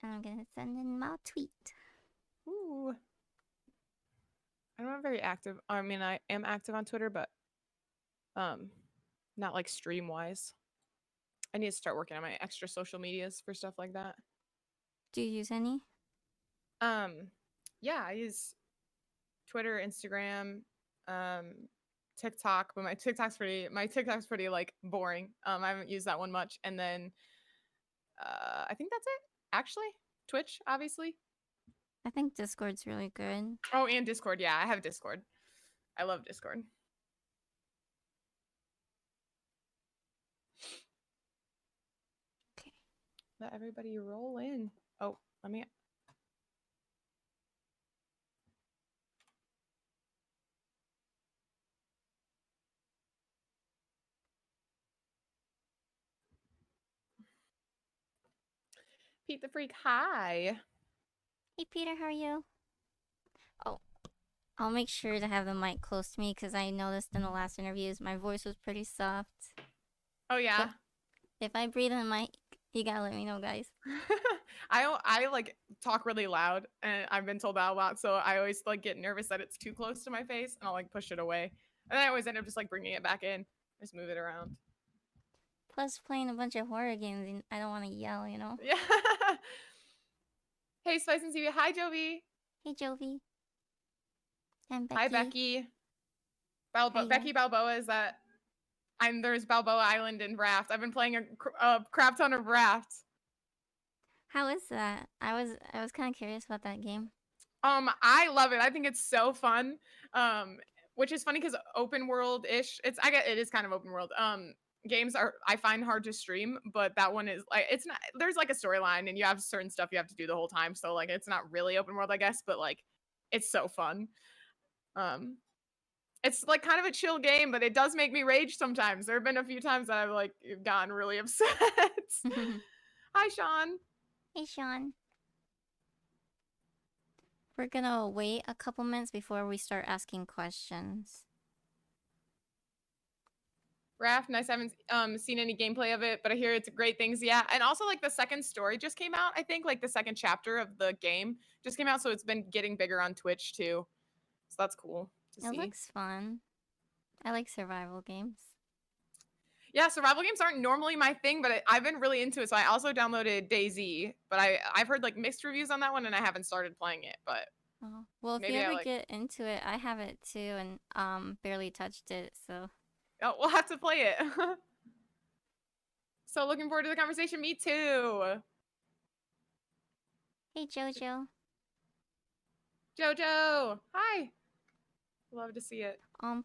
And I'm gonna send in my tweet. Ooh. I'm not very active. I mean, I am active on Twitter, but um, not like stream wise. I need to start working on my extra social medias for stuff like that. Do you use any? Um, yeah, I use Twitter, Instagram, um, TikTok, but my TikTok's pretty like boring. I haven't used that one much, and then I think that's it. Actually, Twitch, obviously. I think Discord's really good. Oh, and Discord. Yeah, I have Discord. I love Discord. Okay. Let everybody roll in. Oh, let me. Pete the Freak, hi. Hey Peter, how are you? Oh, I'll make sure to have the mic close to me because I noticed in the last interviews my voice was pretty soft. Oh So yeah. if I breathe in the mic, you gotta let me know, guys. I like talk really loud, and I've been told that a lot. So I always like get nervous that it's too close to my face, and I'll like push it away, and I always end up just like bringing it back in, just move it around. Plus, playing a bunch of horror games, and I don't want to yell, you know? Yeah. Hey, Spice and TV. Hi, Jovi. Hey Jovi. And Hi, Becky. Becky. How you Becky doing? Balboa is that. There's Balboa Island in Raft. I've been playing a crap ton of Raft. How is that? I was kind of curious about that game. I love it. I think it's so fun. Um, which is funny because open world ish. I get it is kind of open world. Games are I find hard to stream, but that one is like it's not. There's like a storyline and you have certain stuff you have to do the whole time. So like it's not really open world, I guess, but like it's so fun. Um, it's like kind of a chill game, but it does make me rage sometimes. There have been a few times that I've like gotten really upset. Hi, Sean. Hey Sean. We're gonna wait a couple minutes before we start asking questions. Raft, nice. I haven't seen any gameplay of it, but I hear it's great things. Yeah, and also like the second story just came out. I think like the second chapter of the game just came out, so it's been getting bigger on Twitch too. So that's cool to It see. looks fun. I like survival games. Yeah, survival games aren't normally my thing, but I've been really into it. So I also downloaded DayZ, but I've heard like mixed reviews on that one, and I haven't started playing it. But Oh. Well, if you maybe I ever like. get into it, I have it too and barely touched it, so Oh, we'll have to play it. So looking forward to the conversation. Me too. hey Jojo. Jojo, hi. Love to see it.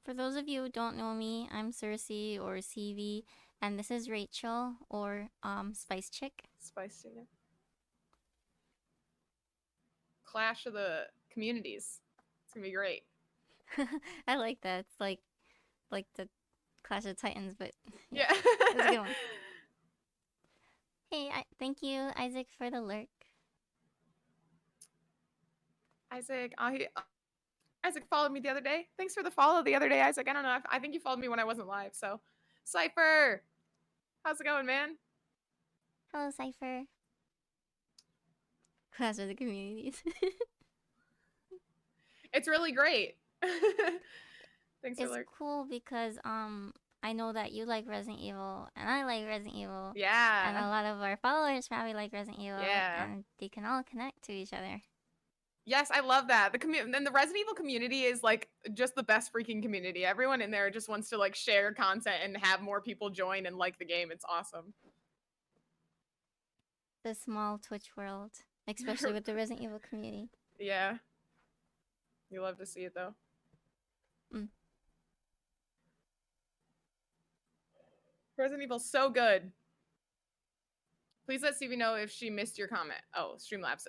For those of you who don't know me, I'm Cersei or CV, and this is Rachel or Spice Chick. Spice Junior. Clash of the communities. It's gonna be great. I like that. It's like the Clash of Titans, but yeah. Yeah. It was a good one. Hey, thank you, Isaac, for the lurk. Isaac, Isaac followed me the other day. Thanks for the follow the other day, Isaac. I don't know. I think you followed me when I wasn't live. So, Cypher, how's it going, man? Hello, Cypher. Clash of the Communities. It's really great. Thanks for It's lurk. cool because I know that you like Resident Evil and I like Resident Evil. And Yeah. a lot of our followers probably like Resident Evil Yeah. and they can all connect to each other. Yes, I love that. And the Resident Evil community is like just the best freaking community. Everyone in there just wants to like share content and have more people join and like the game. It's awesome. The small Twitch world, especially with the Resident Evil community. Yeah. You love to see it though. Mm. Resident Evil's so good. Please let Stevie know if she missed your comment. Oh, Streamlabs.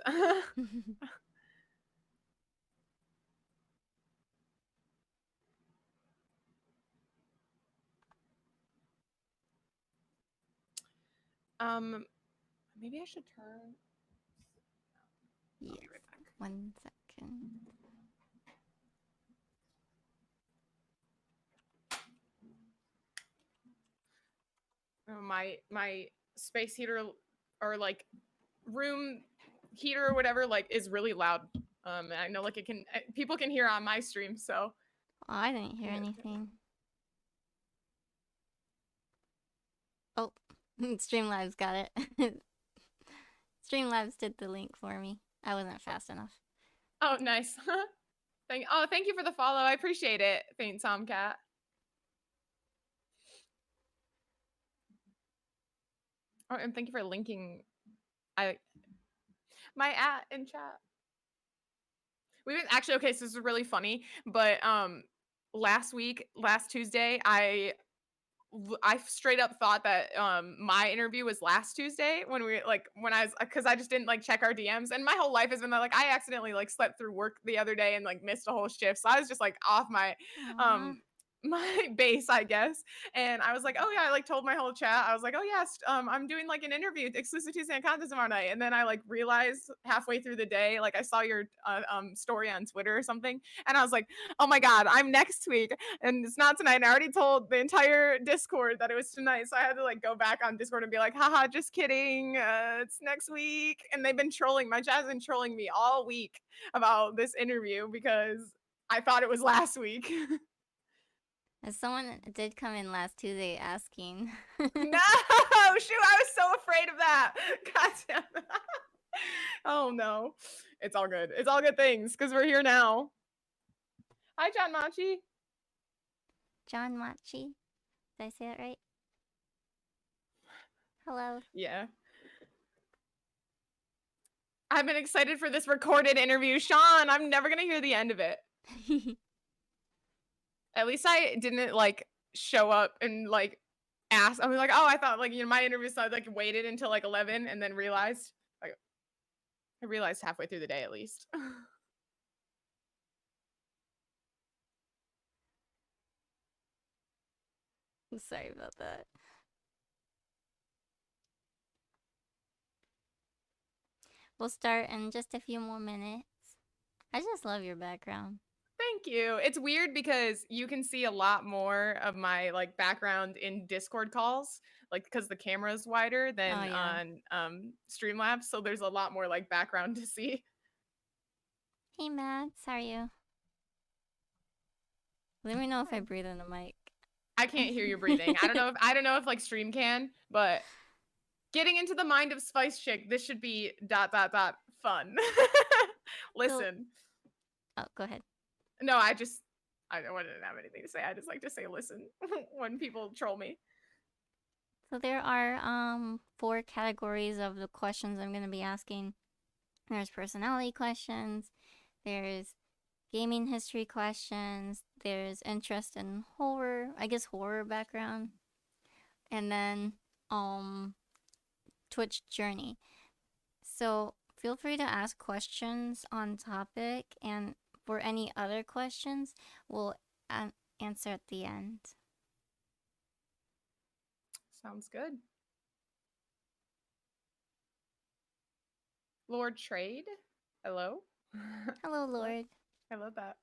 um, maybe I should turn. I'll Yes. be right back. 1 second. My space heater or like room heater or whatever like is really loud. And I know like it can people can hear on my stream, so Oh, I didn't hear yeah. anything. Oh, Streamlabs got it. Streamlabs did the link for me. I wasn't fast enough. Oh, nice. Thank you for the follow. I appreciate it, Faint Tomcat. Oh, and thank you for linking my at in chat. We've been actually okay, so this is really funny, but last Tuesday, I straight up thought that my interview was last Tuesday when I was because I just didn't like check our DMs, and my whole life has been that like I accidentally like slept through work the other day and like missed a whole shift, so I was just like off Aww. my base, I guess. And I was like, oh yeah, I like told my whole chat. I was like, oh yes, I'm doing like an interview, exclusive Tuesday and content tomorrow night. And then I like realized halfway through the day, like I saw your story on Twitter or something, and I was like, oh my god, I'm next week, and it's not tonight. And I already told the entire Discord that it was tonight, so I had to like go back on Discord and be like, haha, just kidding, it's next week. And they've been trolling. My chat's been trolling me all week about this interview because I thought it was last week. Someone did come in last Tuesday asking. No, shoot, I was so afraid of that. God damn it. Oh no. It's all good. It's all good things because we're here now. Hi, John Machi. John Machi. Did I say that right? Hello. Yeah. I've been excited for this recorded interview. Sean, I'm never going to hear the end of it. At least I didn't like show up and like ask. I was like, oh, I thought like, my interview, so I like waited until like 11 and then realized. Like, I realized halfway through the day at least. I'm sorry about that. We'll start in just a few more minutes. I just love your background. Thank you. It's weird because you can see a lot more of my like background in Discord calls, like because the camera is wider than on Streamlabs, so there's a lot more like background to see. Hey Max, how are you? Let me know if I breathe in the mic. I can't hear you breathing. I don't know if like stream can, but getting into the mind of Spice Chick, this should be ... fun. Listen. Oh, go ahead. No, I didn't have anything to say. I just like to say listen when people troll me. So there are 4 categories of the questions I'm going to be asking. There's personality questions, there's gaming history questions, there's interest in horror, I guess horror background, and then Twitch journey. So feel free to ask questions on topic, and for any other questions, we'll answer at the end. Sounds good. Lord Trade, hello. Hello, Lord. I love that.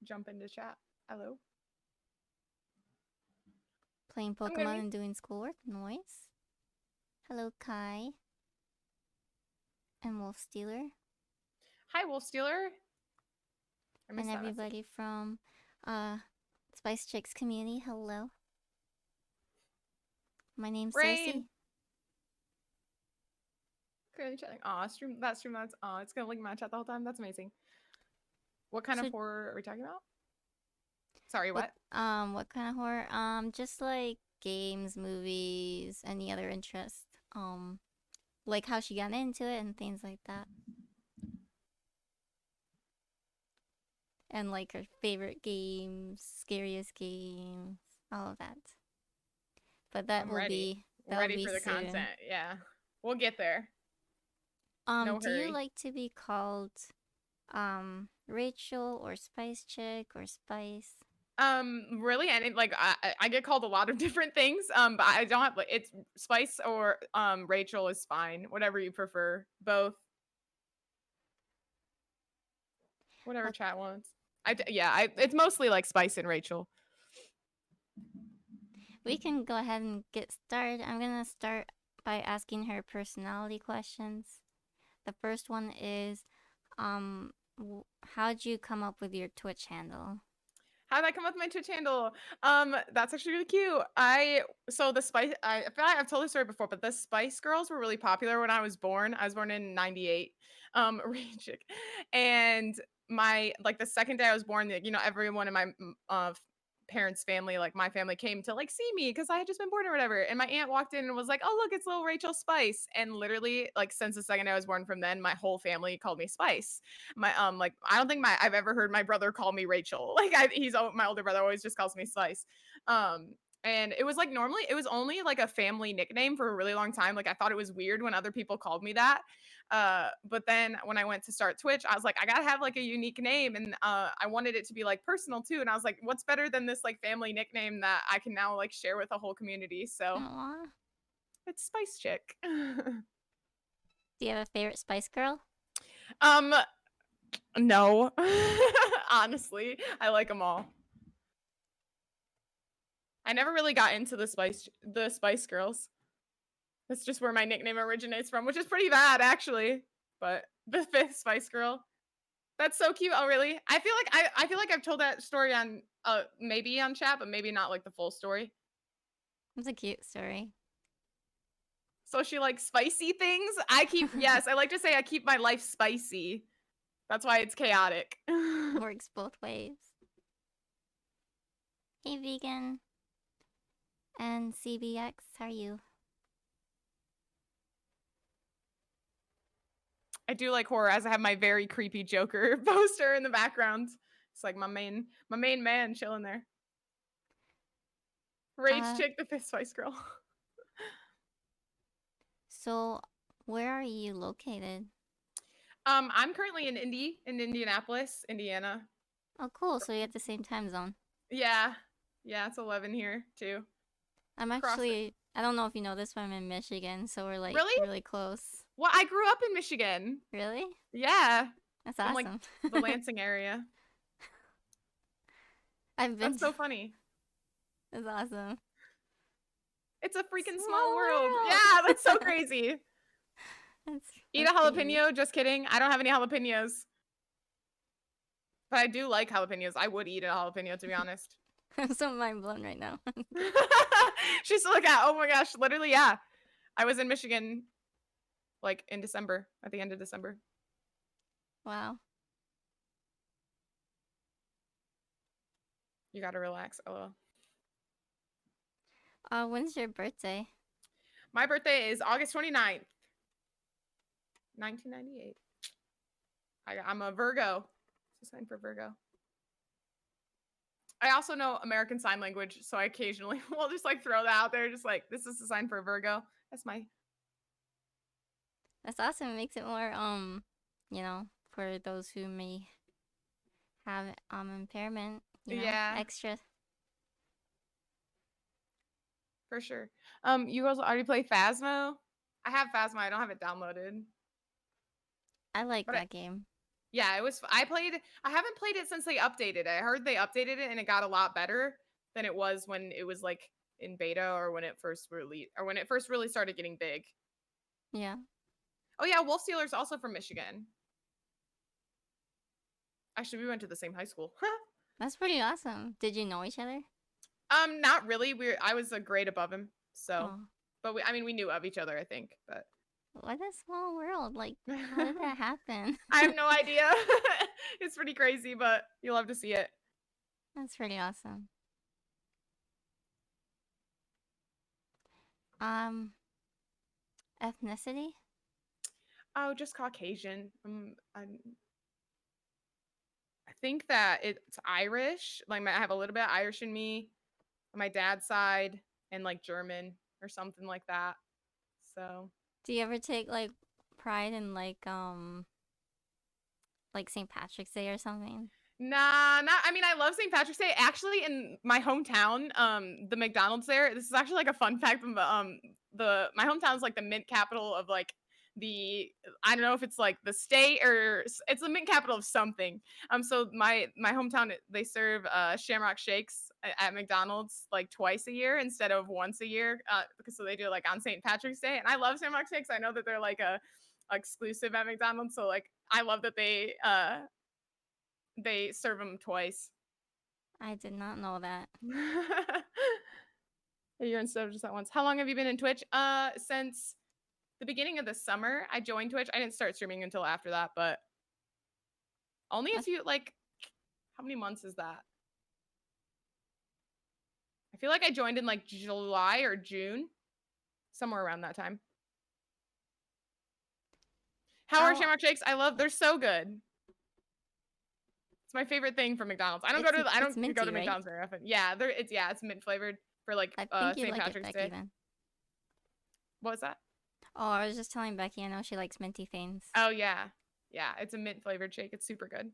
Jump into chat. Hello. Playing Pokemon and doing schoolwork. Noise. Hello, Kai. And Wolf Stealer. Hi, Wolf Stealer. And everybody from Spice Chicks community. Hello. My name's Cersei. Currently chatting. Aw, that's it's gonna link my chat the whole time. That's amazing. What kind of horror are we talking about? Sorry, what? What kind of horror? Just like games, movies, any other interest. Like how she got into it and things like that. And like her favorite games, scariest games, all of that. But that will be ready for the content. Yeah, we'll get there. Do you like to be called Rachel or Spice Chick or Spice? Really, and like I get called a lot of different things. But I don't have like it's Spice or Rachel is fine. Whatever you prefer. Both. Whatever chat wants. It's mostly like Spice and Rachel. We can go ahead and get started. I'm gonna start by asking her personality questions. The first one is, um, how'd you come up with your Twitch handle? How did I come up with my Twitch handle? That's actually really cute. So the Spice I feel like I've told this story before, but the Spice Girls were really popular when I was born. I was born in '98. Rage Chick. And my like the second day I was born, like, everyone in my parents' family, like my family, came to like see me because I had just been born or whatever. And my aunt walked in and was like, "Oh, look, it's little Rachel Spice." And literally, like since the second day I was born, from then my whole family called me Spice. Like I don't think I've ever heard my brother call me Rachel. Like my older brother always just calls me Spice. And it was like normally it was only like a family nickname for a really long time. Like I thought it was weird when other people called me that. But then when I went to start Twitch, I was like, I gotta have like a unique name, and I wanted it to be like personal too. And I was like, what's better than this like family nickname that I can now like share with a whole community? So Aw. it's Spice Chick. Do you have a favorite Spice Girl? um, no, honestly, I like them all. I never really got into the Spice Girls. That's just where my nickname originates from, which is pretty bad actually. But the fifth Spice Girl. That's so cute. Oh, really? I feel like I've told that story on maybe on chat, but maybe not like the full story. It's a cute story. So she likes spicy things. Yes, I like to say I keep my life spicy. That's why it's chaotic. Works both ways. Hey, vegan. And CBX, how are you? I do like horror, as I have my very creepy Joker poster in the background. It's like my main man chilling there. Rage Chick, the fifth Spice Girl. So, where are you located? I'm currently in Indianapolis, Indiana. Oh, cool. So, you're at the same time zone. Yeah. Yeah, it's 11 here, too. I'm actually, I don't know if you know this, but I'm in Michigan, so we're like really close. Well, I grew up in Michigan. Really? Yeah. That's awesome. In like the Lansing area. That's so funny. That's awesome. It's a freaking small world. Yeah, that's so crazy. Eat a jalapeno? Crazy. Just kidding. I don't have any jalapenos. But I do like jalapenos. I would eat a jalapeno, to be honest. I'm so mind blown right now. She's like, oh my gosh, literally, yeah. I was in Michigan like in December, at the end of December. Wow. You gotta relax, LOL. When's your birthday? My birthday is August 29th, 1998. I'm a Virgo. It's a sign for Virgo. I also know American Sign Language, so I occasionally will just like throw that out there, just like, this is a sign for Virgo. That's awesome. It makes it more for those who may have impairment, extra. For sure. You guys already play Phasmo? I have Phasmo. I don't have it downloaded. I like that game. Yeah, it was. I haven't played it since they updated it. I heard they updated it and it got a lot better than it was when it was like in beta or when it first really started getting big. Yeah. Oh yeah, Wolf Stealer's also from Michigan. Actually, we went to the same high school. That's pretty awesome. Did you know each other? Not really. I was a grade above him, so. Oh. But we knew of each other, I think. But what a small world! Like, how did that happen? I have no idea. It's pretty crazy, but you'll have to see it. That's pretty awesome. Ethnicity? Oh, just Caucasian. I think that it's Irish. Like I have a little bit of Irish in me on my dad's side, and like German or something like that. So. Do you ever take like pride in like St. Patrick's Day or something? Nah, not. I mean, I love St. Patrick's Day. Actually, in my hometown, the McDonald's there. This is actually like a fun fact. My hometown is like the mint capital of like I don't know if it's like the state or it's the mint capital of something. So my hometown, they serve Shamrock Shakes at McDonald's like twice a year instead of once a year, because so they do it like on St. Patrick's Day, and I love Shamrock Shakes. I know that they're like a exclusive at McDonald's. So like I love that they serve them twice. I did not know that. You're in stuff just at once. How long have you been in Twitch? Since the beginning of the summer. I joined Twitch. I didn't start streaming until after that, but only a That's few, like, how many months is that? I feel like I joined in like July or June, somewhere around that time. How are how Shamrock Shakes? I love. They're so good. It's my favorite thing from McDonald's. I it's don't go minty, to right? McDonald's very often. Yeah, it's mint flavored for like I think you'd St. like it, Patrick's Becky, Day. then. What was that? Oh, I was just telling Becky I know she likes minty things. Oh yeah. Yeah, it's a mint flavored shake. It's super good.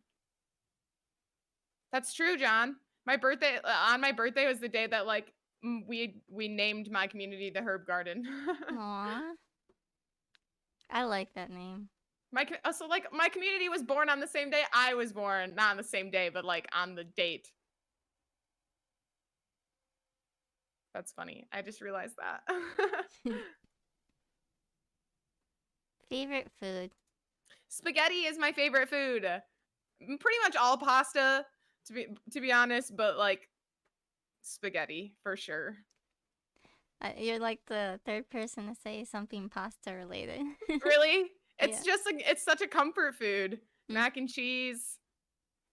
That's true, John. My birthday on my birthday was the day that like we named my community the Herb Garden. Aw. I like that name. So like my community was born on the same day I was born, not on the same day, but like on the date. That's funny. I just realized that. Favorite food? Spaghetti is my favorite food. Pretty much all pasta, to be honest, but like spaghetti for sure. You're like the third person to say something pasta related. Really? Yeah. It's just like it's such a comfort food. Mm. Mac and cheese,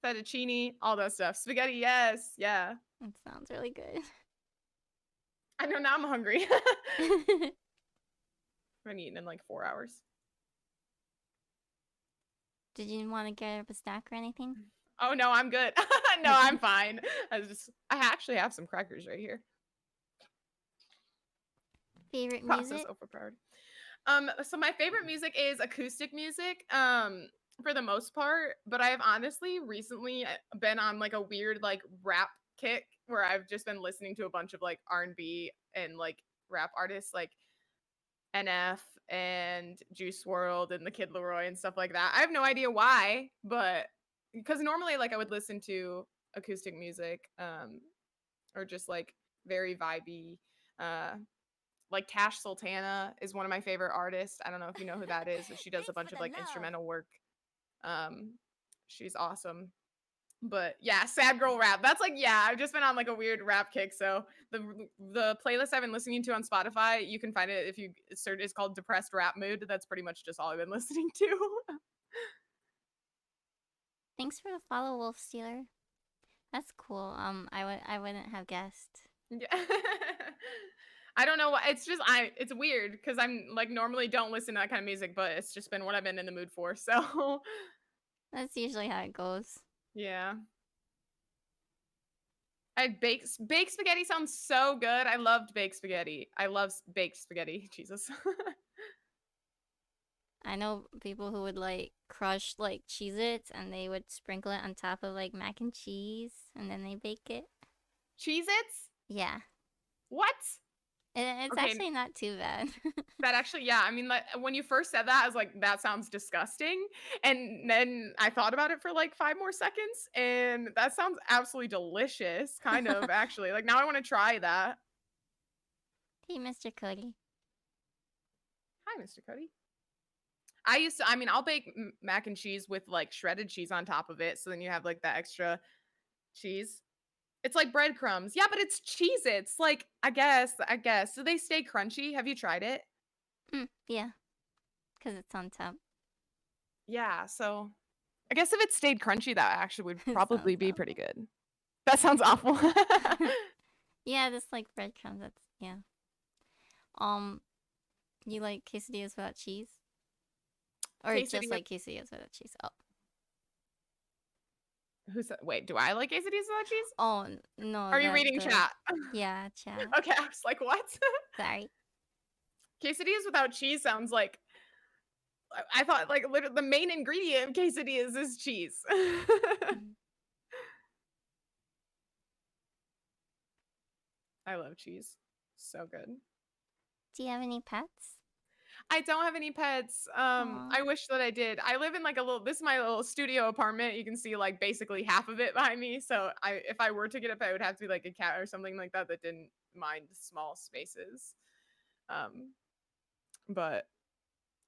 fettuccine, all that stuff. Spaghetti, yes, yeah. That sounds really good. I know now I'm hungry. I've been eating in like 4 hours. Did you want to get up a snack or anything? Oh no, I'm good. No, I'm fine. I actually have some crackers right here. Favorite Process music? over priority. So my favorite music is acoustic music. For the most part, but I've honestly recently been on like a weird like rap kick where I've just been listening to a bunch of like R&B and like rap artists like NF and Juice World and the Kid Leroy and stuff like that. I have no idea why, but because normally like I would listen to acoustic music or just like very vibey like Tash Sultana is one of my favorite artists. I don't know if you know who that is, but she does a bunch of like instrumental work. She's awesome. But yeah, sad girl rap. That's like yeah, I've just been on like a weird rap kick. So the playlist I've been listening to on Spotify, you can find it if you search. It's called Depressed Rap Mood. That's pretty much just all I've been listening to. Thanks for the follow, Wolf Stealer. That's cool. I wouldn't have guessed. Yeah. I don't know why. It's just it's weird because I'm like normally don't listen to that kind of music, but it's just been what I've been in the mood for. So That's usually how it goes. yeah. I baked spaghetti sounds so good. I loved baked spaghetti. I love baked spaghetti. Jesus. I know people who would like crush like Cheez-Its and they would sprinkle it on top of like mac and cheese and then they bake it. Cheez-Its? Yeah. What? It's Okay, actually not too bad. that actually, yeah. I mean, like when you first said that, I was like, that sounds disgusting. And then I thought about it for like 5 more seconds, and that sounds absolutely delicious, kind of actually. Like now I want to try that. Hey, Mr. Cody. Hi, Mr. Cody. I mean, I'll bake mac and cheese with like shredded cheese on top of it. So then you have like that extra cheese. It's like breadcrumbs. Yeah, but it's Cheez-Its. Like, I guess. Do they stay crunchy? Have you tried it? Yeah. Because it's on top. Yeah, so I guess if it stayed crunchy, that actually would It probably sounds be awful. pretty good. That sounds awful. Yeah, just like breadcrumbs. That's yeah. You like quesadillas without cheese? Or just Quesadilla. like quesadillas without cheese? Oh. Who said? Wait, do I like quesadillas without cheese? Oh no. Are you reading chat? Yeah, chat. Okay, I was like, what? Sorry. Quesadillas without cheese sounds like I thought like literally the main ingredient of quesadillas is cheese. I love cheese. So good. Do you have any pets? I don't have any pets. Aw. I wish that I did. I live in like a little this is my little studio apartment. You can see like basically half of it behind me. So if I were to get a pet, it would have to be like a cat or something like that that didn't mind small spaces. But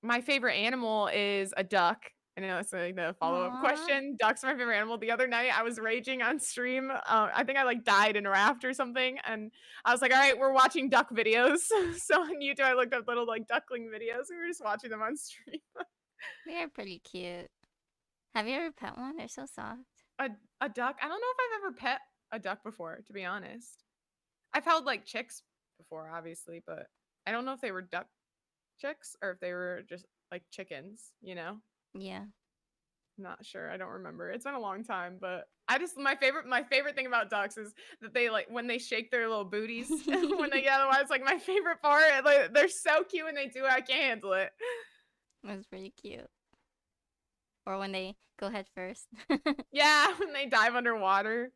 My favorite animal is a duck. I know that's like the follow-up Aw. question. Duck's my favorite animal. The other night I was raging on stream. I think I like died in a raft or something, and I was like, "All right, we're watching duck videos." So on YouTube, I looked up little like duckling videos. We were just watching them on stream. They are pretty cute. Have you ever pet one? They're so soft. A a duck. I don't know if I've ever pet a duck before, to be honest. I've held like chicks before, obviously, but I don't know if they were duck chicks or if they were just like chickens. Yeah. Not sure. I don't remember. It's been a long time, but my favorite thing about ducks is that they like when they shake their little booties when they get otherwise like my favorite part. Like they're so cute when they do it. I can't handle it. That's pretty cute. Or when they go head first. Yeah, when they dive underwater,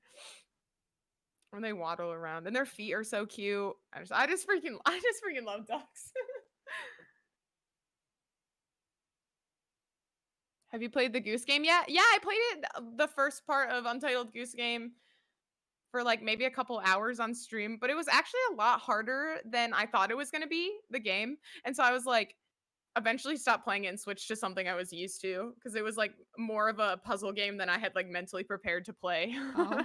when they waddle around, and their feet are so cute. I just freaking love ducks. Have you played the Goose Game yet? Yeah, I played it the first part of Untitled Goose Game for like maybe a couple hours on stream, but it was actually a lot harder than I thought it was going to be, the game. And so I was like eventually stopped playing it and switched to something I was used to because it was like more of a puzzle game than I had like mentally prepared to play. Oh,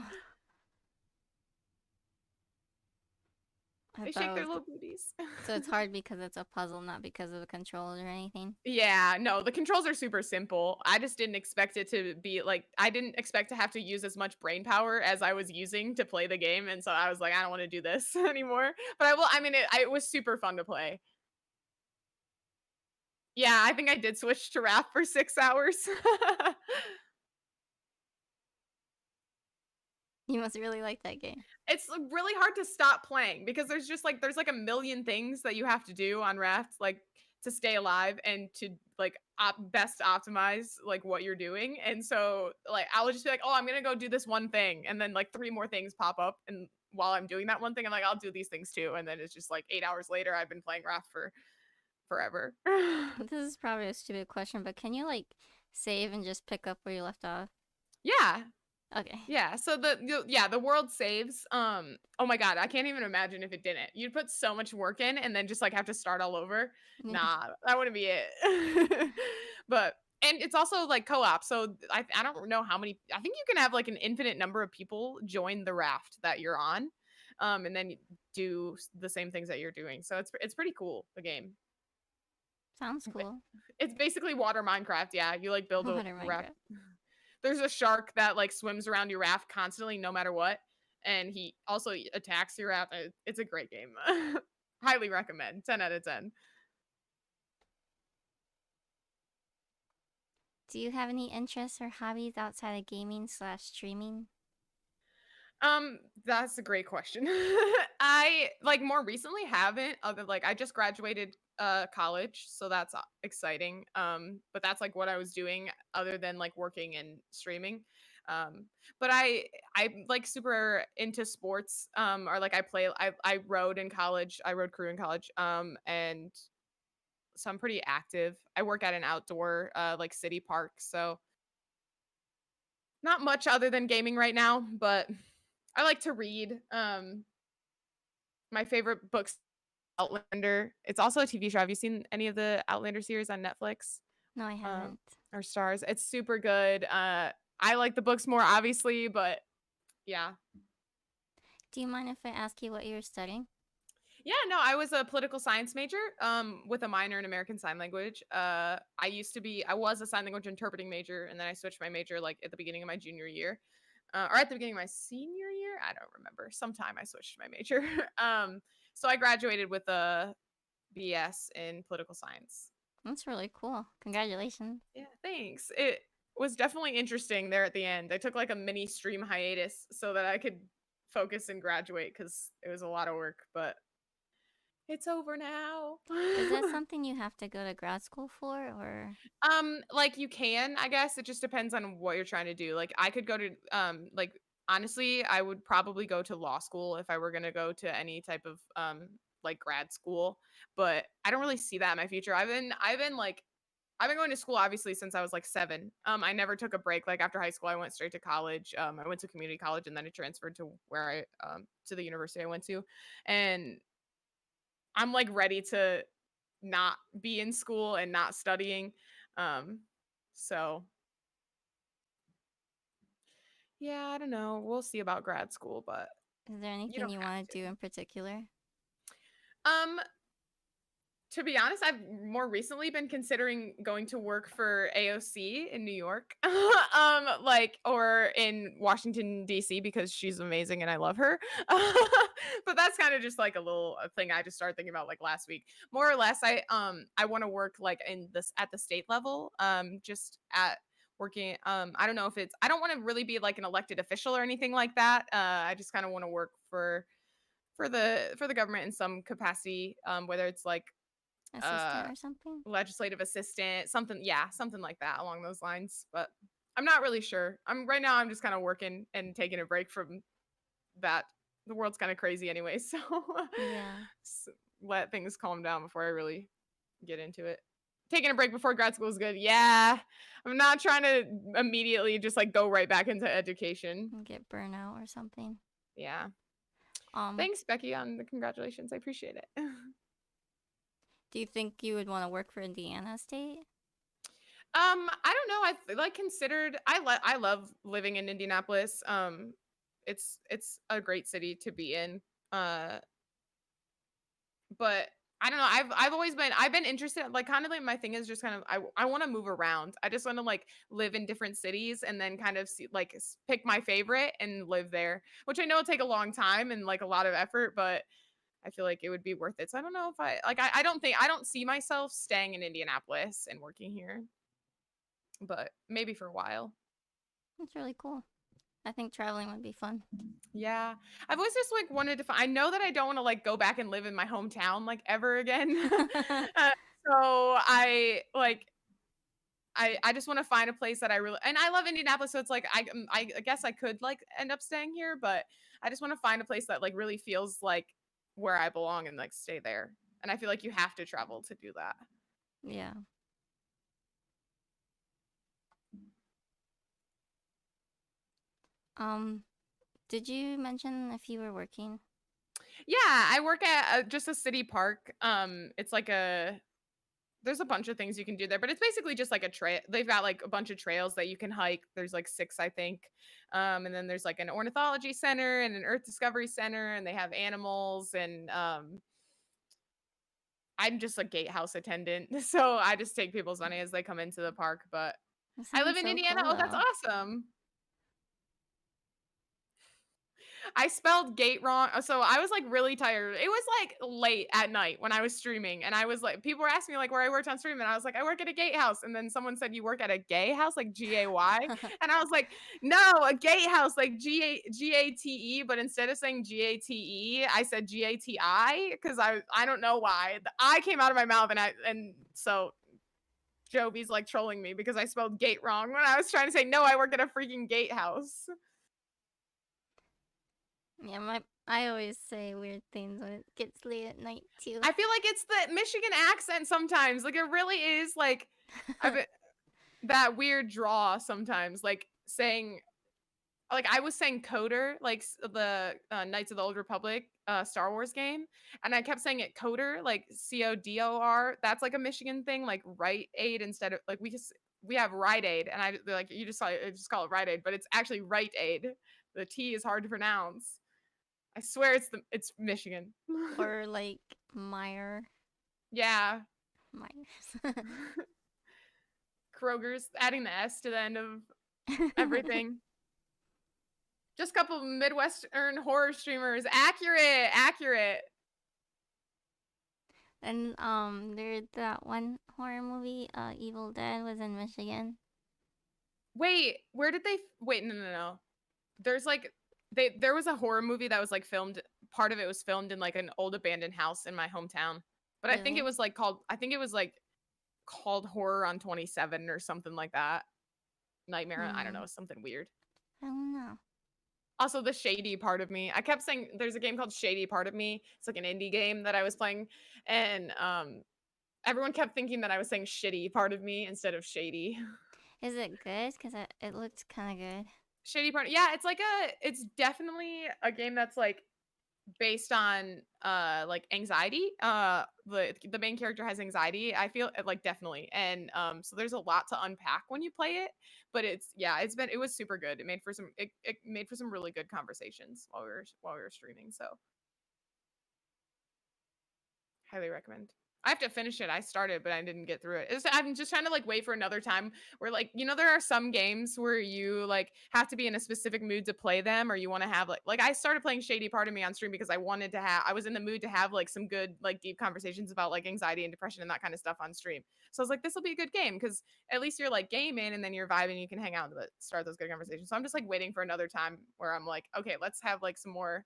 I They thought shake it their was. little booties. So it's hard because it's a puzzle, not because of the controls or anything. Yeah, no, the controls are super simple. I just didn't expect it to be like I didn't expect to have to use as much brain power as I was using to play the game, and so I was like, I don't want to do this anymore. But I will. I mean, it was super fun to play. Yeah, I think I did switch to Wrath for 6 hours. You must really like that game. It's really hard to stop playing because there's like a million things that you have to do on Raft, like to stay alive and to like best optimize like what you're doing. And so like I would just be like, oh, I'm gonna go do this one thing, and then like three more things pop up, and while I'm doing that one thing, I'm like, I'll do these things too, and then it's just like 8 hours later, I've been playing Raft for forever. This is probably a stupid question, but can you like save and just pick up where you left off? Yeah, Okay. yeah, so the world saves. Oh my god, I can't even imagine if it didn't. You'd put so much work in and then just like have to start all over. Yeah. Nah, that wouldn't be it. But and it's also like co-op. So I don't know how many. I think you can have like an infinite number of people join the raft that you're on. And then do the same things that you're doing. So it's pretty cool, the game. Sounds cool. It's basically water Minecraft. Yeah, you like build a Water raft. Minecraft. There's a shark that like swims around your raft constantly, no matter what, and he also attacks your raft. It's a great game. Highly recommend. 10 out of 10. Do you have any interests or hobbies outside of gaming slash streaming? That's a great question. I like more recently haven't. Other like I just graduated college, so that's exciting. But that's like what I was doing other than like working and streaming. Um, but I'm like super into sports. Or like I rode in college. I rode crew in college. And so I'm pretty active. I work at an outdoor like city park, so not much other than gaming right now, but I like to read. My favorite book's Outlander. It's also a TV show. Have you seen any of the Outlander series on Netflix? No, I Um, haven't. or Stars? It's super good. I like the books more, obviously, but yeah. Do you mind if I ask you what you're studying? Yeah, no, I was a political science major, with a minor in American Sign Language. I was a sign language interpreting major, and then I switched my major like at the beginning of my junior year, or at the beginning of my senior year. I don't remember. Sometime I switched my major. So I graduated with a BS in political science. That's really cool. Congratulations. Yeah, thanks. It was definitely interesting there at the end. I took like a mini stream hiatus so that I could focus and graduate because it was a lot of work, but it's over now. Is that something you have to go to grad school for, or? Like you can, I guess. It just depends on what you're trying to do. Like I could go to like honestly, I would probably go to law school if I were going to go to any type of like grad school, but I don't really see that in my future. I've been going to school obviously since I was like 7. I never took a break. Like after high school, I went straight to college. I went to community college and then I transferred to where to the university I went to. And I'm like ready to not be in school and not studying. Um, so yeah, I don't know. We'll see about grad school, but Is there you anything don't you have want to do in particular? to. To be honest, I've more recently been considering going to work for AOC in New York, like or in Washington D.C. because she's amazing and I love her. But that's kind of just like a little thing I just started thinking about like last week. More or less, I want to work like in this at the state level, just at working. I don't know if it's I don't want to really be like an elected official or anything like that. I just kind of want to work for the government in some capacity, whether it's like uh Assistant or something? legislative assistant, something, yeah, something like that along those lines. But I'm not really sure. I'm right now I'm just kind of working and taking a break from that. The world's kind of crazy anyway, so Yeah. let things calm down before I really get into it. Taking a break before grad school is good. Yeah. I'm not trying to immediately just like go right back into education. And get burnout or something. Yeah. Um, Thanks, Becky, on the congratulations. I appreciate it. do you think you would want to work for Indiana State? I don't know. I've like considered. I love living in Indianapolis. It's a great city to be in. Uh, but I don't know. I've been interested. Like kind of like my thing is just kind of I want to move around. I just want to like live in different cities and then kind of see like pick my favorite and live there. Which I know will take a long time and like a lot of effort, but I feel like it would be worth it. So I don't know if I don't see myself staying in Indianapolis and working here, but maybe for a while. That's really cool. I think traveling would be fun. Yeah. I've always just like wanted to I know that I don't want to like go back and live in my hometown like ever again. uh, so I just want to find a place that I really and I love Indianapolis, so it's like I guess I could like end up staying here, but I just want to find a place that like really feels like where I belong and like stay there. And I feel like you have to travel to do that. Yeah. Um, did you mention if you were working? Yeah, I work at just a city park. It's like there's a bunch of things you can do there, but it's basically just like a trail. They've got like a bunch of trails that you can hike. There's like six, I think. And then there's like an ornithology center and an earth discovery center, and they have animals. And I'm just a gatehouse attendant, so I just take people's money as they come into the park. But That I live sounds in so Indiana. cool, Oh, that's though. awesome. I spelled gate wrong. So I was like really tired. It was like late at night when I was streaming, and I was like, people were asking me like where I worked on stream, and I was like, I work at a gatehouse. And then someone said, you work at a gay house, like GAY, and I was like, no, a gatehouse, like GATE. But instead of saying GATE, I said GATI because I don't know why the I came out of my mouth, and so Jovi's like trolling me because I spelled gate wrong when I was trying to say no, I work at a freaking gatehouse. Yeah, I always say weird things when it gets late at night too. I feel like it's the Michigan accent sometimes. Like it really is like I've been, that weird draw sometimes. Like saying like I was saying coder like the Knights of the Old Republic Star Wars game, and I kept saying it coder like CODOR. That's like a Michigan thing, like Rite Aid instead of like we have Rite Aid, and I like you just call it Rite Aid, but it's actually Rite Aid. The T is hard to pronounce. I swear it's Michigan. Or like Meyer. Yeah. Myers. Kroger's adding the S to the end of everything. Just a couple Midwestern horror streamers. Accurate, accurate. And there's that one horror movie, Evil Dead, was in Michigan. Wait, where did they? Wait, no, no, no. There's like there was a horror movie that was like filmed. Part of it was filmed in like an old abandoned house in my hometown. But I think it Really? was like called. I think it was like called Horror on 27 or something like that. Nightmare. I don't Hmm. know. Something weird. I don't know. Also, the shady part of me. I kept saying there's a game called Shady Part of Me. It's like an indie game that I was playing, and everyone kept thinking that I was saying shitty part of me instead of shady. Is it good? Because it looked kind of good. Shady part. Yeah, it's like it's definitely a game that's like based on like anxiety. The main character has anxiety. I feel like definitely. And so there's a lot to unpack when you play it, but it was super good. It made for some really good conversations while we were streaming. So highly recommend. I have to finish it. I started, but I didn't get through it. I'm just trying to like wait for another time where like there are some games where you like have to be in a specific mood to play them, or you want to have like I started playing Shady Part of Me on stream because I was in the mood to have like some good like deep conversations about like anxiety and depression and that kind of stuff on stream. So I was like, this will be a good game because at least you're like gaming and then you're vibing, you can hang out and start those good conversations. So I'm just like waiting for another time where I'm like, okay, let's have like some more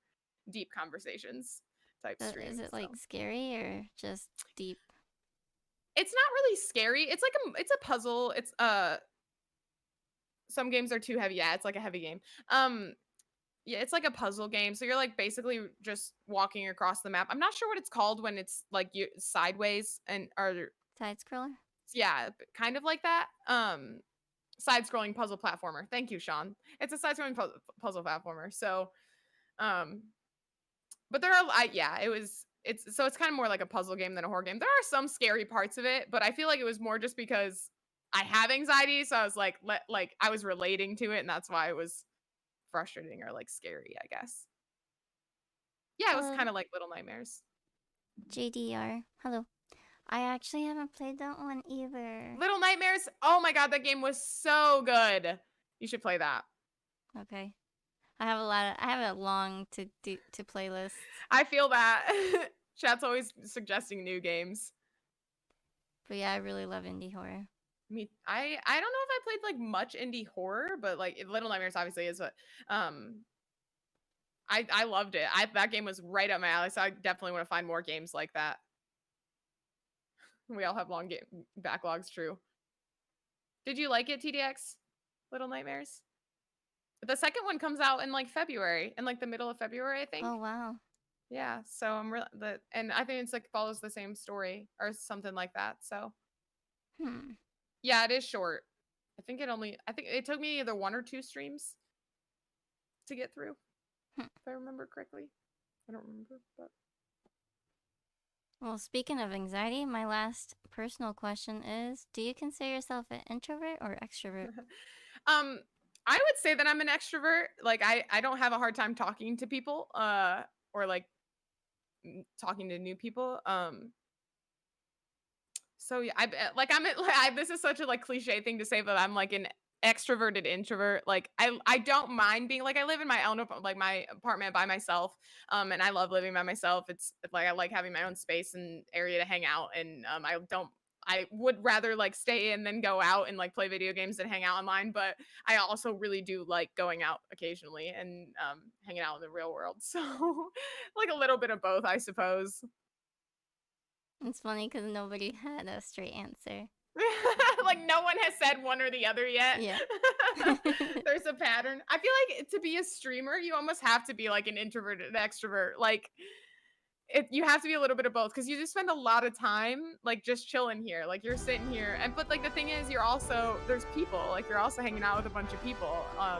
deep conversations type So is stream. it So like scary or just deep? it's not really scary. It's a puzzle. It's some games are too heavy. Yeah, it's like a heavy game. Yeah, it's like a puzzle game. So you're like basically just walking across the map. I'm not sure what it's called when it's like you sideways and or Side scroller? yeah, kind of like that. Side scrolling puzzle platformer. Thank you, Sean. It's a side scrolling puzzle platformer. So um but there are yeah, it's kind of more like a puzzle game than a horror game. There are some scary parts of it, but I feel like it was more just because I have anxiety, so I was like I was relating to it, and that's why it was frustrating or like scary, I guess. Yeah, it was Hello, kind of like Little Nightmares. JDR. Hello. I actually haven't played that one either. Little Nightmares. Oh my god, that game was so good. You should play that. Okay. I have a long to playlist. I feel that. Chat's always suggesting new games. But yeah, I really love indie horror. I don't know if I played like much indie horror, but like Little Nightmares obviously is, but um I loved it. That game was right up my alley, so I definitely want to find more games like that. We all have long game backlogs, true. Did you like it, TDX? Little Nightmares? The second one comes out in like February, in like the middle of February, I think. Oh wow. Yeah, so and I think it's like follows the same story or something like that. So Hmm. yeah, it is short. I think it took me either one or two streams to get through, Hmm. if I remember correctly. I don't remember, but Well, speaking of anxiety, my last personal question is, do you consider yourself an introvert or extrovert? um I would say that I'm an extrovert. Like I don't have a hard time talking to people or like talking to new people. So yeah, like this is such a like cliche thing to say, but I'm like an extroverted introvert. Like I don't mind being like I live in my own like my apartment by myself. And I love living by myself. It's like I like having my own space and area to hang out, and I would rather like stay in than go out and like play video games and hang out online, but I also really do like going out occasionally and hanging out in the real world. So like a little bit of both, I suppose. It's funny because nobody had a straight answer. Like no one has said one or the other yet. Yeah. There's a pattern. I feel like to be a streamer, you almost have to be like an introverted extrovert. Like you have to be a little bit of both because you just spend a lot of time like just chilling here. Like you're sitting here, and but like the thing is, there's people. Like you're also hanging out with a bunch of people.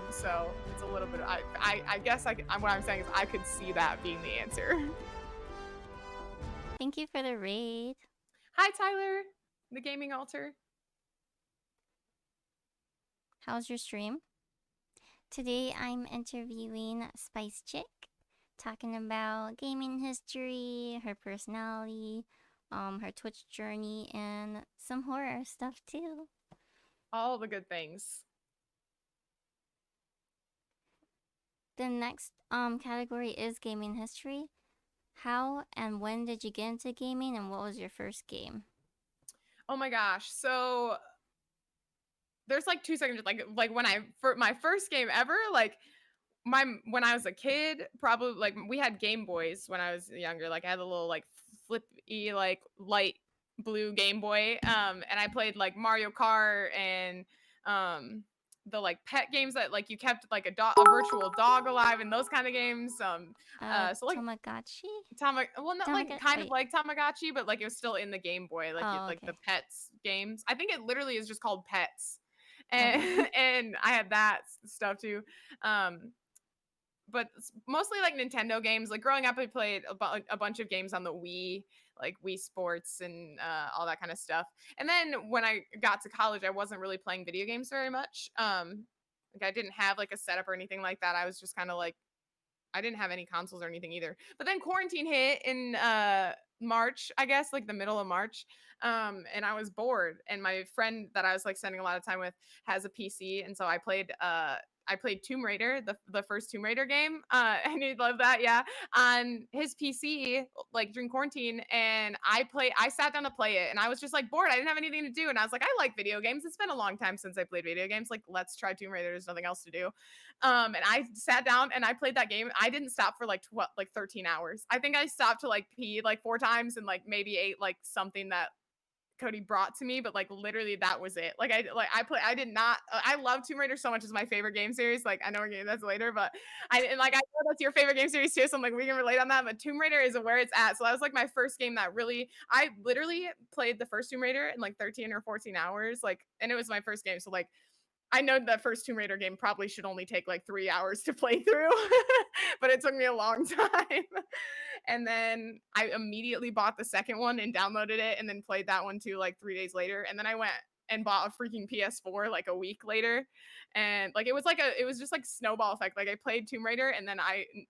So it's a little bit. I guess what I'm saying is I could see that being the answer. Thank you for the raid. Hi Tyler, the gaming altar. How's your stream? Today I'm interviewing Spice Chick, talking about gaming history, her personality, her Twitch journey, and some horror stuff too. All the good things. The next category is gaming history. How and when did you get into gaming, and what was your first game? Oh my gosh. So there's like 2 seconds like when for my first game ever, like when I was a kid, probably like we had Game Boys when I was younger. Like I had a little like flippy like light blue Game Boy. And I played like Mario Kart and the like pet games that like you kept like a virtual dog alive and those kind of games. So like Tamagotchi? Well, not like Tamaga- kind of wait. like Tamagotchi, but like it was still in the Game Boy, like Oh, like the okay. Pets games. I think it literally is just called Pets, Okay. and and I had that stuff too. Um, but mostly like Nintendo games. Like growing up, I played a bunch of games on the Wii, like Wii Sports and all that kind of stuff. And then when I got to college, I wasn't really playing video games very much. Like I didn't have like a setup or anything like that. I was just kind of like I didn't have any consoles or anything either. But then quarantine hit in March, I guess, like the middle of March. And I was bored. And my friend that I was like spending a lot of time with has a PC. And so I played Tomb Raider, the first Tomb Raider game. And he loved that, yeah, on his PC, like during quarantine. And I sat down to play it and I was just like bored. I didn't have anything to do. And I was like, I like video games. It's been a long time since I played video games. Like, let's try Tomb Raider. There's nothing else to do. And I sat down and I played that game. I didn't stop for like 13 hours. I think I stopped to like pee like 4 times and like maybe ate like something that Cody brought to me, but like literally that was it. I did not. I love Tomb Raider so much. It's my favorite game series. Like I know we're getting that's later, but I know that's your favorite game series too. So I'm like we can relate on that. But Tomb Raider is where it's at. So that was like my first game that really I literally played the first Tomb Raider in like 13 or 14 hours. Like and it was my first game. So like I know that first Tomb Raider game probably should only take like 3 hours to play through, but it took me a long time. And then I immediately bought the second one and downloaded it and then played that one too like 3 days later. And then I went and bought a freaking PS4 like a week later. And like it was just like snowball effect. Like I played Tomb Raider and then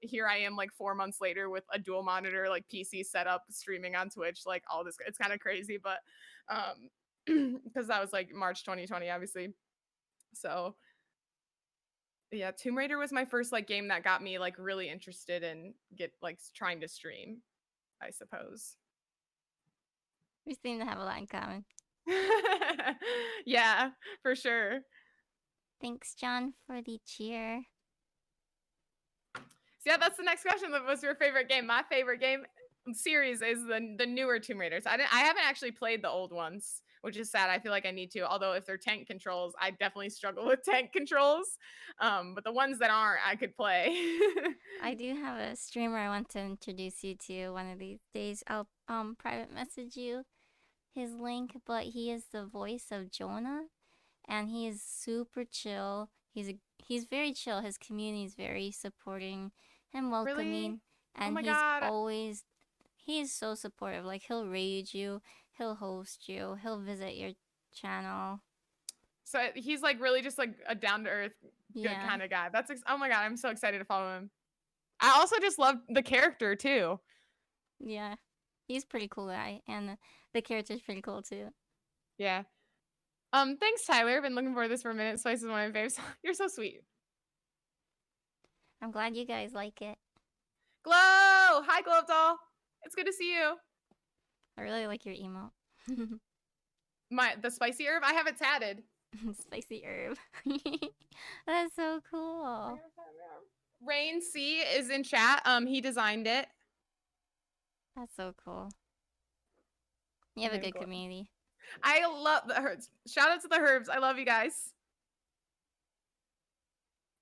here I am like 4 months later with a dual monitor, like PC setup, streaming on Twitch, like all this. It's kind of crazy, but because that was like March 2020, obviously. So yeah, Tomb Raider was my first like game that got me like really interested in get like trying to stream, I suppose. We seem to have a lot in common. Yeah, for sure. Thanks, John, for the cheer. So yeah, that's the next question. What was your favorite game? My favorite game series is the newer Tomb Raiders. I haven't actually played the old ones, which is sad. I feel like I need to. Although if they're tank controls, I definitely struggle with tank controls. But the ones that aren't, I could play. I do have a streamer I want to introduce you to one of these days. I'll private message you his link, but he is the voice of Jonah, and he is super chill. He's very chill. His community is very supporting and welcoming, Really? Oh and my god. he is so supportive. Like he'll raid you, he'll host you, he'll visit your channel. So he's like really just like a down to earth, good Yeah, kind of guy. Oh my god, I'm so excited to follow him. I also just love the character too. yeah. He's a pretty cool guy, and the character's pretty cool too. Yeah. Thanks, Tyler. Been looking forward to this for a minute. Spice is one of my faves. You're so sweet. I'm glad you guys like it. Glow! Hi, Glow Doll. It's good to see you. I really like your emote. The spicy herb, I have it tatted. Spicy herb. That's so cool. Rain C is in chat. He designed it. That's so cool. You have a good community. I love the herbs. Shout out to the herbs. I love you guys.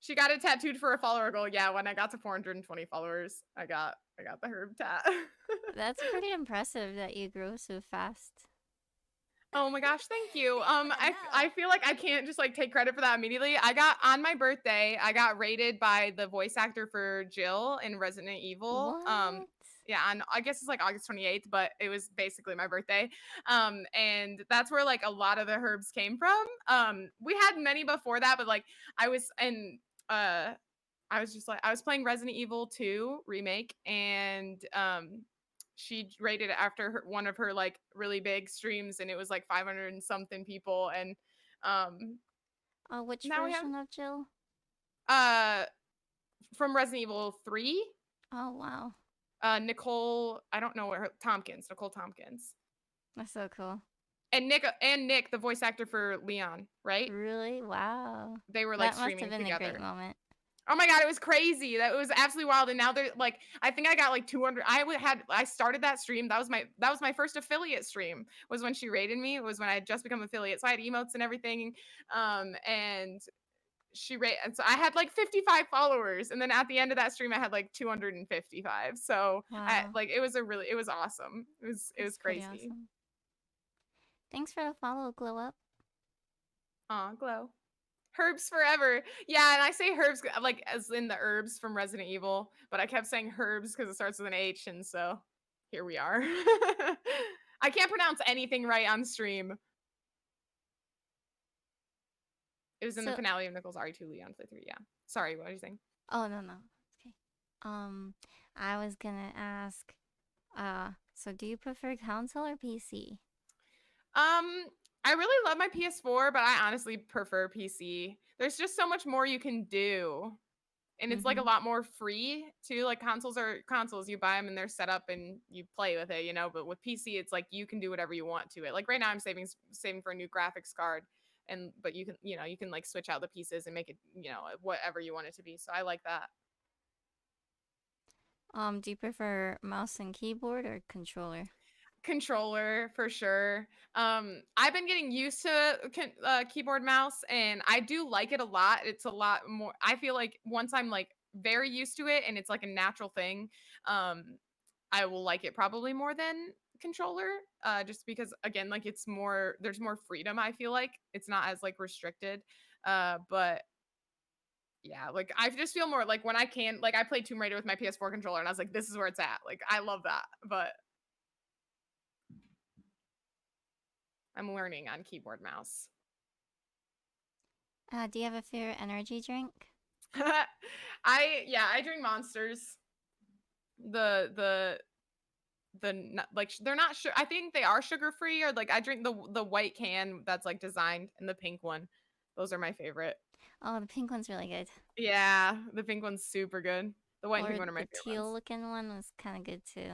She got it tattooed for a follower goal. Yeah, when I got to 420 followers, I got the herb tat. That's pretty impressive that you grew so fast. Oh my gosh, thank you. I feel like I can't just like take credit for that immediately. I got on my birthday, I got rated by the voice actor for Jill in Resident Evil. What? Yeah, on I guess it's like August 28th, but it was basically my birthday. And that's where like a lot of the herbs came from. We had many before that, but like I was in I was just like I was playing Resident Evil 2 remake and she rated it after one of her like really big streams and it was like 500 and something people and Which now we have version of Jill? From Resident Evil 3. Oh wow. Nicole, I don't know what her Nicole Tompkins. That's so cool. And Nick, the voice actor for Leon, right? Really? Wow. They were like that must streaming have been together. a great moment. Oh my god, it was crazy. That was absolutely wild. And now they're like, I think I got like 200. I started that stream. That was my first affiliate stream. Was when she rated me. It was when I had just become affiliate. So I had emotes and everything. And she rated. And so I had like 55 followers. And then at the end of that stream, I had like 255. So wow. it was awesome. It was crazy. Awesome. Thanks for the follow, Glow Up. Aw, Glow. Herbs forever. Yeah, and I say herbs like as in the herbs from Resident Evil, but I kept saying herbs because it starts with an H, and so here we are. I can't pronounce anything right on stream. It was in the So, finale of Nichols RE2 Leon playthrough. Yeah. Sorry, what are you saying? oh no, no. Okay. I was gonna ask, so do you prefer console or PC? I really love my PS4, but I honestly prefer PC. There's just so much more you can do. And it's like a Mm-hmm. lot more free too. Like consoles are consoles, you buy them and they're set up and you play with it, you know. But with PC, it's like you can do whatever you want to it. Like right now, I'm saving for a new graphics card, and but you can you can like switch out the pieces and make it whatever you want it to be. So I like that. Do you prefer mouse and keyboard or controller? Controller for sure. I've been getting used to keyboard mouse, and I do like it a lot. It's a lot more. I feel like once I'm like very used to it, and it's like a natural thing, um, I will like it probably more than controller. Just because again, like it's more. There's more freedom. I feel like it's not as like restricted. But yeah, like I just feel more like when I can. Like I played Tomb Raider with my PS4 controller, and I was like, this is where it's at. Like I love that, but I'm learning on keyboard mouse. Do you have a favorite energy drink? I drink Monsters. The like they're not sure. I think they are sugar free, or like I drink the white can that's like designed, and the pink one. Those are my favorite. Oh, the pink one's really good. Yeah, the pink one's super good. The white and Or pink one are my the favorite teal ones. looking one was kind of good too.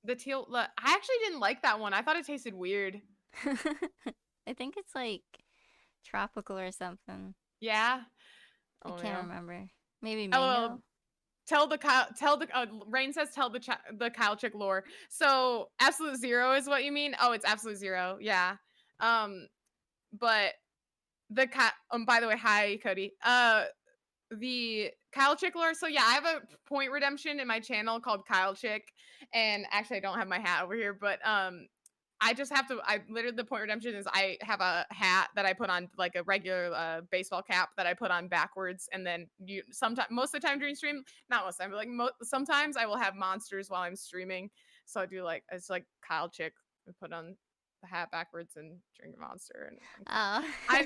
The teal. I actually didn't like that one. I thought it tasted weird. I think it's like tropical or something. Yeah. I Oh can't yeah. remember. Maybe LOL. mango? Rain says tell the Kyle chick lore. So Absolute Zero is what you mean? Oh, it's Absolute Zero. Yeah. Um, but by the way, hi Cody. The Kyle Chick lore. So yeah, I have a point redemption in my channel called Kyle Chick, and actually I don't have my hat over here, but I just have to. I literally the point redemption is I have a hat that I put on like a regular baseball cap that I put on backwards, and then you sometimes most of the time during stream, not most of the time, but like sometimes I will have monsters while I'm streaming. So I do like it's like Kyle Chick. I put on the hat backwards and drink a monster, and Oh. I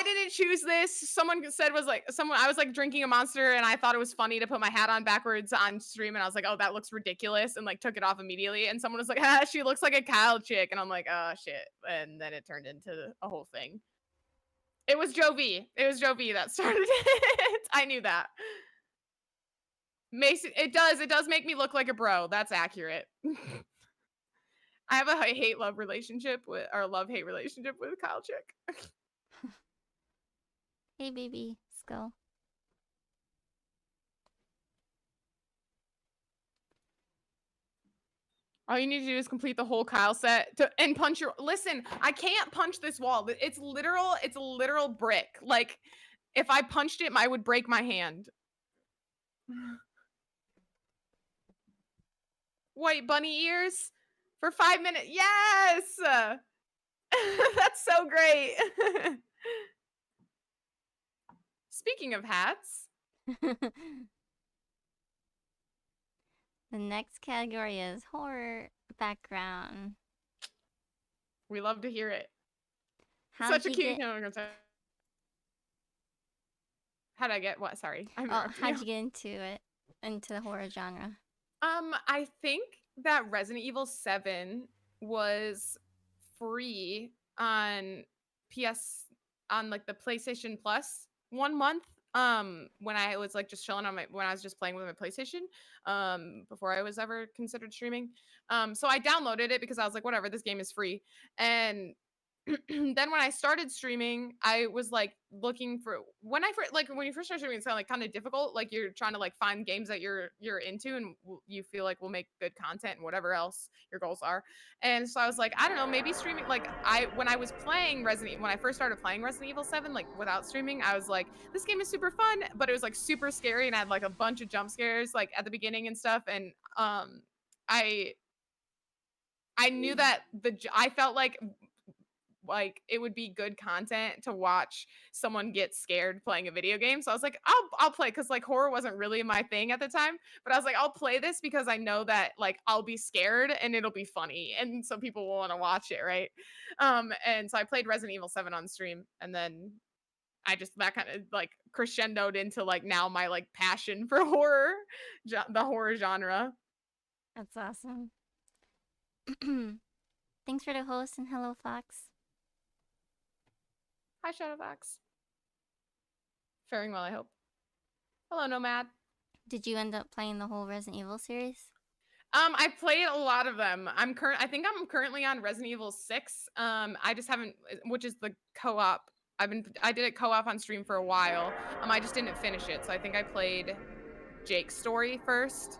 didn't choose this. Someone said was like someone I was like drinking a monster and I thought it was funny to put my hat on backwards on stream and I was like, "Oh, that looks ridiculous." And like took it off immediately and someone was like, "Ah, she looks like a Kyle chick." And I'm like, "Oh, shit." And then it turned into a whole thing. It was Joe V. It was Joe V that started it. I knew that. It does make me look like a bro. That's accurate. I have a hate love relationship with or love hate relationship with Kyle Chick. Hey, baby. Skull. All you need to do is complete the whole Kyle set and punch your. Listen, I can't punch this wall. It's literal. It's a literal brick. Like, if I punched it, I would break my hand. White bunny ears for 5 minutes. Yes, that's so great. Speaking of hats, The next category is horror background. we love to hear it. How'd Such a you cute. get? How'd I get what? Sorry, I'm Oh, interrupting how'd you. you get into it? Into the horror genre? I think that Resident Evil 7 was free on PS on like the PlayStation Plus 1 month. When I was like just chilling on my when I was just playing with my PlayStation, before I was ever considered streaming. So I downloaded it because I was like, whatever, this game is free. And then when I started streaming, I was like looking for when I first like when you first start streaming, it's kind of difficult. Like you're trying to like find games that you're into and you feel like will make good content and whatever else your goals are. And so I was like, I don't know, maybe streaming. Like when I was playing when I first started playing Resident Evil 7, like without streaming, I was like, this game is super fun, but it was like super scary and I had like a bunch of jump scares like at the beginning and stuff. And I I knew that I felt like like it would be good content to watch someone get scared playing a video game. So I was like, I'll play because like horror wasn't really my thing at the time. But I was like, I'll play this because I know that like I'll be scared and it'll be funny, and so people will want to watch it, right? And so I played Resident Evil 7 on stream, and then I just that kind of like crescendoed into like now my like passion for horror, the horror genre. That's awesome. Thanks for the host and hello, Fox. Hi, Shadowfox. Faring well, I hope. Hello, Nomad. Did you end up playing the whole Resident Evil series? I played a lot of them. I think I'm currently on Resident Evil 6. I just haven't, which is the co-op. I did it co-op on stream for a while. I just didn't finish it. So I think I played Jake's story first,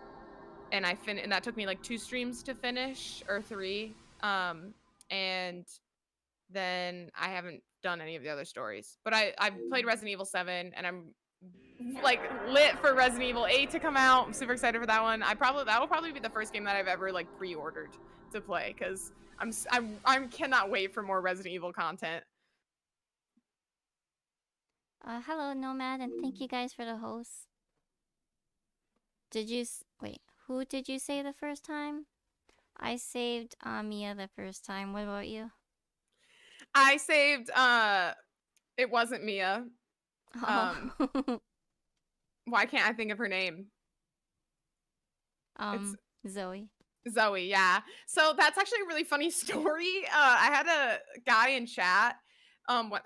and and that took me like 2 streams to finish, or 3. And then I haven't done any of the other stories. But I played Resident Evil 7, and I'm like lit for Resident Evil 8 to come out. I'm super excited for that one. That will probably be the first game that I've ever like pre-ordered to play, because I cannot wait for more Resident Evil content. Hello, Nomad, and thank you guys for the host. Wait? Who did you say the first time? I saved Mia the first time. What about you? I saved it wasn't Mia. Oh. Why can't I think of her name? It's Zoe. Zoe, yeah. So that's actually a really funny story. I had a guy in chat.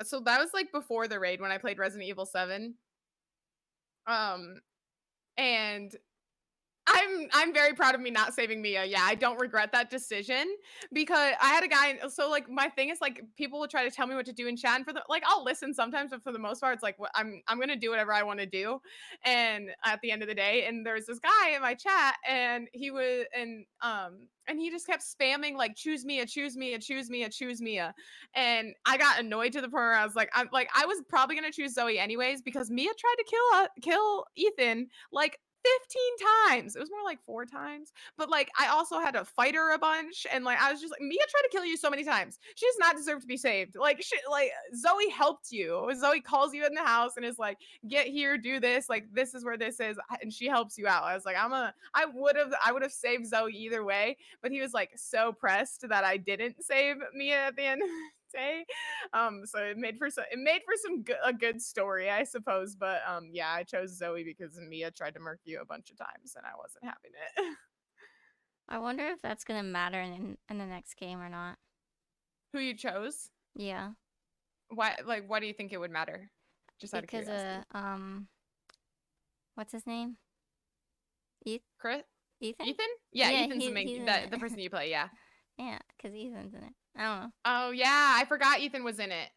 So that was like before the raid when I played Resident Evil 7. And I'm very proud of me not saving Mia. Yeah, I don't regret that decision, because I had a guy. So like my thing is like people will try to tell me what to do in chat, and for the like I'll listen sometimes, but for the most part it's like I'm gonna do whatever I want to do. And at the end of the day, and there's this guy in my chat, and and he just kept spamming like choose Mia, choose Mia, choose Mia, choose Mia, and I got annoyed to the point where I was like I was probably gonna choose Zoe anyways, because Mia tried to kill Ethan like 15 times. It was more like 4 times. But like I also had to fight her a bunch, and like I was just like, Mia tried to kill you so many times. She does not deserve to be saved. Like Zoe helped you. Zoe calls you in the house and is like, get here, do this, like this is where this is, and she helps you out. I was like, I would have saved Zoe either way, but he was like so pressed that I didn't save Mia at the end of the day. So it made for a good story, I suppose. But yeah, I chose Zoe because Mia tried to murk you a bunch of times, and I wasn't having it. I wonder if that's gonna matter in the next game or not. Who you chose? Yeah. Why? Like, why do you think it would matter? Just out of Because curiosity. what's his name? Chris? Ethan? Ethan? Yeah, Yeah, Ethan's the person you play. Yeah. Yeah, because Ethan's in it. I don't know. Oh yeah, I forgot Ethan was in it.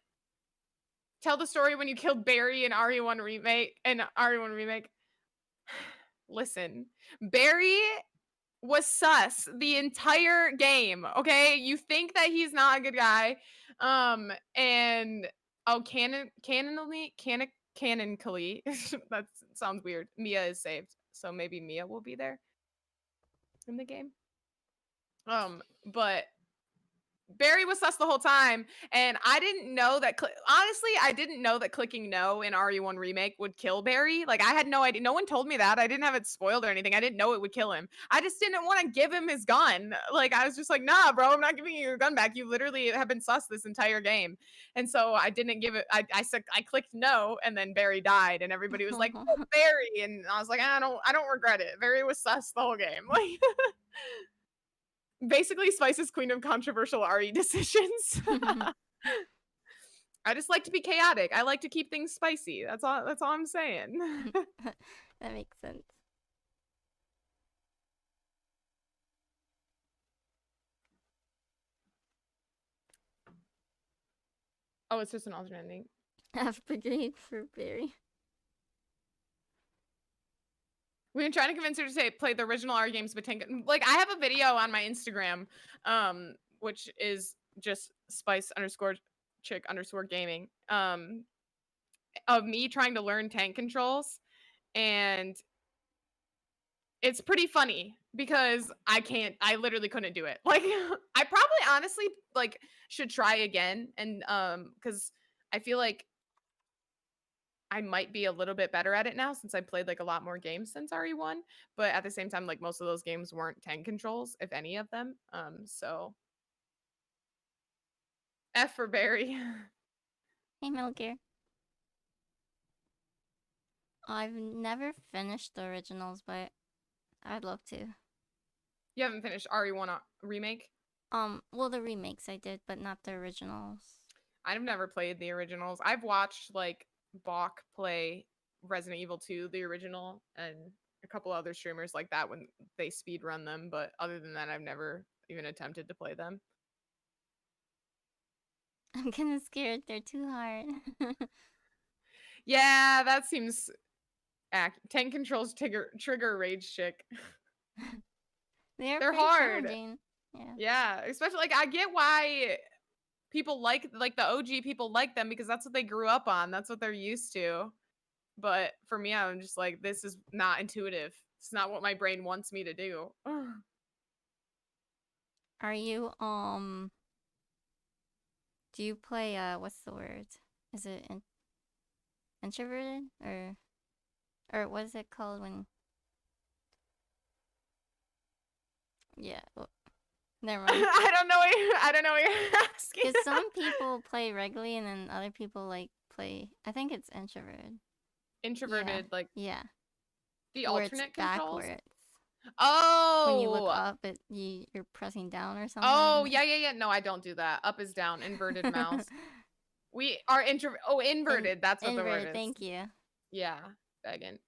Tell the story when you killed Barry in RE1 remake. Listen, Barry was sus the entire game. Okay, you think that he's not a good guy, and canonically, that sounds weird. Mia is saved, so maybe Mia will be there in the game. But Barry was sus the whole time, and I didn't know that. Honestly, I didn't know that clicking no in RE1 remake would kill Barry. Like I had no idea. No one told me that. I didn't have it spoiled or anything. I didn't know it would kill him. I just didn't want to give him his gun. Like I was just like, nah, bro, I'm not giving you your gun back. You literally have been sus this entire game, and so I didn't give it. I said I clicked no, and then Barry died, and everybody was like, oh, Barry, and I was like, I don't regret it. Barry was sus the whole game. Like. Basically, Spice is queen of controversial RE decisions. I just like to be chaotic. I like to keep things spicy. That's all I'm saying. That makes sense. Oh, it's just an alternate ending. Half brigade for Barry. We've been trying to convince her to play the original R games, but like I have a video on my Instagram, which is just spice_chick_gaming, of me trying to learn tank controls, and it's pretty funny. because I literally couldn't do it. Like I probably honestly like should try again and cuz I feel like I might be a little bit better at it now since I played like a lot more games since RE1, but at the same time like most of those games weren't 10 controls if any of them. So F for Barry. Hey, Metal Gear. I've never finished the originals, but I'd love to. You haven't finished RE1 remake? Well, the remakes I did, but not the originals. I've never played the originals. I've watched like Bach play Resident Evil 2, the original, and a couple other streamers like that when they speed run them, but other than that, I've never even attempted to play them. I'm kind of scared. They're too hard. Yeah, that seems 10 controls trigger rage chick. They're They're pretty hard. challenging. Yeah. Yeah, especially like I get why people like the OG people like them because that's what they grew up on. That's what they're used to. But for me, I'm just like, this is not intuitive. It's not what my brain wants me to do. Are you do you play what's the word? Is it introverted or what is it called when yeah, never mind. I don't know what you're asking. Because some people play regularly and then other people like play. I think it's introverted. Introverted, Yeah. like Yeah. the Where it's alternate controls. backwards. When you look Oh, up, you're pressing down or something. oh yeah. No, I don't do that. Up is down, inverted mouse. We are inverted. That's what the word Inverted. is. Thank you. Yeah, vegan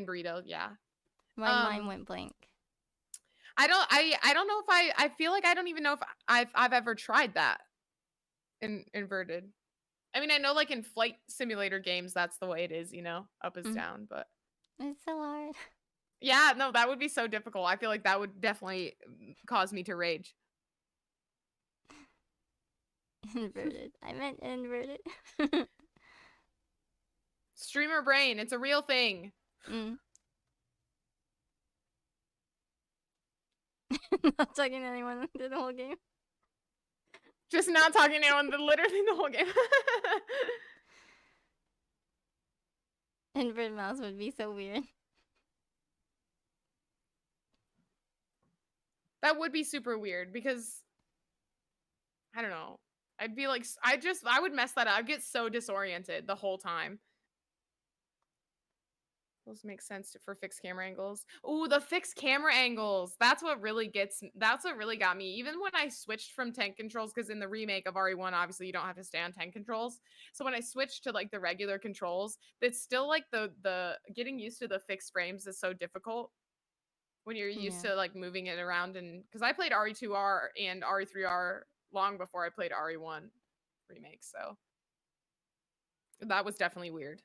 burrito. Yeah. My mind went blank. I don't know if I feel like I don't even know if I've ever tried that inverted. I mean, I know like in flight simulator games that's the way it is, up is down, but It's so hard. yeah, no, that would be so difficult. I feel like that would definitely cause me to rage. Inverted. I meant inverted. Streamer brain, it's a real thing. Not talking to anyone through the whole game. Just not talking to anyone literally the whole game. Inverted mouse would be so weird. That would be super weird because I don't know. I'd be like I would mess that up. I'd get so disoriented the whole time. Those make sense for fixed camera angles. Ooh, the fixed camera angles. That's what really got me. Even when I switched from 10 controls, because in the remake of RE1, obviously you don't have to stay on 10 controls. So when I switched to like the regular controls, it's still like the getting used to the fixed frames is so difficult when you're used to like moving it around. And because I played RE2R and RE3R long before I played RE1 remake, so that was definitely weird.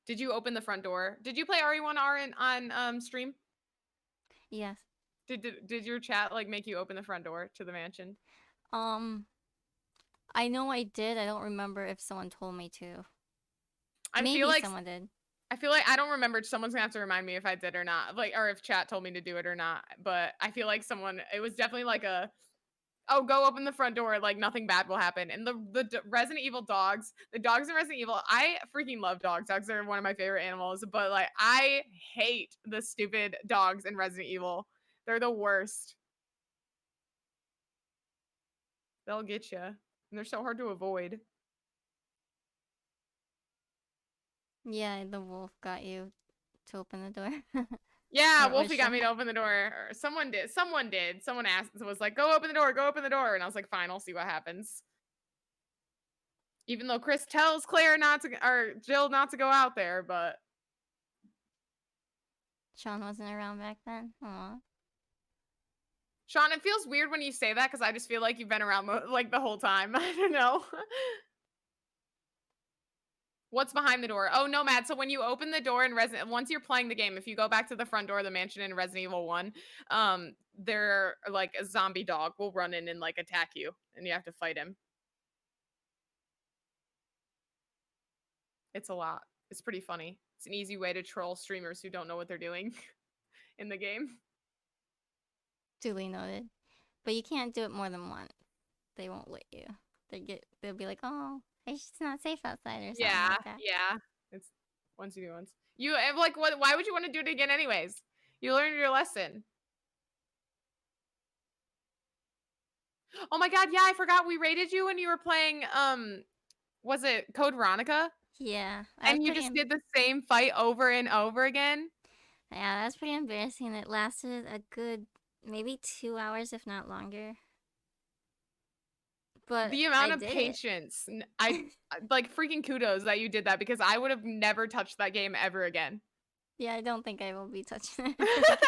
Did you open the front door? Did you play RE1R on stream? Yes. Did your chat like make you open the front door to the mansion? I know I did. I don't remember if someone told me to. Maybe someone did. I feel like I don't remember. Someone's gonna have to remind me if I did or not, like, or if chat told me to do it or not. But I feel like it was definitely like oh, go open the front door, like nothing bad will happen. And the Resident Evil dogs, the dogs in Resident Evil, I freaking love dogs. Dogs are one of my favorite animals, but like I hate the stupid dogs in Resident Evil. They're the worst. They'll get you. And they're so hard to avoid. Yeah, the wolf got you to open the door. Yeah, Wolfie got me to open the door. Or someone did. Someone was like, go open the door. And I was like, fine, I'll see what happens. Even though Chris tells Claire or Jill not to go out there, but Sean wasn't around back then. Aw. Sean, it feels weird when you say that because I just feel like you've been around like the whole time. I don't know. What's behind the door? Oh, Nomad. So when you open the door in once you're playing the game, if you go back to the front door of the mansion in Resident Evil 1, there like a zombie dog will run in and like attack you, and you have to fight him. It's a lot. It's pretty funny. It's an easy way to troll streamers who don't know what they're doing in the game. Duly noted. But you can't do it more than once. They won't let you. They'll be like, oh, it's just not safe outside or something Yeah, like that. yeah. It's once you do once. You like what? Why would you want to do it again anyways? You learned your lesson. Oh my god, yeah, I forgot we rated you when you were playing was it Code Veronica? Yeah, I was And you pretty. just did the same fight over and over again? Yeah, that's pretty embarrassing. It lasted a good maybe 2 hours, if not longer. But The I amount of did it. patience. I like freaking kudos that you did that because I would have never touched that game ever again. Yeah, I don't think I will be touching it.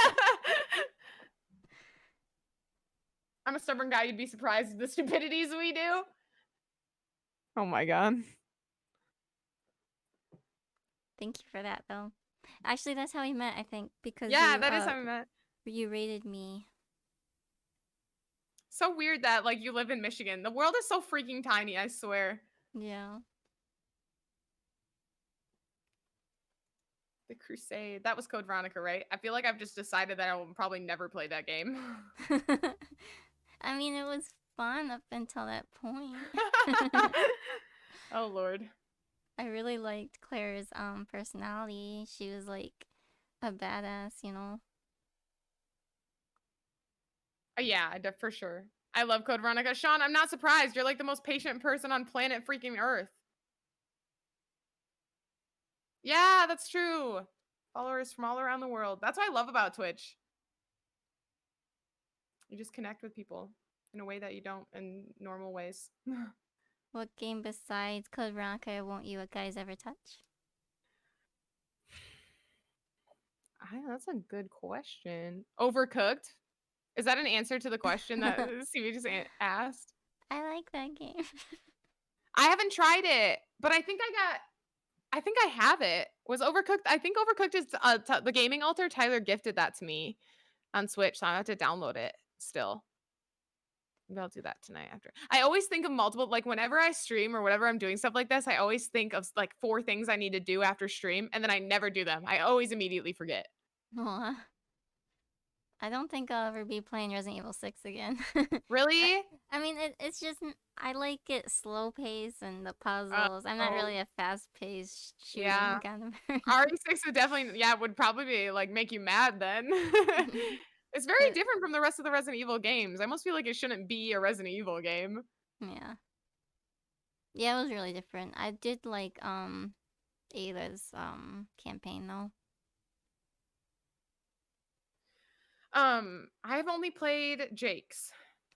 I'm a stubborn guy. You'd be surprised at the stupidities we do. Oh my god. Thank you for that, though. Actually, that's how we met, I think, because Yeah, that is how we met. you rated me. So weird that like you live in Michigan. The world is so freaking tiny, I swear. Yeah. The Crusade. That was Code Veronica, right? I feel like I've just decided that I will probably never play that game. I mean, it was fun up until that point. Oh lord. I really liked Claire's personality. She was like a badass, you know. Yeah, for sure. I love Code Veronica. Sean, I'm not surprised. You're like the most patient person on planet freaking Earth. Yeah, that's true. Followers from all around the world. That's what I love about Twitch. You just connect with people in a way that you don't in normal ways. What game besides Code Veronica won't you guys ever touch? That's a good question. Overcooked? Is that an answer to the question that CV just asked? I like that game. I haven't tried it, but I think I have it. Was Overcooked? I think Overcooked is the gaming altar. Tyler gifted that to me on Switch, so I have to download it still. Maybe I'll do that tonight after. I always think of multiple, like whenever I stream or whatever I'm doing stuff like this, I always think of like 4 things I need to do after stream, and then I never do them. I always immediately forget. Aw. I don't think I'll ever be playing Resident Evil 6 again. Really? I mean, it's just I like it slow pace and the puzzles. I'm not Oh, really a fast paced yeah. shooting kind of person. RE6 would definitely, yeah, would probably be like make you mad then. It's very But different from the rest of the Resident Evil games. I almost feel like it shouldn't be a Resident Evil game. yeah, yeah, it was really different. I did like Ada's campaign though. I've only played Jake's.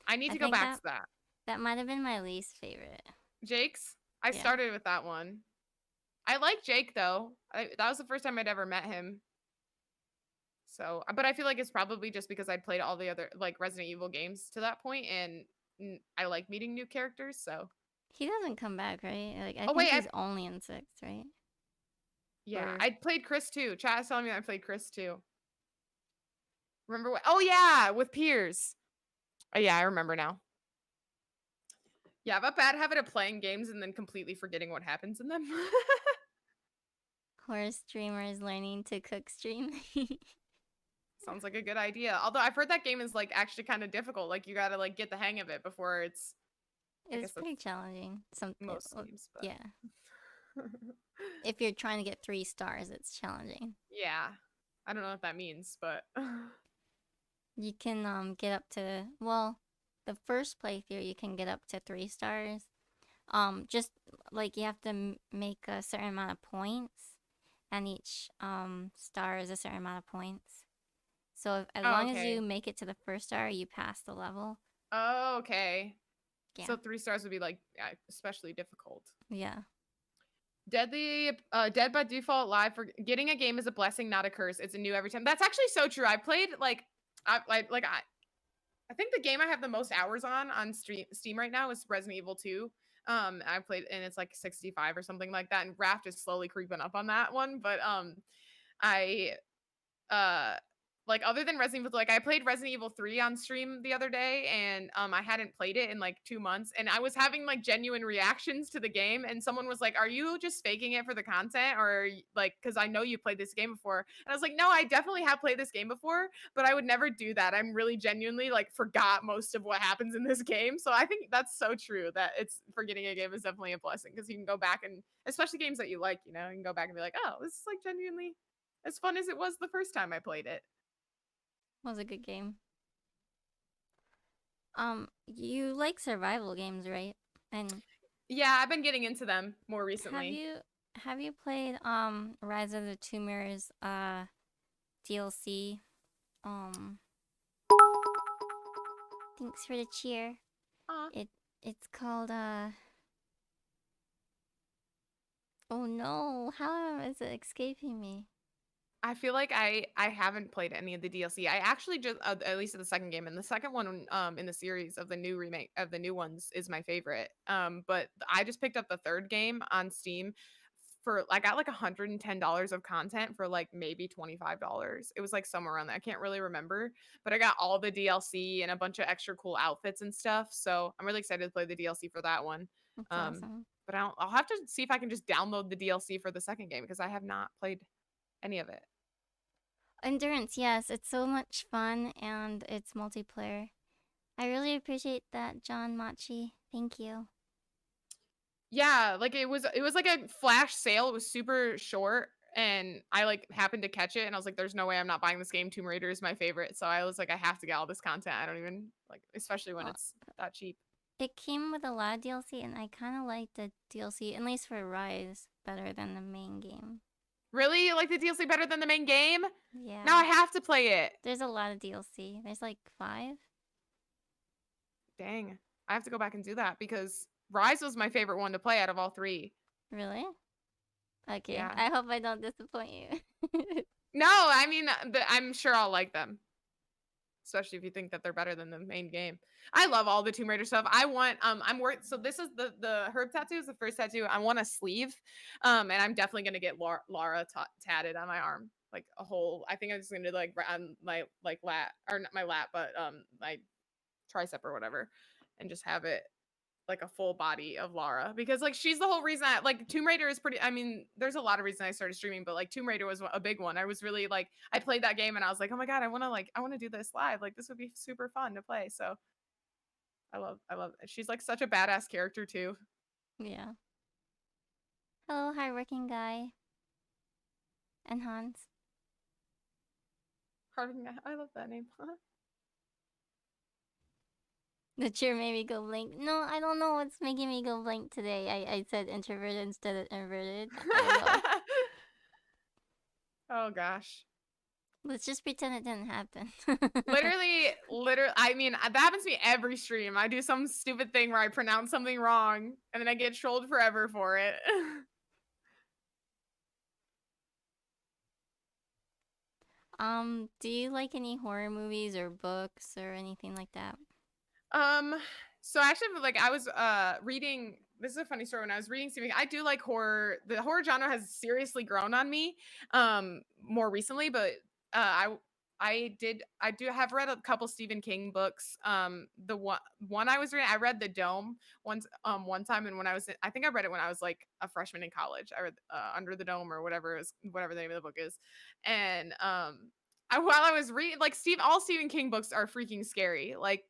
I need I to go think back to that. that might have been my least favorite. Jake's? I Yeah. started with that one. I like Jake though. That was the first time I'd ever met him. So, but I feel like it's probably just because I played all the other like Resident Evil games to that point, and I like meeting new characters. So, He doesn't come back, right? Like I oh think wait, he's only in 6, right? yeah, Or I played Chris too. Chat is telling me that I played Chris too. Remember what? Oh yeah, with Piers. Oh yeah, I remember now. Yeah, I have a bad habit of playing games and then completely forgetting what happens in them. horror streamers learning to cook stream. Sounds like a good idea. Although I've heard that game is like actually kind of difficult. Like you gotta like get the hang of it before it's. I It's guess that's pretty challenging. most games, but Yeah. If you're trying to get 3 stars, it's challenging. yeah, I don't know what that means, but You can get up to, well, the first playthrough you can get up to 3 stars. Just like you have to make a certain amount of points, and each star is a certain amount of points. So as oh, long as okay. you make it to the first star, you pass the level. Oh, okay. Yeah. So 3 stars would be like especially difficult. Yeah. Dead by default live for getting a game is a blessing, not a curse. It's a new every time. That's actually so true. I played like I think the game I have the most hours on Steam right now is Resident Evil 2. I played and it's like 65 or something like that. And Raft is slowly creeping up on that one, but I uh like other than Resident Evil, like I played Resident Evil 3 on stream the other day, and I hadn't played it in like 2 months, and I was having like genuine reactions to the game, and someone was like, "Are you just faking it for the content, or like because I know you played this game before?" And I was like, "No, I definitely have played this game before, but I would never do that. I'm really genuinely like forgot most of what happens in this game." So I think that's so true that it's forgetting a game is definitely a blessing because you can go back and especially games that you like, you know, you can go back and be like, "Oh, this is like genuinely as fun as it was the first time I played it." Was a good game. You like survival games, right? And Yeah, I've been getting into them more have recently. you have you played Rise of the Tomb Raiders DLC? Um, thanks for the cheer. Aw. It it's called oh no, how is it escaping me? I feel like I haven't played any of the DLC. I actually just at least in the second game, and the second one in the series of the new remake of the new ones is my favorite. But I just picked up the third game on Steam for I got like $110 of content for like maybe $25. It was like somewhere around there. I can't really remember, but I got all the DLC and a bunch of extra cool outfits and stuff. So I'm really excited to play the DLC for that one. That's Um, awesome. but I'll have to see if I can just download the DLC for the second game because I have not played any of it. Endurance, yes, it's so much fun and it's multiplayer. I really appreciate that, John Machi. Thank you. Yeah, like it was like a flash sale. It was super short and I like happened to catch it and I was like there's no way I'm not buying this game. Tomb Raider is my favorite. So I was like I have to get all this content. I don't even like especially when Well, it's that cheap. it came with a lot of DLC, and I kind of like the DLC, at least for Rise, better than the main game. Really? You like the DLC better than the main game? Now Yeah, I have to play it. there's a lot of DLC. There's like 5. Dang. I have to go back and do that because Rise was my favorite one to play out of all three. Really? Okay, Yeah. I hope I don't disappoint you. No, I mean I'm sure I'll like them. Especially if you think that they're better than the main game. I love all the Tomb Raider stuff. I want I'm worth so this is the herb tattoo is the first tattoo. I want a sleeve. And I'm definitely going to get Lara tatted on my arm. Like a whole I think I'm just going to like on my like lat or not my lat but my tricep or whatever and just have it like a full body of Lara because like she's the whole reason I like Tomb Raider is pretty I mean there's a lot of reasons I started streaming but like Tomb Raider was a big one. I was really like I played that game and I was like, "Oh my god, I want to do this live. Like this would be super fun to play." So, I love it. She's like such a badass character too. Yeah. Hello, hardworking guy and Hans. Harding, I love that name. The cheer made me go blank. No, I don't know what's making me go blank today. I said introverted instead of inverted. I don't know. Oh gosh. Let's just pretend it didn't happen. Literally, I mean, that happens to me every stream. I do some stupid thing where I pronounce something wrong and then I get trolled forever for it. Do you like any horror movies or books or anything like that? Um, so actually, like I was reading. This is a funny story. When I was reading Stephen, I do like horror. The horror genre has seriously grown on me, more recently. But I do have read a couple Stephen King books. The one I was reading, I read The Dome one time, and when I was, I think I read it when I was like a freshman in college. I read Under the Dome or whatever is whatever the name of the book is, and while I was reading, like all Stephen King books are freaking scary. Like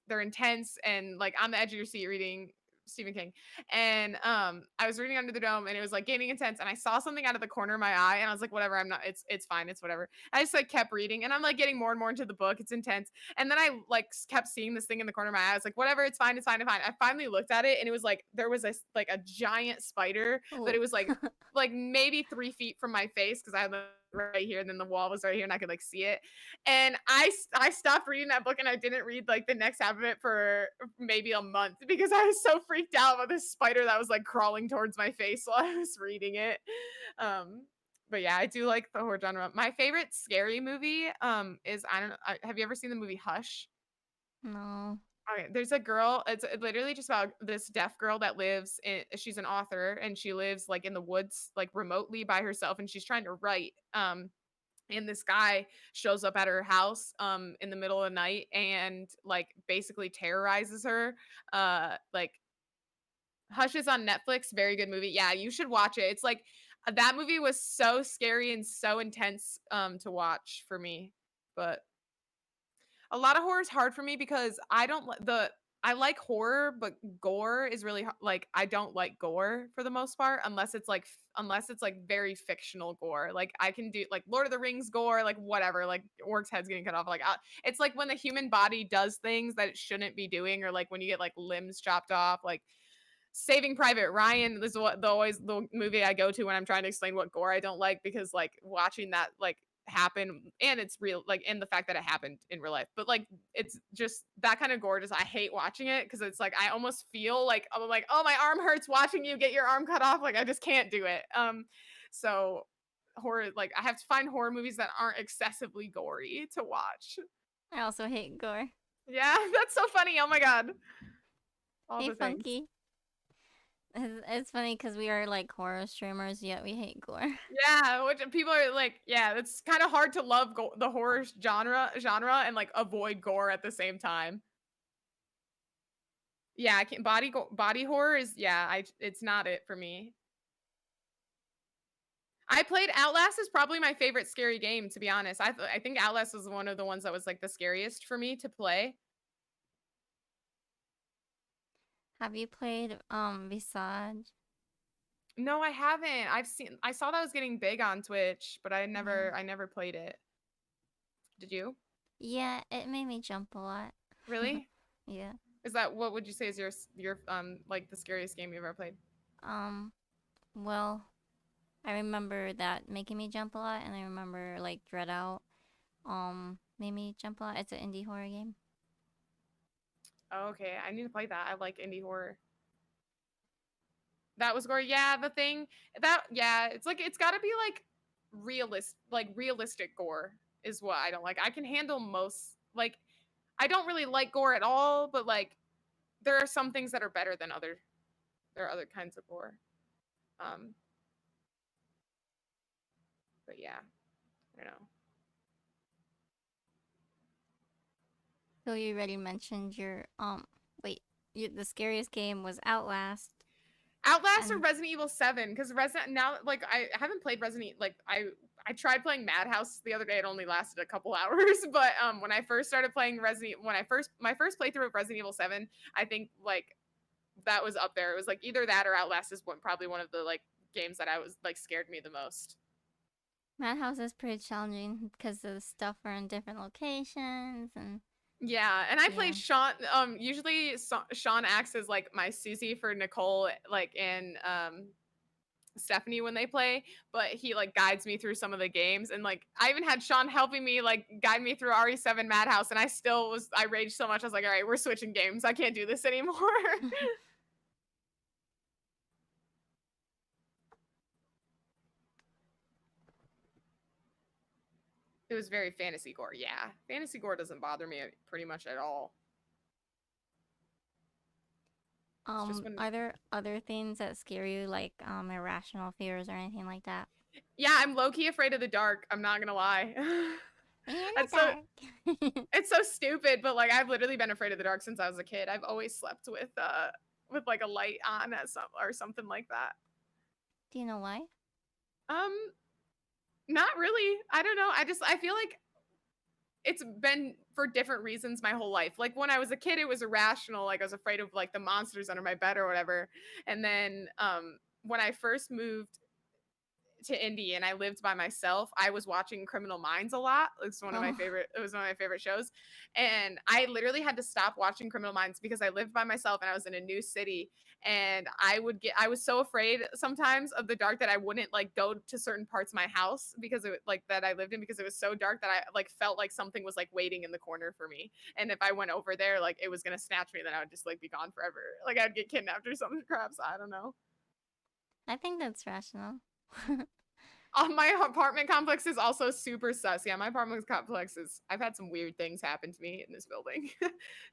they're intense and like on the edge of your seat reading Stephen King. And I was reading Under the Dome and it was like getting intense and I saw something out of the corner of my eye and I was like, whatever, I'm not it's fine, it's whatever. I just like kept reading and I'm like getting more and more into the book. It's intense. And then I like kept seeing this thing in the corner of my eye. I was like, whatever, it's fine, it's fine, it's fine. I finally looked at it and it was like there was like a giant spider, but Oh. it was like maybe 3 feet from my face because I had right here and then the wall was right here and I could like see it and I stopped reading that book and I didn't read like the next half of it for maybe a month because I was so freaked out about this spider that was like crawling towards my face while I was reading it. But yeah, I do like the horror genre. My favorite scary movie is I don't know. Have you ever seen the movie Hush? No. Okay, there's a girl. It's literally just about this deaf girl that lives in. She's an author and she lives like in the woods, like remotely by herself, and she's trying to write. and this guy shows up at her house in the middle of the night and like basically terrorizes her. Like Hush is on Netflix, very good movie. Yeah, you should watch it. It's like that movie was so scary and so intense to watch for me. But a lot of horror is hard for me because I don't like the I like horror, but gore is really like I don't like gore for the most part unless it's like unless it's like very fictional gore. Like I can do like Lord of the Rings gore, like whatever, like orcs heads getting cut off. Like it's like when the human body does things that it shouldn't be doing, or like when you get like limbs chopped off. Like Saving Private Ryan is what the always the movie I go to when I'm trying to explain what gore I don't like, because like watching that like happen, and it's real, like, and the fact that it happened in real life, but like it's just that kind of gore, just I hate watching it because it's like I almost feel like I'm like, oh, my arm hurts watching you get your arm cut off, like I just can't do it. So horror, like I have to find horror movies that aren't excessively gory to watch. I also hate gore. Yeah, that's so funny. Oh my god, all Hey, the things. Funky. It's funny because we are like horror streamers, yet we hate gore. Yeah, which people are like, yeah, it's kind of hard to love the horror genre and like avoid gore at the same time. Yeah, I can't body horror is, yeah, it's not it for me. I played Outlast is probably my favorite scary game, to be honest. I think Outlast was one of the ones that was like the scariest for me to play. Have you played Visage? No, I haven't. I saw that was getting big on Twitch, but Yeah. I never played it. Did you? Yeah, it made me jump a lot. Really? Yeah. Is that, what would you say is your like the scariest game you've ever played? Um, well, I remember that making me jump a lot, and I remember like Dread Out made me jump a lot. It's an indie horror game. Oh, okay, I need to play that. I like indie horror. That was gory. Yeah, the thing that, yeah, it's like it's got to be like realistic gore is what I don't like. I can handle most, like I don't really like gore at all, but like there are some things that are better than other there are other kinds of gore. Um but yeah, I don't know. So you already mentioned your wait, the scariest game was Outlast, Outlast or and Resident Evil 7, because Resident now, like I haven't played Resident like I tried playing Madhouse the other day. It only lasted a couple hours, but when I first started playing Resident, when I first my first playthrough of Resident Evil 7, I think like that was up there. It was like either that or Outlast is probably one of the like games that I was like scared me the most. Madhouse is pretty challenging because the stuff are in different locations, and Yeah, and I yeah. played Sean. Usually Sean acts as like my Susie for Nicole, like in Stephanie when they play, but he like guides me through some of the games, and like I even had Sean helping me like guide me through RE7 Madhouse, and I raged so much. I was like, all right, we're switching games. I can't do this anymore. It was very fantasy gore. Yeah, fantasy gore doesn't bother me pretty much at all. It's just when, Are there other things that scare you, like irrational fears or anything like that? yeah, I'm low key afraid of the dark. I'm not gonna lie. When you're in That's so the dark. it's so stupid, but like I've literally been afraid of the dark since I was a kid. I've always slept with like a light on at some or something like that. Do you know why? Um, not really. I don't know. I feel like it's been for different reasons my whole life. Like when I was a kid, it was irrational. Like I was afraid of like the monsters under my bed or whatever. And then when I first moved to Indy and I lived by myself, I was watching Criminal Minds a lot. Oh, It was one of my favorite shows. And I literally had to stop watching Criminal Minds because I lived by myself and I was in a new city, and I was so afraid sometimes of the dark that I wouldn't like go to certain parts of my house because it like that I lived in, because it was so dark that I like felt like something was like waiting in the corner for me. And if I went over there, like it was going to snatch me, then I would just like be gone forever. Like I'd get kidnapped or some crap. So I don't know. I think that's rational. My apartment complex is also super sus. Yeah, my apartment complex is. I've had some weird things happen to me in this building,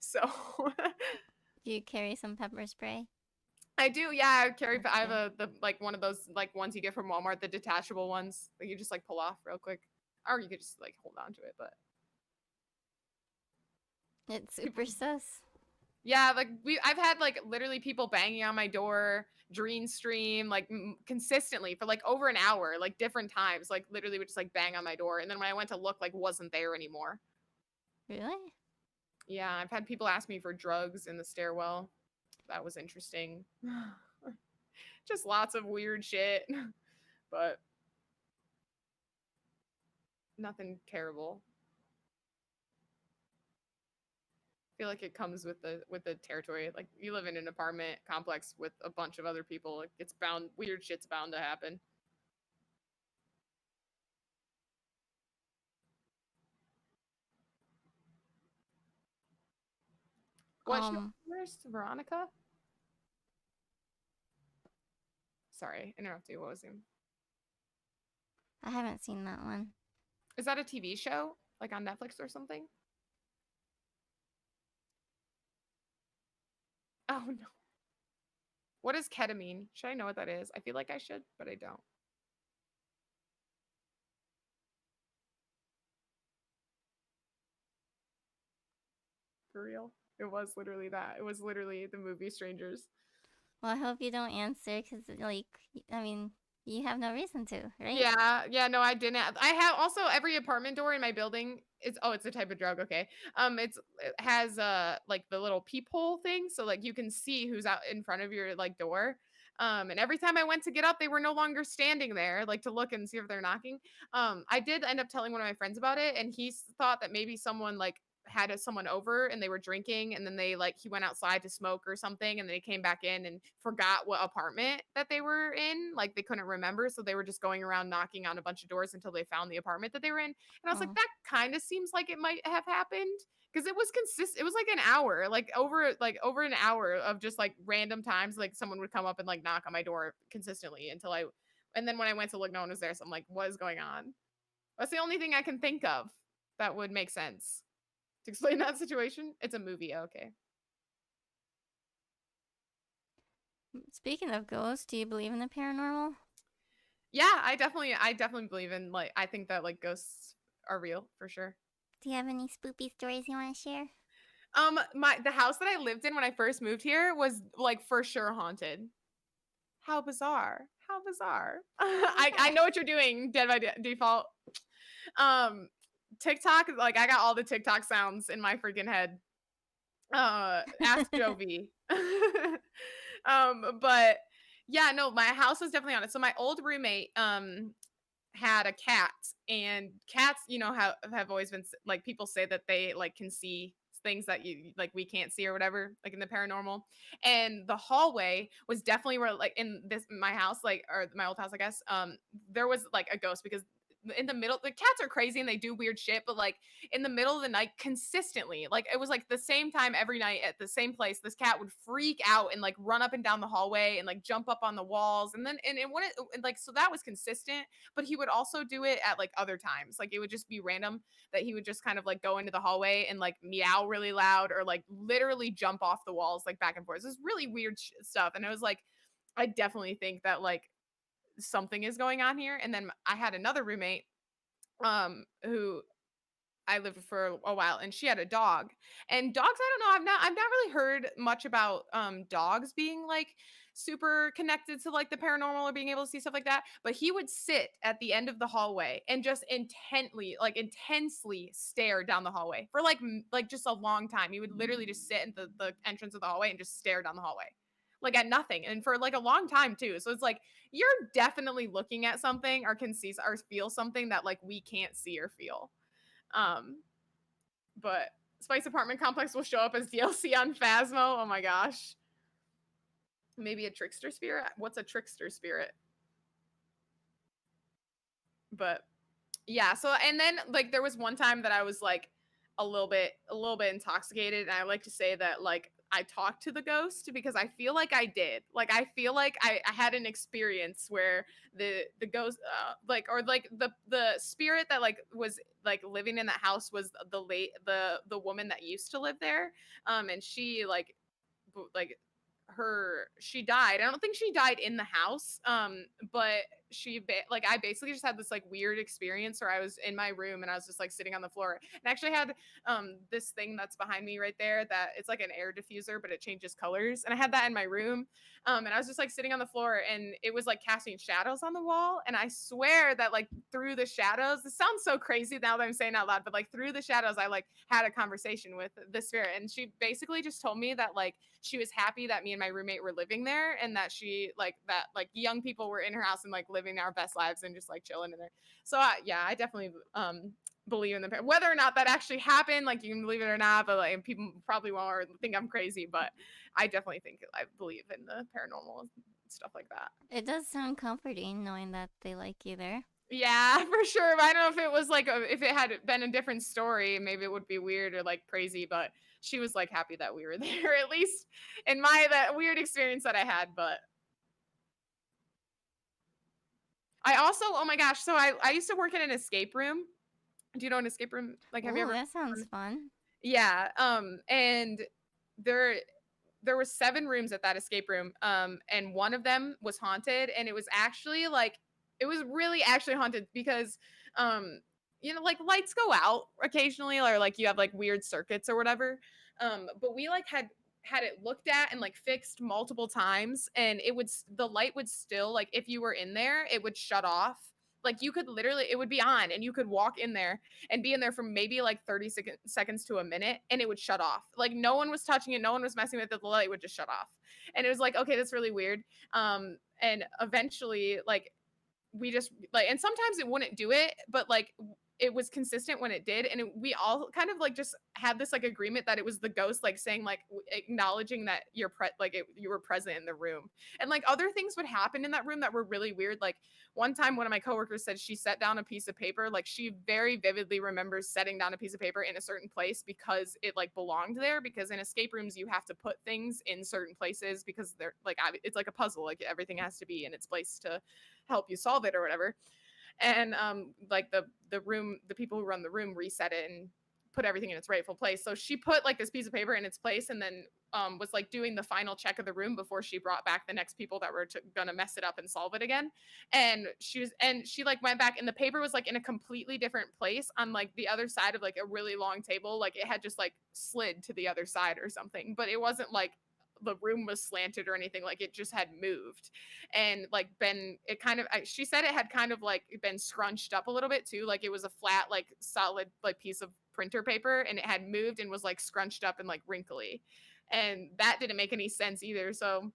so Do you carry some pepper spray? I do. Yeah, I carry. That's I have good. the like one of those like ones you get from Walmart, the detachable ones that you just like pull off real quick. or you could just like hold on to it. But It's people, super sus. yeah, like I've had like literally people banging on my door, Dream Stream, like consistently for like over an hour, like different times, like literally would just like bang on my door, and then when I went to look, like wasn't there anymore. Really? Yeah, I've had people ask me for drugs in the stairwell. That was interesting. Just lots of weird shit, but nothing terrible. Feel like it comes with the territory. Like you live in an apartment complex with a bunch of other people, like it's bound weird shit's bound to happen. What show? Um, Where's Veronica? Sorry, interrupt you. What was it? I haven't seen that one. Is that a TV show like on Netflix or something? Oh no. What is ketamine? Should I know what that is? I feel like I should, but I don't. For real. It was literally that. It was literally the movie Strangers. Well, I hope you don't answer because, like, I mean, you have no reason to, right? Yeah, yeah, no, I didn't. I have also every apartment door in my building. It's a type of drug, okay. It has like the little peephole thing, so like you can see who's out in front of your like door. And every time I went to get up, they were no longer standing there, like to look and see if they're knocking. I did end up telling one of my friends about it, and he thought that maybe someone like had someone over and they were drinking, and then they like he went outside to smoke or something, and then he came back in and forgot what apartment that they were in, like they couldn't remember, so they were just going around knocking on a bunch of doors until they found the apartment that they were in. And I was like, Oh, that kind of seems like it might have happened, because it was consistent. It was like an hour, like over an hour of just like random times, like someone would come up and like knock on my door consistently until I and then when I went to look, no one was there, so I'm like, what is going on? That's the only thing I can think of that would make sense to explain that situation. It's a movie, okay. speaking of ghosts, do you believe in the paranormal? Yeah, I definitely believe in like I think that like ghosts are real for sure. Do you have any spoopy stories you want to share? The house that I lived in when I first moved here was like for sure haunted. How bizarre. How bizarre. How was I that? know what you're doing, Dead by Default. Um TikTok, like I got all the TikTok sounds in my freaking head. Ask Jovi. But yeah, no, my house was definitely on it. So my old roommate had a cat, and cats, you know, have always been like people say that they like can see things that you like we can't see or whatever, like in the paranormal. And the hallway was definitely where like in this my house, like or my old house, I guess, there was like a ghost because in the middle the cats are crazy and they do weird shit, but like in the middle of the night consistently, like it was like the same time every night at the same place, this cat would freak out and like run up and down the hallway and like jump up on the walls, and then and it wouldn't like so that was consistent. But he would also do it at like other times, like it would just be random that he would just kind of like go into the hallway and like meow really loud or like literally jump off the walls like back and forth. This is really weird stuff, and it was like I definitely think that like something is going on here. And then I had another roommate who I lived with for a while, and she had a dog. And dogs, I don't know, I've not really heard much about dogs being like super connected to like the paranormal or being able to see stuff like that. But he would sit at the end of the hallway and just intensely stare down the hallway for like just a long time. He would literally just sit in the entrance of the hallway and just stare down the hallway. Like at nothing, and for like a long time too. So it's like you're definitely looking at something or can see or feel something that like we can't see or feel. Um, but Spice Apartment Complex will show up as DLC on Phasmo. Oh my gosh. Maybe a trickster spirit? What's a trickster spirit? But yeah, so and then like there was one time that I was like a little bit intoxicated, and I like to say that like I talked to the ghost because I feel like I did. Like I feel like I had an experience where the ghost like or like the spirit that like was like living in that house was the woman that used to live there. And she like her she died. I don't think she died in the house. But like I basically just had this like weird experience where I was in my room and I was just like sitting on the floor and I actually had this thing that's behind me right there that it's like an air diffuser but it changes colors, and I had that in my room. And I was just like sitting on the floor and it was like casting shadows on the wall, and I swear that like through the shadows, this sounds so crazy now that I'm saying it out loud, but like through the shadows I like had a conversation with the spirit, and she basically just told me that like she was happy that me and my roommate were living there, and that she like that like young people were in her house and like living our best lives and just like chilling in there. So yeah, I definitely believe in the whether or not that actually happened, like you can believe it or not, but like people probably won't or think I'm crazy, but I definitely think I believe in the paranormal stuff like that. It does sound comforting knowing that they like you there. Yeah, for sure. But I don't know if it was like if it had been a different story, maybe it would be weird or like crazy. But she was like happy that we were there, at least in my that weird experience that I had. But I also, oh my gosh, so I used to work in an escape room. Do you know an escape room? Like, have you Ooh, ever? that sounds fun. Yeah. And there there were 7 rooms at that escape room. And one of them was haunted, and it was actually like it was really actually haunted because um like lights go out occasionally, or like you have like weird circuits or whatever. But we like had it looked at and like fixed multiple times, and the light would still, like, if you were in there it would shut off. Like you could literally, it would be on and you could walk in there and be in there for maybe like 30 seconds to a minute and it would shut off. Like no one was touching it, no one was messing with it, the light would just shut off. And it was like, okay, that's really weird. And eventually, like, we just like, and sometimes it wouldn't do it, but like it was consistent when it did, and we all kind of like just had this like agreement that it was the ghost, like saying like acknowledging that you were present in the room. And like other things would happen in that room that were really weird. Like one time one of my coworkers said she set down a piece of paper, like she very vividly remembers setting down a piece of paper in a certain place because it like belonged there, because in escape rooms you have to put things in certain places because they're like it's like a puzzle, like everything has to be in its place to help you solve it or whatever. And like the people who run the room reset it and put everything in its rightful place. So she put like this piece of paper in its place, and then was like doing the final check of the room before she brought back the next people that were gonna mess it up and solve it again. And she like went back, and the paper was like in a completely different place on like the other side of like a really long table. Like it had just like slid to the other side or something, but it wasn't like the room was slanted or anything, like it just had moved. And like been it kind of she said it had kind of like been scrunched up a little bit too, like it was a flat like solid like piece of printer paper, and it had moved and was like scrunched up and like wrinkly, and that didn't make any sense either. So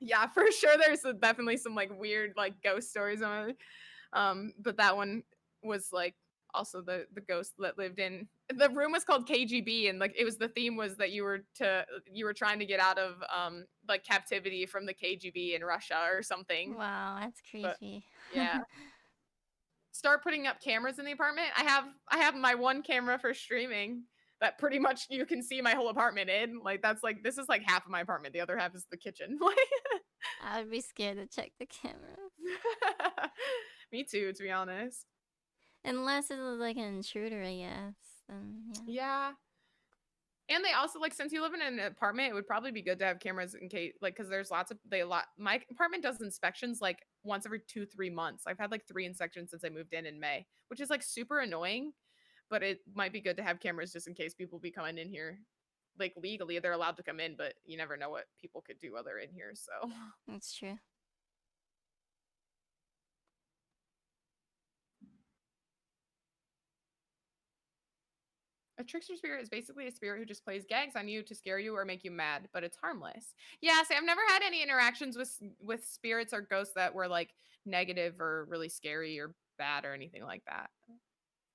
yeah, for sure there's definitely some like weird like ghost stories on it. But that one was like also the ghost that lived in the room was called KGB, and like it was, the theme was that you were trying to get out of like captivity from the KGB in Russia or something. Wow, that's But creepy. yeah, start putting up cameras in the apartment. I have my one camera for streaming that pretty much you can see my whole apartment in. Like that's like this is like half of my apartment. The other half is the kitchen. I would be scared to check the cameras. Me too, to be honest. Unless it was like an intruder, I guess. Then yeah. Yeah. And they also, like, since you live in an apartment, it would probably be good to have cameras in case, like, because there's lots of my apartment does inspections like once every 2-3 months. I've had like 3 inspections since I moved in May, which is like super annoying, but it might be good to have cameras just in case people be coming in here. Like legally they're allowed to come in, but you never know what people could do while they're in here. So That's true. a trickster spirit is basically a spirit who just plays gags on you to scare you or make you mad, but it's harmless. Yeah, see, I've never had any interactions with spirits or ghosts that were like negative or really scary or bad or anything like that.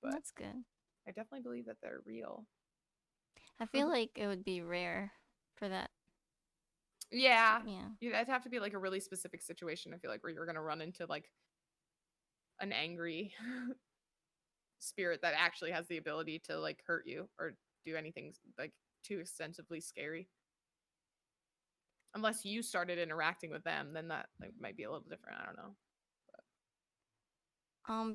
But That's good. I definitely believe that they're real. I feel like it would be rare for that. Yeah, Yeah. that'd have to be like a really specific situation. I feel like where you're gonna run into like an angry spirit that actually has the ability to like hurt you or do anything like too extensively scary. Unless you started interacting with them, then that like, might be a little different. I don't know.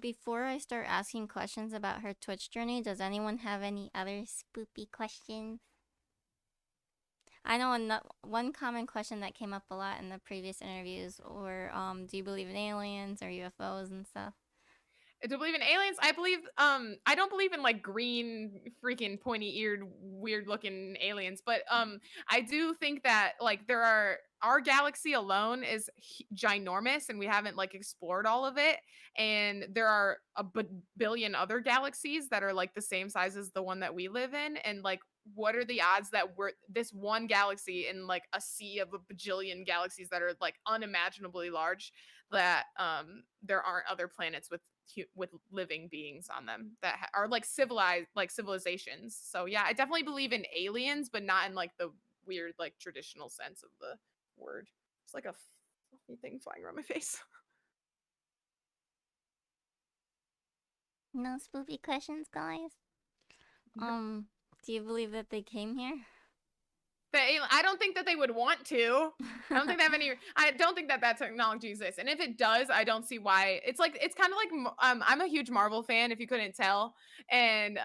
Before I start asking questions about her Twitch journey, does anyone have any other spoopy questions? I know one common question that came up a lot in the previous interviews were, do you believe in aliens or UFOs and stuff? Do believe in aliens? I believe I don't believe in like green freaking pointy eared weird looking aliens, but I do think that like there are our galaxy alone is ginormous and we haven't like explored all of it, and there are a billion other galaxies that are like the same size as the one that we live in, and like what are the odds that we're this one galaxy in like a sea of a bajillion galaxies that are like unimaginably large, that there aren't other planets with living beings on them that are like civilized, like civilizations. So yeah, I definitely believe in aliens, but not in like the weird like traditional sense of the word. It's like a fluffy thing flying around my face. No spoopy questions, guys. Um, do you believe that they came here? I don't think that they would want to. I don't think they have any. I don't think that that technology exists. And if it does, I don't see why. It's like it's kind of like I'm a huge Marvel fan, if you couldn't tell, and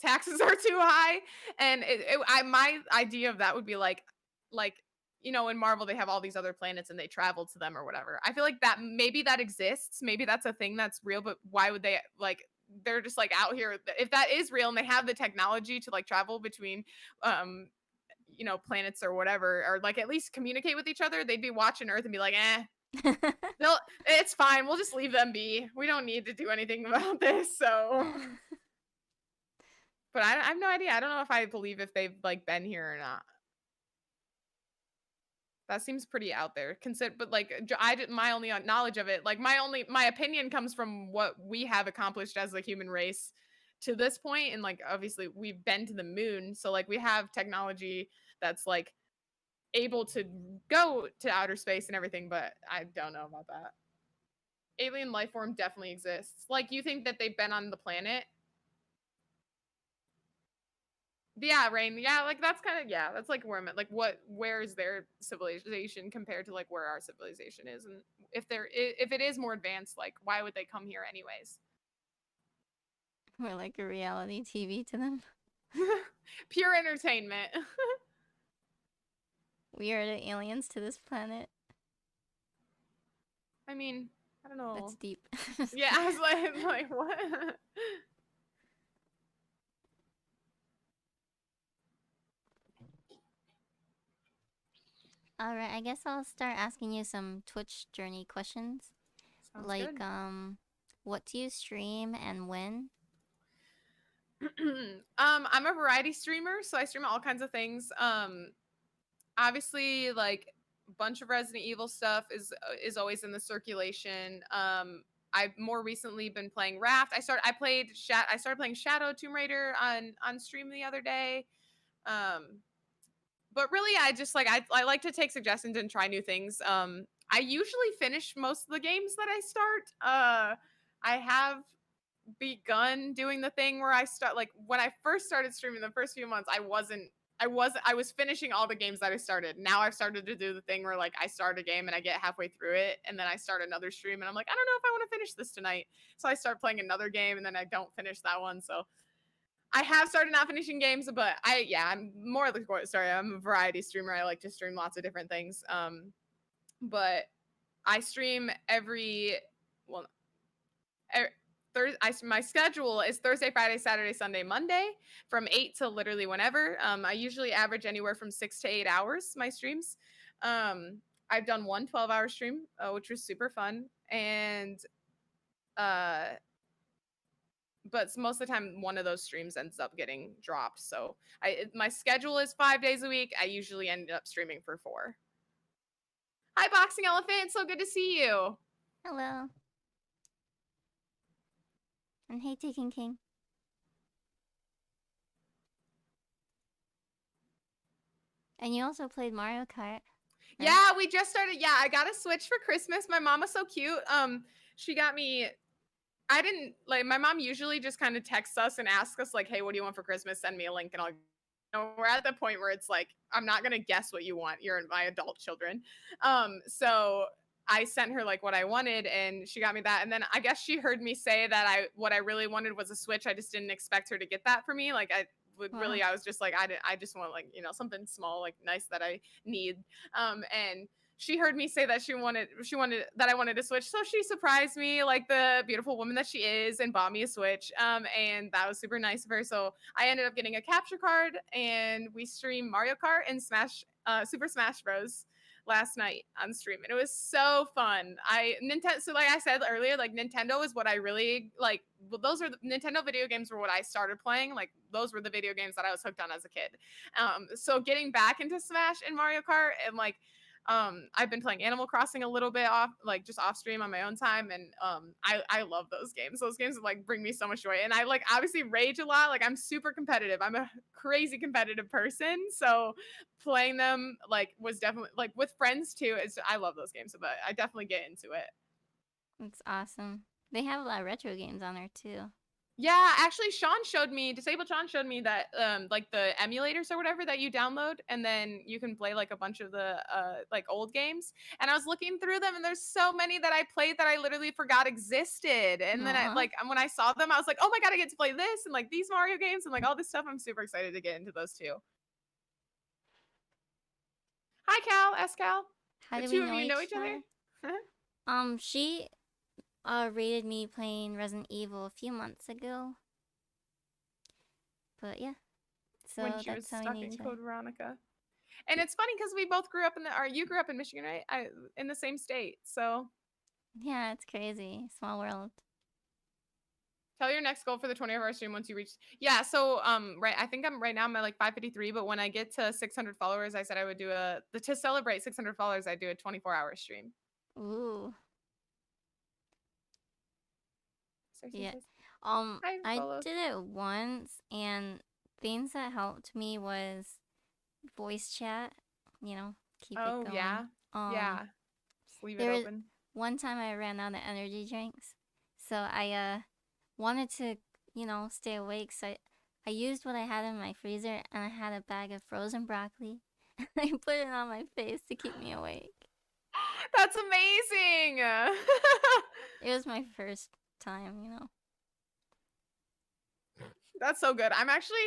taxes are too high, and my idea of that would be like you know in Marvel they have all these other planets and they travel to them or whatever. I feel like that maybe that exists, maybe that's a thing that's real, but why would they like they're just like out here if that is real and they have the technology to like travel between um you know planets or whatever, or like at least communicate with each other, they'd be watching Earth and be like no, it's fine, we'll just leave them be, we don't need to do anything about this. So but I have no idea. I don't know if I believe if they've like been here or not. That seems pretty out there. Consider, but like I did my only knowledge of it, like my opinion comes from what we have accomplished as a human race to this point, and like obviously we've been to the moon, so like we have technology that's like able to go to outer space and everything. But I don't know about that. Alien life form definitely exists. Like you think that they've been on the planet. Yeah, Rain. Yeah, like that's kind of yeah, that's like where I'm at. Like where is their civilization compared to like where our civilization is, and if it is more advanced, like why would they come here anyways? We're like a reality TV to them. Pure entertainment. We are the aliens to this planet. I mean, I don't That's know. deep. Yeah, I was like what? Alright, I guess I'll start asking you some Twitch journey questions. Sounds Like, good. what do you stream and when? I'm a variety streamer, so I stream all kinds of things. Obviously like a bunch of Resident Evil stuff is always in the circulation. I've more recently been playing Raft. I started playing Shadow Tomb Raider on stream the other day. But really I just like I like to take suggestions and try new things. I usually finish most of the games that I start. I have begun doing the thing where I start like when I first started streaming the first few months, I was finishing all the games that I started. Now I've started to do the thing where like I start a game and I get halfway through it and then I start another stream and I'm like, I don't know if I want to finish this tonight. So I start playing another game and then I don't finish that one. So I have started not finishing games, but I'm more like sorry, I'm a variety streamer. I like to stream lots of different things. But I stream every well my schedule is Thursday, Friday, Saturday, Sunday, Monday from 8 to literally whenever. I usually average anywhere from 6 to 8 hours my streams. I've done one 12-hour stream, which was super fun, and uh, but most of the time one of those streams ends up getting dropped. So my schedule is 5 days a week. I usually end up streaming for 4. Hi, Boxing Elephant. So good to see you. Hello. And hey, Taking King. And you also played Mario Kart. Right? Yeah, we just started. Yeah, I got a Switch for Christmas. My mom was so cute. She got me. I didn't like. My mom usually just kind of texts us and asks us like, "Hey, what do you want for Christmas? Send me a link and I'll." You know, we're at the point where it's like, I'm not gonna guess what you want. You're my adult children. So I sent her like what I wanted, and she got me that. And then I guess she heard me say that what I really wanted was a Switch. I just didn't expect her to get that for me. Like Wow. really, I was just like, I just want like, something small, like nice that I need. And she heard me say that she wanted that I wanted to switch. So she surprised me like the beautiful woman that she is and bought me a Switch. And that was super nice of her. So I ended up getting a capture card and we streamed Mario Kart and Super Smash Bros last night on stream, and it was so fun. Nintendo, so like I said earlier, like Nintendo is what I really like. Well, those are Nintendo video games were what I started playing. Like those were the video games that I was hooked on as a kid. So getting back into Smash and Mario Kart, and like I've been playing Animal Crossing a little bit off, like just off stream on my own time, and I love those games. Those games like bring me so much joy, and I like obviously rage a lot. Like I'm super competitive. I'm a crazy competitive person, so playing them like was definitely like with friends too. I love those games, but I definitely get into it. It's awesome. They have a lot of retro games on there too. Yeah, actually, Disabled Sean showed me that like the emulators or whatever that you download, and then you can play like a bunch of the like old games. And I was looking through them, and there's so many that I played that I literally forgot existed. And then Aw. when I saw them, I was like, oh my god, I get to play this and like these Mario games and like all this stuff. I'm super excited to get into those too. Hi, Cal, S Cal. How The do we two of know you know each each other? other? She rated me playing Resident Evil a few months ago. But yeah, When so she was that's how we stuck know in each other. Code Veronica. And it's funny because we both grew up or you grew up in Michigan, right? In the same state. So Yeah, it's crazy. Small world. tell your next goal for the 24-hour stream once you reach. Yeah, so right, I think I'm at like 553, but when I get to 600 followers, I said I would do to celebrate 600 followers, I do a 24-hour stream. Ooh. Cersei Yeah. says, "Hi, I Bolos." did it once, and things that helped me was voice chat. You know, keep it Oh going. yeah, Um, yeah. Just leave it there was open. one time I ran out of energy drinks, so I wanted to, stay awake. So I used what I had in my freezer, and I had a bag of frozen broccoli. I put it on my face to keep me awake. That's amazing. It was my first time. That's so good. I'm actually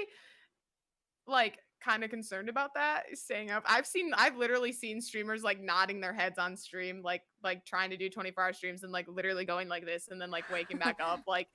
like kind of concerned about that staying up. I've literally seen streamers like nodding their heads on stream, like trying to do 24-hour streams and like literally going like this and then like waking back up. Like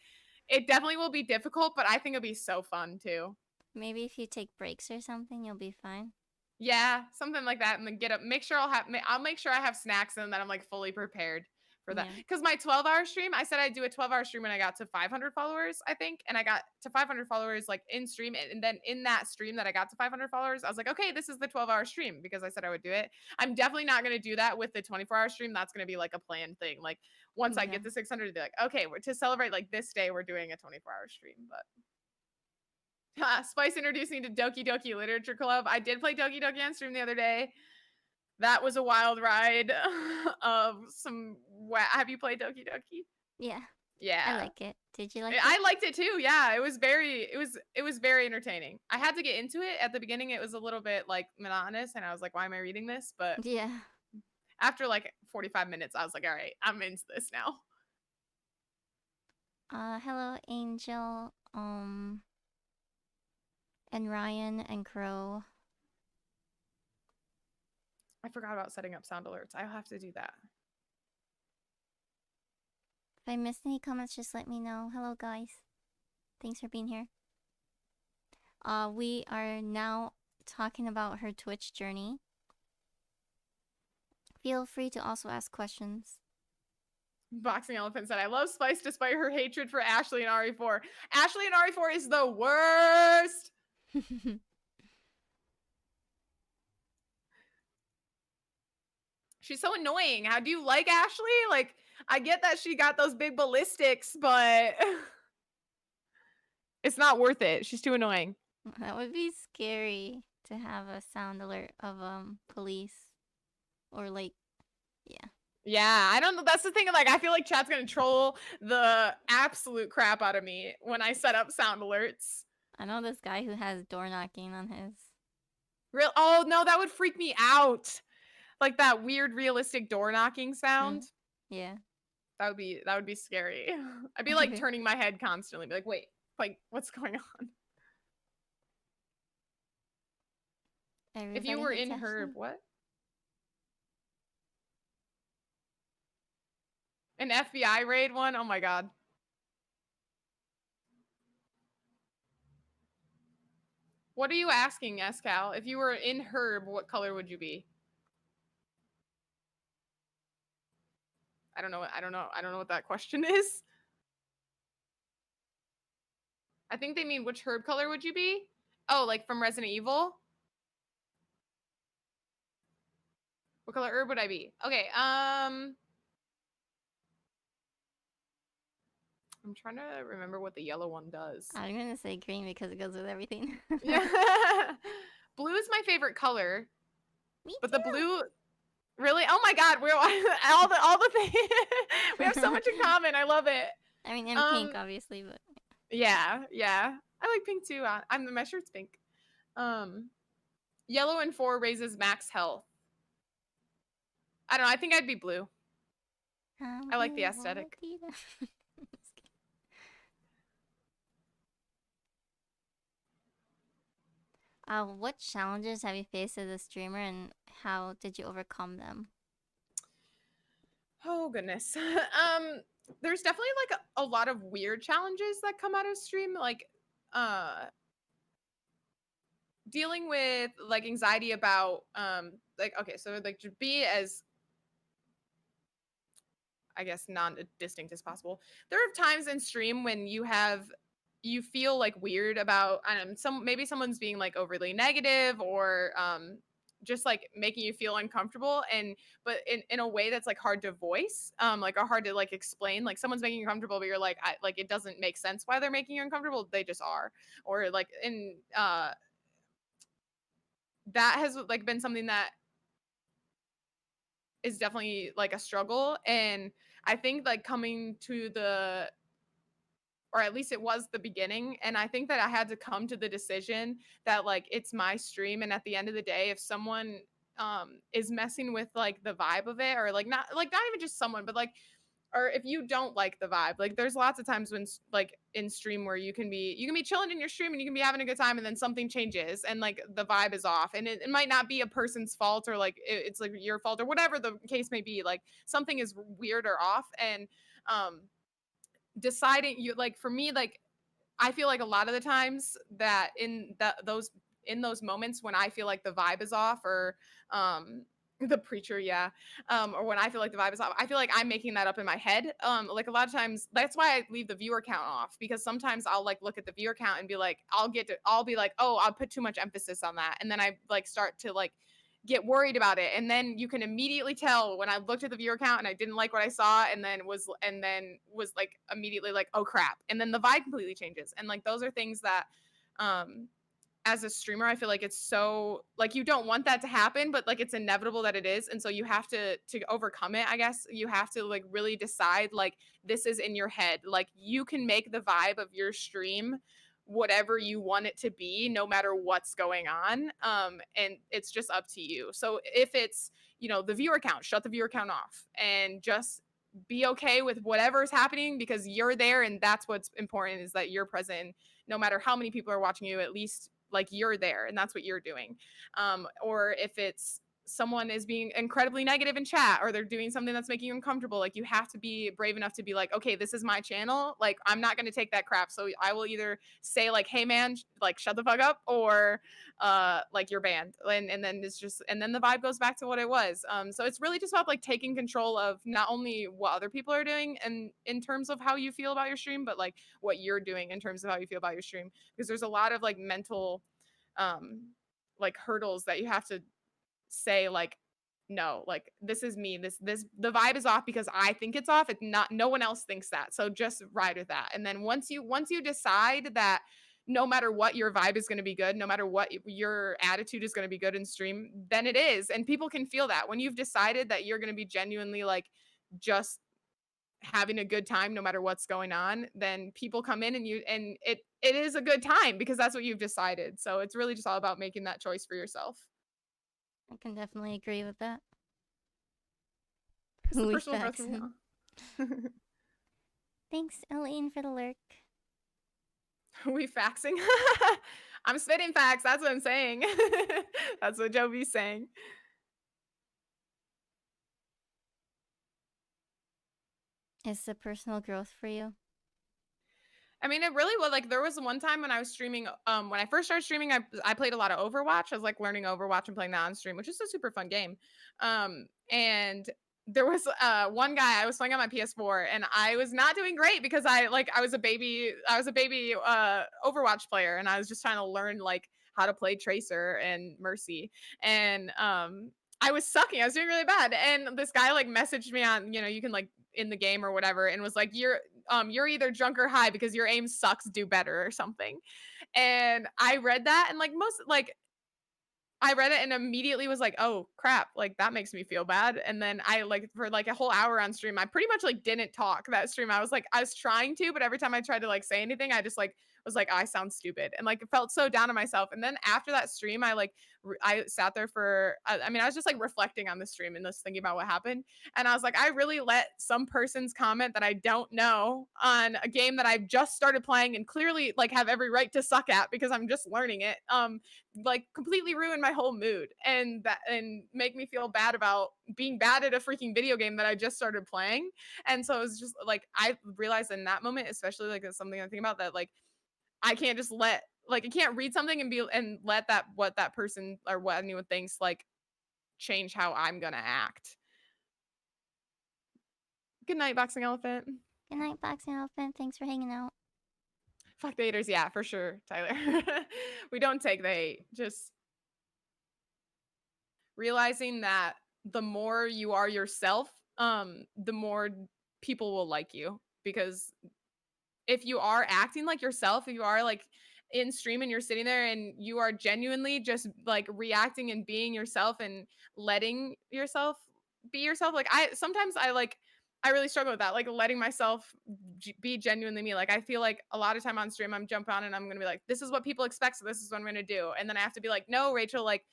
it definitely will be difficult, but I think it'll be so fun too. Maybe if you take breaks or something, you'll be fine. Yeah, something like that, and then get up. I'll make sure I have snacks and that I'm like fully prepared for that. Yeah. Because my 12-hour stream, I said I'd do a 12-hour stream when I got to 500 followers, I think, and I got to 500 followers like in stream, and then in that stream that I got to 500 followers, I was like, okay, this is the 12-hour stream because I said I would do it. I'm definitely not gonna do that with the 24-hour stream. That's gonna be like a planned thing. Like once I Yeah. get to 600, be like, okay, to celebrate like this day, we're doing a 24-hour stream, but. Spice introduced me to Doki Doki Literature Club. I did play Doki Doki on stream the other day. That was a wild ride of some. Have you played Doki Doki? Yeah. I Yeah, like it. Did you like it? I liked it too. Yeah, it was very entertaining. I had to get into it at the beginning. It was a little bit like monotonous, and I was like, why am I reading this? But Yeah. after like 45 minutes, I was like, all right, I'm into this now. Hello, Angel. And Ryan and Crow. I forgot about setting up sound alerts. I'll have to do that. If I missed any comments, just let me know. Hello, guys. Thanks for being here. We are now talking about her Twitch journey. Feel free to also ask questions. Boxing Elephant said, I love Spice despite her hatred for Ashley and RE4. Ashley and RE4 is the worst. She's so annoying. How do you like Ashley? Like, I get that she got those big ballistics, but it's not worth it. She's too annoying. That would be scary to have a sound alert of police or like, yeah. Yeah, I don't know. That's the thing. Like, I feel like chat's gonna troll the absolute crap out of me when I set up sound alerts. I know this guy who has door knocking on his. Real? Oh no, that would freak me out. Like that weird, realistic door knocking sound. Yeah. That would be scary. I'd be like turning my head constantly, be like, wait, like what's going on? If you Everybody were hates in Herb, Ashley. what? An FBI raid one? Oh my god. What are you asking, Escal? If you were in Herb, what color would you be? I don't know. I don't know. I don't know what that question is. I think they mean which herb color would you be? Oh, like from Resident Evil? What color herb would I be? Okay, I'm trying to remember what the yellow one does. I'm gonna say green because it goes with everything. Yeah. Blue is my favorite color, Me but the too. blue really? Oh my god, we're all the things. We have so much in common. I love it. I mean, and pink, obviously, but Yeah, yeah. I like pink too. My shirt's pink. Yellow and 4 raises max health. I don't know. I think I'd be blue. I like the aesthetic. What challenges have you faced as a streamer, and how did you overcome them? Oh goodness. There's definitely like a lot of weird challenges that come out of stream, like uh dealing with like anxiety about like okay, so like to be as I guess non-distinct as possible. There are times in stream when you feel like weird about maybe someone's being like overly negative or just like making you feel uncomfortable and but in a way that's like hard to voice like or hard to like explain like someone's making you comfortable but you're like like it doesn't make sense why they're making you uncomfortable, they just are. Or like in that has like been something that is definitely like a struggle. And I think like coming to the or at least it was the beginning, and I think that I had to come to the decision that like it's my stream, and at the end of the day if someone is messing with like the vibe of it, or not even just someone but like or if you don't like the vibe, like there's lots of times when like in stream where you can be chilling in your stream and you can be having a good time and then something changes and like the vibe is off, and it might not be a person's fault or like it's like your fault or whatever the case may be, like something is weird or off. And um deciding you like for me like I feel like a lot of the times that in those moments when I feel like the vibe is off or the preacher, yeah, or when I feel like the vibe is off, I feel like I'm making that up in my head. Like a lot of times that's why I leave the viewer count off, because sometimes I'll like look at the viewer count and be like I'll be like, oh, I'll put too much emphasis on that, and then I like start to like get worried about it, and then you can immediately tell when I looked at the viewer count and I didn't like what I saw, and then was like immediately like, oh crap, and then the vibe completely changes. And like those are things that um as a streamer I feel like it's so like you don't want that to happen, but like it's inevitable that it is, and so you have to overcome it. I guess you have to like really decide like this is in your head, like you can make the vibe of your stream whatever you want it to be no matter what's going on, and it's just up to you. So if it's the viewer count, shut the viewer count off and just be okay with whatever's happening, because you're there and that's what's important, is that you're present no matter how many people are watching you. At least like you're there and that's what you're doing. Or if it's someone is being incredibly negative in chat or they're doing something that's making you uncomfortable, like you have to be brave enough to be like, okay, this is my channel, like I'm not going to take that crap, so I will either say like, hey man, like shut the fuck up, or like you're banned. And then it's just, and then the vibe goes back to what it was. So it's really just about like taking control of not only what other people are doing and in terms of how you feel about your stream, but like what you're doing in terms of how you feel about your stream, because there's a lot of like mental um like hurdles that you have to say like, no, like this is me, this the vibe is off because I think it's off, it's not, no one else thinks that, so just ride with that. And then once you decide that no matter what your vibe is going to be good, no matter what your attitude is going to be good in stream, then it is. And people can feel that when you've decided that you're going to be genuinely like just having a good time no matter what's going on, then people come in and it is a good time because that's what you've decided. So it's really just all about making that choice for yourself. I can definitely agree with that. It's the We personal growth facts. from Thanks, Elaine, for the lurk. we faxing. I'm spitting facts. That's what I'm saying. That's what Jovi's saying. Is the personal growth for you? I mean, it really was like there was one time when I was streaming. When I first started streaming, I played a lot of Overwatch. I was like learning Overwatch and playing that on stream, which is a super fun game. And there was one guy I was playing on my PS4, and I was not doing great because I was a baby. I was a baby Overwatch player, and I was just trying to learn like how to play Tracer and Mercy, and I was sucking. I was doing really bad, and this guy like messaged me on you can like in the game or whatever, and was like you're either drunk or high because your aim sucks, do better or something. And I read that and I read it and immediately was like, "Oh crap!" Like that makes me feel bad. And then I like for like a whole hour on stream, I pretty much like didn't talk that stream. I was trying to, but every time I tried to like say anything, I just like was like, "I sound stupid," and like felt so down on myself. And then after that stream, I sat there for. I mean, I was just like reflecting on the stream and just thinking about what happened. And I was like, I really let some person's comment that I don't know on a game that I've just started playing and clearly like have every right to suck at because I'm just learning it. Like completely ruin my whole mood and make me feel bad about being bad at a freaking video game that I just started playing. And so it was just like I realized in that moment, especially like it's something I think about that like I can't just let like I can't read something and let that what that person or what anyone thinks like change how I'm gonna act. Good night, boxing elephant. Good night, Boxing Elephant. Thanks for hanging out. Fuck the haters, yeah, for sure, Tyler. We don't take the hate. Just realizing that the more you are yourself, the more people will like you. Because if you are acting like yourself, if you are like in stream and you're sitting there and you are genuinely just like reacting and being yourself and letting yourself be yourself, like I sometimes I really struggle with that, like letting myself be genuinely me. Like I feel like a lot of time on stream, I'm jump on and I'm gonna be like, this is what people expect, so this is what I'm gonna do, and then I have to be like, no, Rachel, like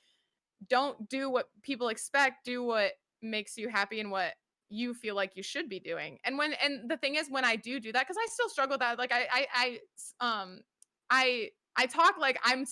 don't do what people expect, do what makes you happy and what you feel like you should be doing. And the thing is when I do that cuz I still struggle with that like I talk like I'm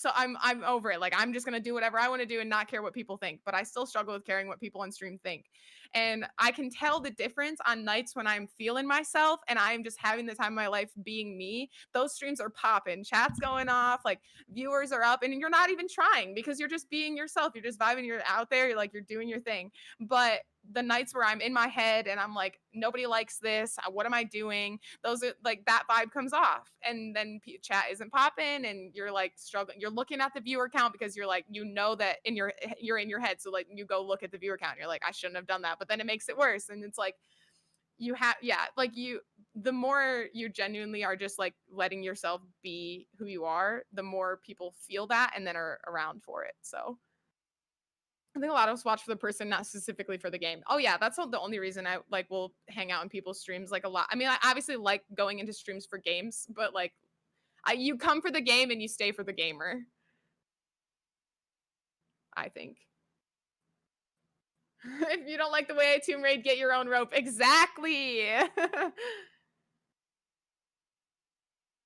over it. Like I'm just going to do whatever I want to do and not care what people think, but I still struggle with caring what people on stream think. And I can tell the difference on nights when I'm feeling myself and I'm just having the time of my life being me. Those streams are popping, chats going off, like viewers are up and you're not even trying because you're just being yourself. You're just vibing, you're out there, you're like you're doing your thing. But the nights where I'm in my head and I'm like nobody likes this, what am I doing? Those are like that vibe comes off and then chat isn't popping and you're like struggling. You're looking at the viewer count because you're like that you're in your head, so like you go look at the viewer count, you're like I shouldn't have done that, but then it makes it worse. And it's like you have like the more you genuinely are just like letting yourself be who you are, the more people feel that and then are around for it. So I think a lot of us watch for the person, not specifically for the game. Oh yeah, that's not the only reason I like will hang out in people's streams like a lot. I mean, I obviously like going into streams for games, but like you come for the game and you stay for the gamer, I think. If you don't like the way I Tomb Raid, get your own rope. Exactly.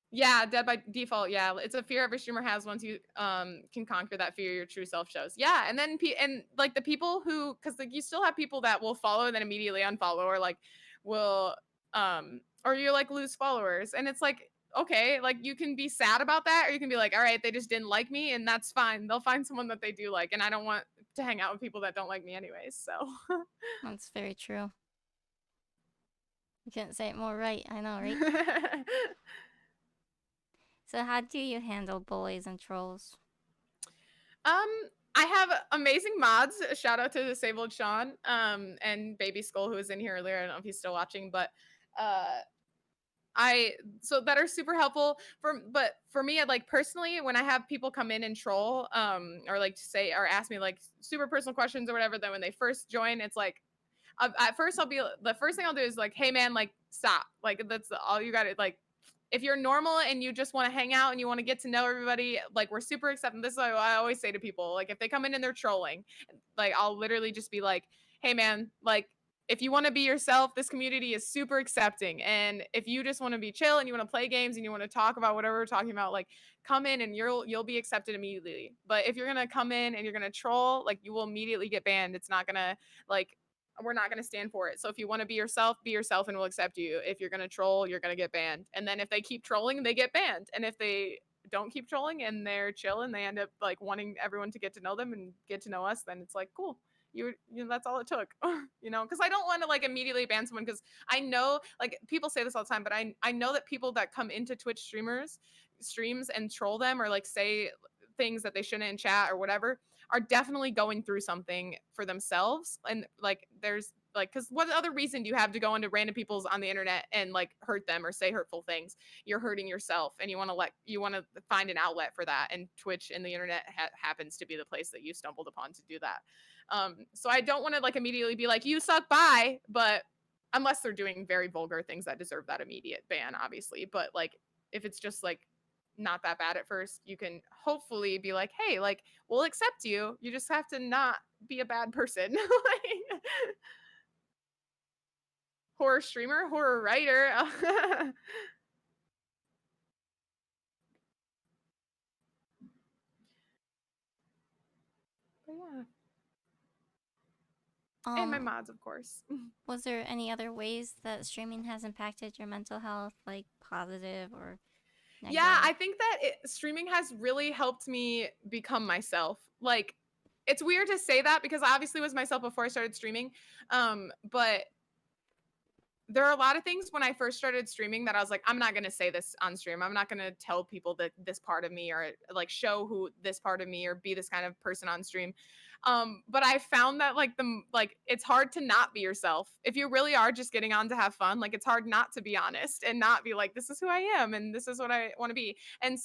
Yeah, dead by default. Yeah, it's a fear every streamer has once you can conquer that fear your true self shows. Yeah, and then and like the people who cuz like you still have people that will follow and then immediately unfollow or like will or you like lose followers and it's like okay, like you can be sad about that or you can be like all right, they just didn't like me and that's fine. They'll find someone that they do like and I don't want to hang out with people that don't like me anyways. So That's very true. You couldn't say it more right. I know, right? So, how do you handle bullies and trolls? Um, I have amazing mods. Shout out to Disabled Sean, and Baby Skull who was in here earlier. I don't know if he's still watching, but uh I so that are super helpful but for me, I like personally when I have people come in and troll, or like say or ask me like super personal questions or whatever, then when they first join, it's like at first I'll be the first thing I'll do is like, hey man, like stop. Like that's all you gotta like if you're normal and you just want to hang out and you want to get to know everybody, like we're super accepting. This is what I always say to people. Like if they come in and they're trolling, like I'll literally just be like, hey man, like if you want to be yourself, this community is super accepting. And if you just want to be chill and you want to play games and you want to talk about whatever we're talking about, like come in and you'll be accepted immediately. But if you're gonna come in and you're gonna troll, like you will immediately get banned. It's not gonna like we're not gonna stand for it. So if you want to be yourself and we'll accept you. If you're gonna troll, you're gonna get banned. And then if they keep trolling, they get banned. And if they don't keep trolling and they're chill and they end up like wanting everyone to get to know them and get to know us, then it's like cool. You know, that's all it took. You know, because I don't want to like immediately ban someone because I know like people say this all the time, but I know that people that come into Twitch streams and troll them or like say things that they shouldn't in chat or whatever are definitely going through something for themselves. And like there's like because what other reason do you have to go into random people's on the internet and like hurt them or say hurtful things? You're hurting yourself and you want to find an outlet for that, and Twitch and the internet happens to be the place that you stumbled upon to do that. So I don't want to like immediately be like you suck, bye. But unless they're doing very vulgar things that deserve that immediate ban, obviously. But like if it's just like not that bad at first, you can hopefully be like, hey, like we'll accept you. You just have to not be a bad person. Like, horror streamer, horror writer. But yeah. And my Um, mods, of course. was there any other ways that streaming has impacted your mental health, like positive or Yeah, negative? I think that streaming has really helped me become myself. Like, it's weird to say that because I obviously was myself before I started streaming. But there are a lot of things when I first started streaming that I was like, I'm not gonna say this on stream. I'm not gonna tell people that this part of me or like show who this part of me or be this kind of person on stream. But I found that like it's hard to not be yourself. If you really are just getting on to have fun, like it's hard not to be honest and not be like, this is who I am and this is what I want to be. And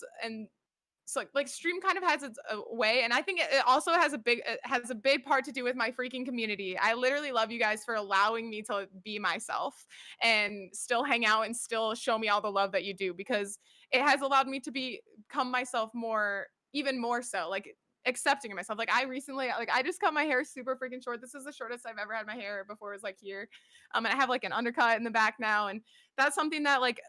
so like stream kind of has its way, and I think it also has a big part to do with my freaking community. I literally love you guys for allowing me to be myself and still hang out and still show me all the love that you do, because it has allowed me to become myself more, even more so, like accepting of myself. Like I recently, like I just cut my hair super freaking short. This is the shortest I've ever had my hair. Before it was like here. And I have like an undercut in the back now, and that's something that like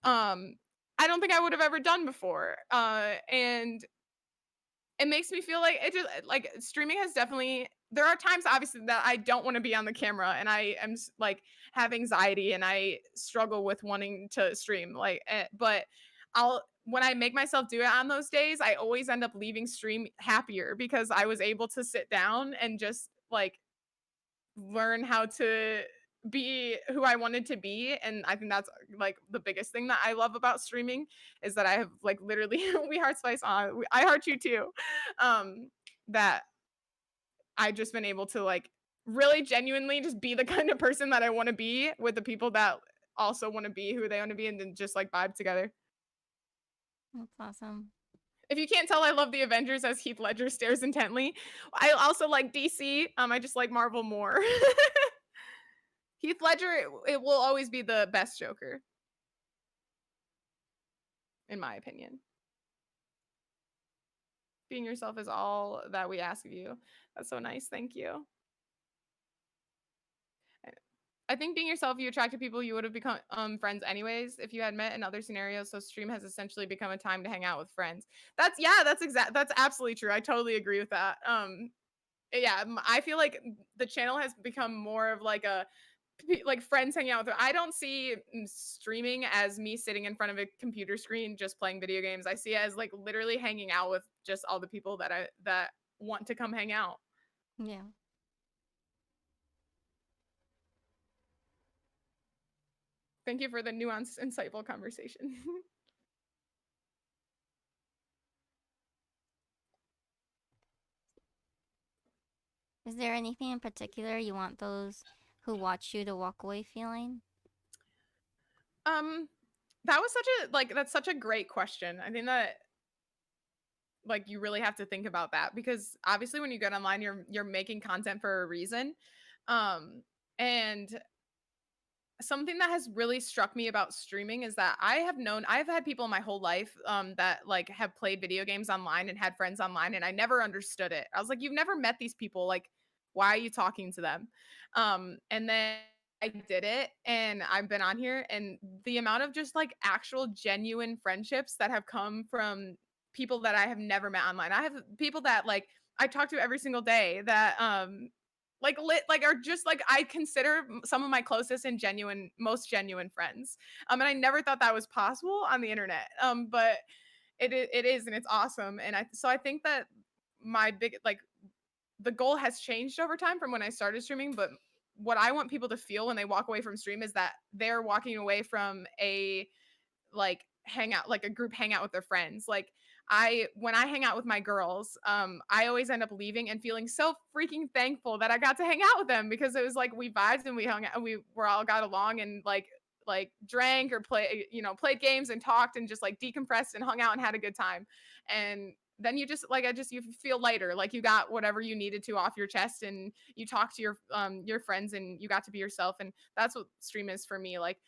um I don't think I would have ever done before. And it makes me feel like it just like streaming has definitely, there are times obviously that I don't want to be on the camera and I am like have anxiety and I struggle with wanting to stream like but I'll when I make myself do it on those days, I always end up leaving stream happier because I was able to sit down and just like learn how to be who I wanted to be. And I think that's like the biggest thing that I love about streaming is that I have like literally we heart spice on I heart you too. That I just been able to like really genuinely just be the kind of person that I want to be with the people that also want to be who they want to be and then just like vibe together. That's awesome. If you can't tell, I love the Avengers as Heath Ledger stares intently. I also like DC. I just like Marvel more. Heath Ledger, it will always be the best Joker, in my opinion. Being yourself is all that we ask of you. That's so nice. Thank you. I think being yourself, you attracted people you would have become friends anyways if you had met in other scenarios. So stream has essentially become a time to hang out with friends. That's absolutely true. I totally agree with that. Yeah, I feel like the channel has become more of like a like friends hanging out with. I don't see streaming as me sitting in front of a computer screen just playing video games. I see it as like literally hanging out with just all the people that want to come hang out. Yeah. Thank you for the nuanced, insightful conversation. Is there anything in particular you want those who watch you to walk away feeling? um, that was such a like that's such a great question. I think that like you really have to think about that because obviously when you get online, you're making content for a reason. And something that has really struck me about streaming is that I've had people my whole life that like have played video games online and had friends online, and I never understood it. I was like, you've never met these people, like Why are you talking to them? And then I did it and I've been on here, and the amount of just like actual genuine friendships that have come from people that I have never met online. I have people that like I talk to every single day that like are just like I consider some of my closest and genuine most genuine friends. And I never thought that was possible on the internet. But it is, and it's awesome. And I think that my big like the goal has changed over time from when I started streaming, but what I want people to feel when they walk away from stream is that they're walking away from a like hangout, like a group hangout with their friends. Like I when I hang out with my girls, I always end up leaving and feeling so freaking thankful that I got to hang out with them, because it was like we vibed and we hung out and we were all got along and like drank or play, played games and talked and just like decompressed and hung out and had a good time. And then you just like I just you feel lighter, like you got whatever you needed to off your chest, and you talk to your friends and you got to be yourself. And that's what stream is for me. Like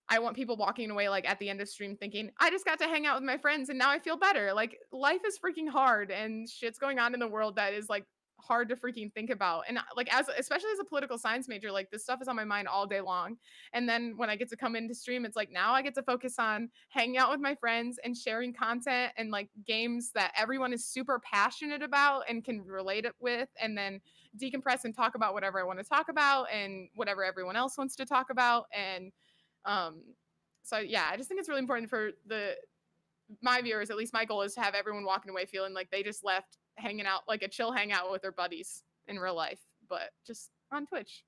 I want people walking away like at the end of stream thinking, I just got to hang out with my friends and now I feel better. Like life is freaking hard and shit's going on in the world that is like hard to freaking think about. And like as especially as a political science major, like this stuff is on my mind all day long. And then when I get to come into stream, it's like now I get to focus on hanging out with my friends and sharing content and like games that everyone is super passionate about and can relate it with, and then decompress and talk about whatever I want to talk about and whatever everyone else wants to talk about. And um, so yeah, I just think it's really important for my viewers, at least my goal is to have everyone walking away feeling like they just left hanging out, like a chill hangout with their buddies in real life, but just on Twitch.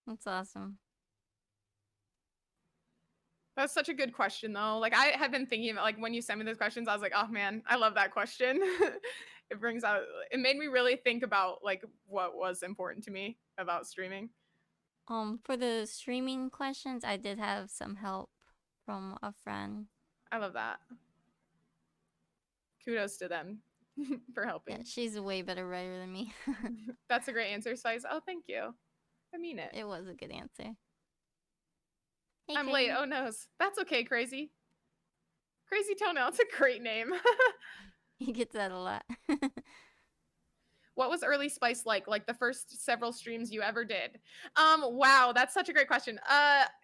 That's awesome. That's such a good question though. Like I had been thinking about like when you sent me those questions, I was like, oh man, I love that question. It made me really think about like what was important to me about streaming. For the streaming questions, I did have some help from a friend. I love that. Kudos to them for Yeah, helping. she's a way better writer than me. That's a great answer, Spice. Oh, thank you. I mean it. It was a good answer. Hey, I'm late. Crazy. Oh no. That's okay, Crazy. Crazy Toenail. It's a great name. He gets that a lot. What was early Spice like? Like the first several streams you ever did? Wow, that's such a great question.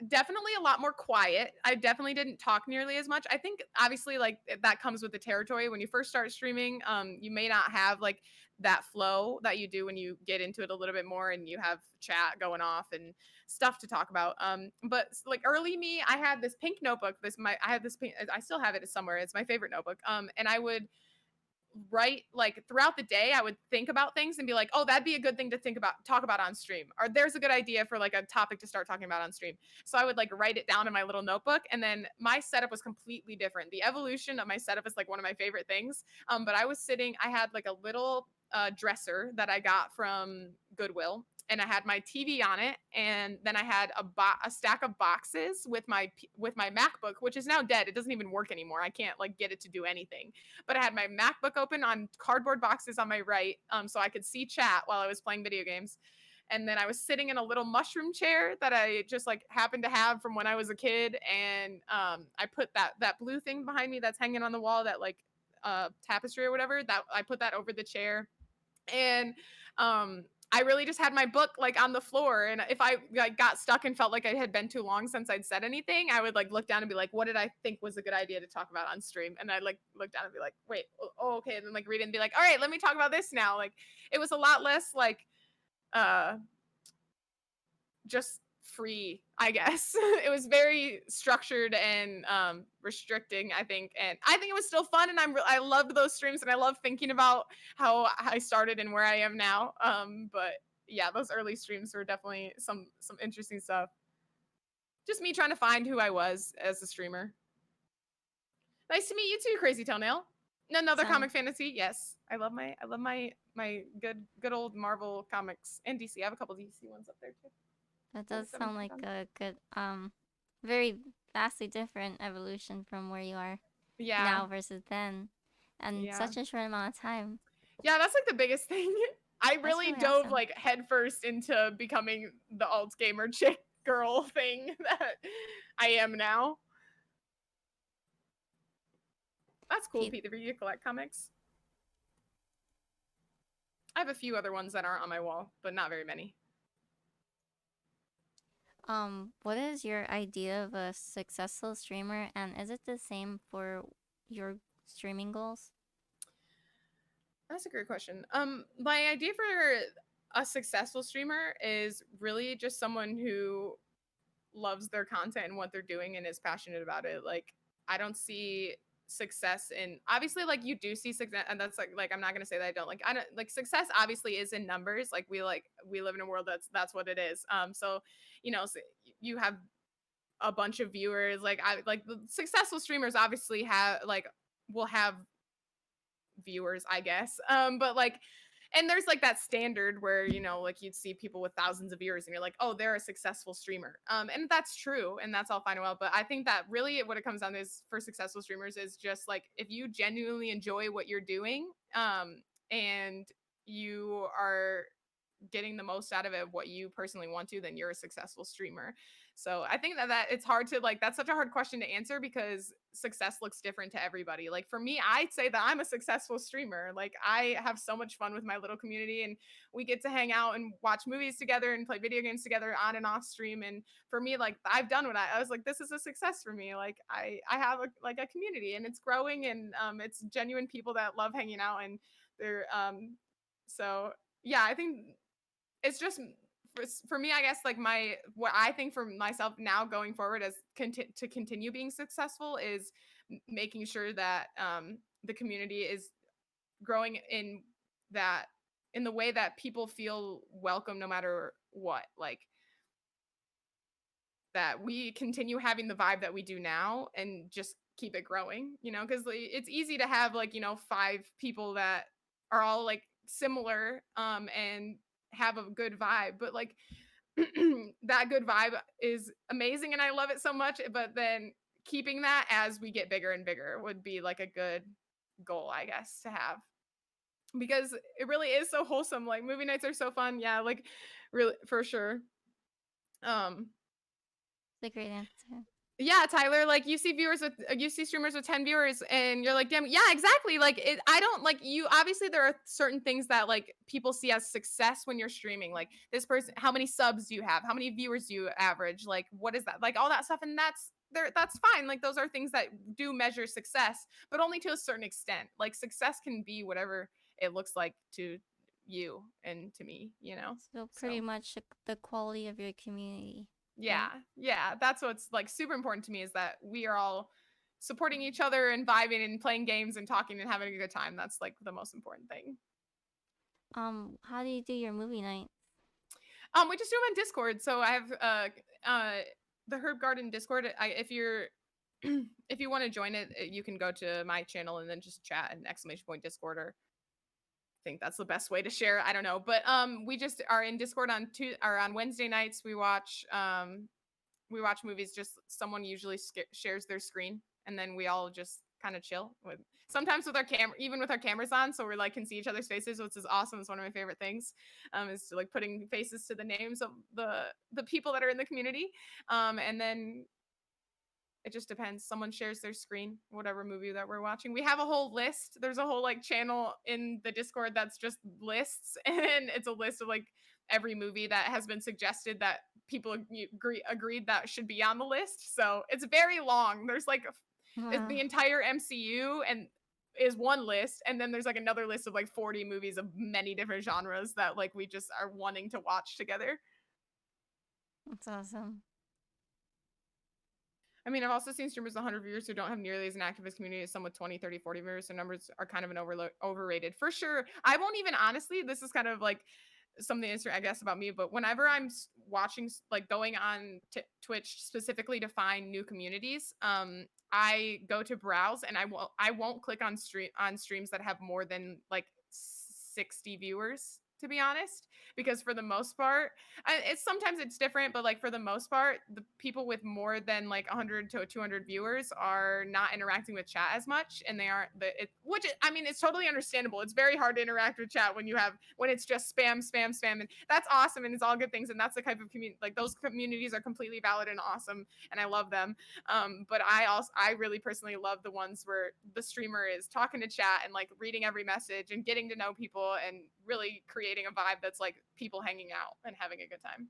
Definitely a lot more quiet. I definitely didn't talk nearly as much. I think obviously like that comes with the territory. When you first start streaming, you may not have like that flow that you do when you get into it a little bit more and you have chat going off and stuff to talk about. But like early me, I had this pink notebook. I had this pink. I still have it somewhere. It's my favorite notebook. And I would write like throughout the day. I would think about things and be like, oh, that'd be a good thing to talk about on stream, or there's a good idea for like a topic to start talking about on stream. So I would like write it down in my little notebook, and then my setup was completely different. The evolution of my setup is like one of my favorite things. But I had like a little dresser that I got from Goodwill, and I had my TV on it, and then I had a stack of boxes with my MacBook, which is now dead. It doesn't even work anymore. I can't like get it to do anything. But I had my MacBook open on cardboard boxes on my right, so I could see chat while I was playing video games. And then I was sitting in a little mushroom chair that I just like happened to have from when I was a kid, and I put that blue thing behind me that's hanging on the wall, that like tapestry or whatever. That I put that over the chair, and I really just had my book like on the floor, and if I like got stuck and felt like I had been too long since I'd said anything, I would like look down and be like, what did I think was a good idea to talk about on stream? And I'd like look down and be like, wait, oh, okay, and then like read it and be like, all right, let me talk about this now. Like it was a lot less like uh just free, I guess. It was very structured and restricting, I think. And I think it was still fun, and I loved those streams, and I love thinking about how I started and where I am now. But yeah, those early streams were definitely some interesting stuff. Just me trying to find who I was as a streamer. Nice to meet you too, Crazy Toenail. Another So comic fantasy. Yes. I love my good old Marvel comics and DC. I have a couple DC ones up there too. that Oh, does sound 17 like comics. a good, very vastly different evolution from where you are Yeah. now versus then, and Yeah. such a short amount of time. Yeah, that's like the biggest thing. I That's really really dove awesome. like headfirst into becoming the alt gamer chick girl thing that I am now. That's cool, Pete, Pete. You collect comics. I have a few other ones that aren't on my wall, but not very many. What is your idea of a successful streamer, and is it the same for your streaming goals? That's a great question. My idea for a successful streamer is really just someone who loves their content and what they're doing and is passionate about it. Like I don't see success in obviously like you do see success and that's like I'm not going to say that I don't like I don't like success obviously is in numbers like we live in a world that's what it is so so you have a bunch of viewers like I like the successful streamers obviously have like will have viewers, I guess. But like, and there's like that standard where like you'd see people with thousands of viewers, and you're like, oh, they're a successful streamer. And that's true, and that's all fine and well. But I think that really what it comes down to is for successful streamers is just like if you genuinely enjoy what you're doing, and you are getting the most out of it what you personally want to then you're a successful streamer. So I think that it's hard to like that's such a hard question to answer because success looks different to everybody. Like for me, I'd say that I'm a successful streamer. Like I have so much fun with my little community and we get to hang out and watch movies together and play video games together on and off stream. And for me, like I've done what I was like this is a success for me. Like I have a community and it's growing and it's genuine people that love hanging out and they're so yeah, I think it's just for me, I guess, like my what I think for myself now going forward as to continue being successful is making sure that the community is growing in that in the way that people feel welcome no matter what. Like that we continue having the vibe that we do now and just keep it growing, because it's easy to have like, five people that are all like similar and have a good vibe, but like that good vibe is amazing and I love it so much. But then keeping that as we get bigger and bigger would be like a good goal, I guess, to have because it really is so wholesome. Like movie nights are so fun. Yeah, like really for sure. Um, It's a great answer. Yeah, Tyler, like you see streamers with 10 viewers and you're like, damn, yeah, exactly. Like I don't like you obviously there are certain things that like people see as success when you're streaming. Like this person, how many subs do you have? How many viewers do you average? Like what is that? Like all that stuff. And that's fine. Like those are things that do measure success, but only to a certain extent. Like success can be whatever it looks like to you and to me. So pretty So much the quality of your community. yeah, Right? yeah. That's what's like super important to me is that we are all supporting each other and vibing and playing games and talking and having a good time. That's like the most important thing. How do you do your movie night? We just do them on Discord. So I have the Herb Garden Discord. If you're if you want to join it, you can go to my channel and then just chat and !Discord or I think that's the best way to share. I don't know, but we just are in Discord on Wednesday nights. We watch movies. Just someone usually shares their screen, and then we all just kind of chill with sometimes with our camera, even with our cameras on, so we're like can see each other's faces, which is awesome. It's one of my favorite things, is to, like putting faces to the names of the people that are in the community, and then it just depends. Someone shares their screen, whatever movie that we're watching. We have a whole list. There's a whole like channel in the Discord that's just lists, and it's a list of like every movie that has been suggested that people agreed that should be on the list. So it's very long. There's like it's Wow. the entire MCU and is one list, and then there's like another list of like 40 movies of many different genres that like we just are wanting to watch together. That's awesome. I mean, I've also seen streamers with 100 viewers who don't have nearly as an activist community as some with 20, 30, 40 viewers. So numbers are kind of an overrated for sure. I won't even honestly, this is kind of like something I guess about me, but whenever I'm watching, like going on Twitch specifically to find new communities, I go to browse and I won't click on streams that have more than like 60 viewers, to be honest, because for the most part it's sometimes it's different, but like for the most part the people with more than like 100 to 200 viewers are not interacting with chat as much, and they aren't which I mean it's totally understandable. It's very hard to interact with chat when it's just spam spam spam, and that's awesome and it's all good things, and that's the type of community, like those communities are completely valid and awesome and I love them. But I really personally love the ones where the streamer is talking to chat and like reading every message and getting to know people and really creating a vibe that's like people hanging out and having a good time.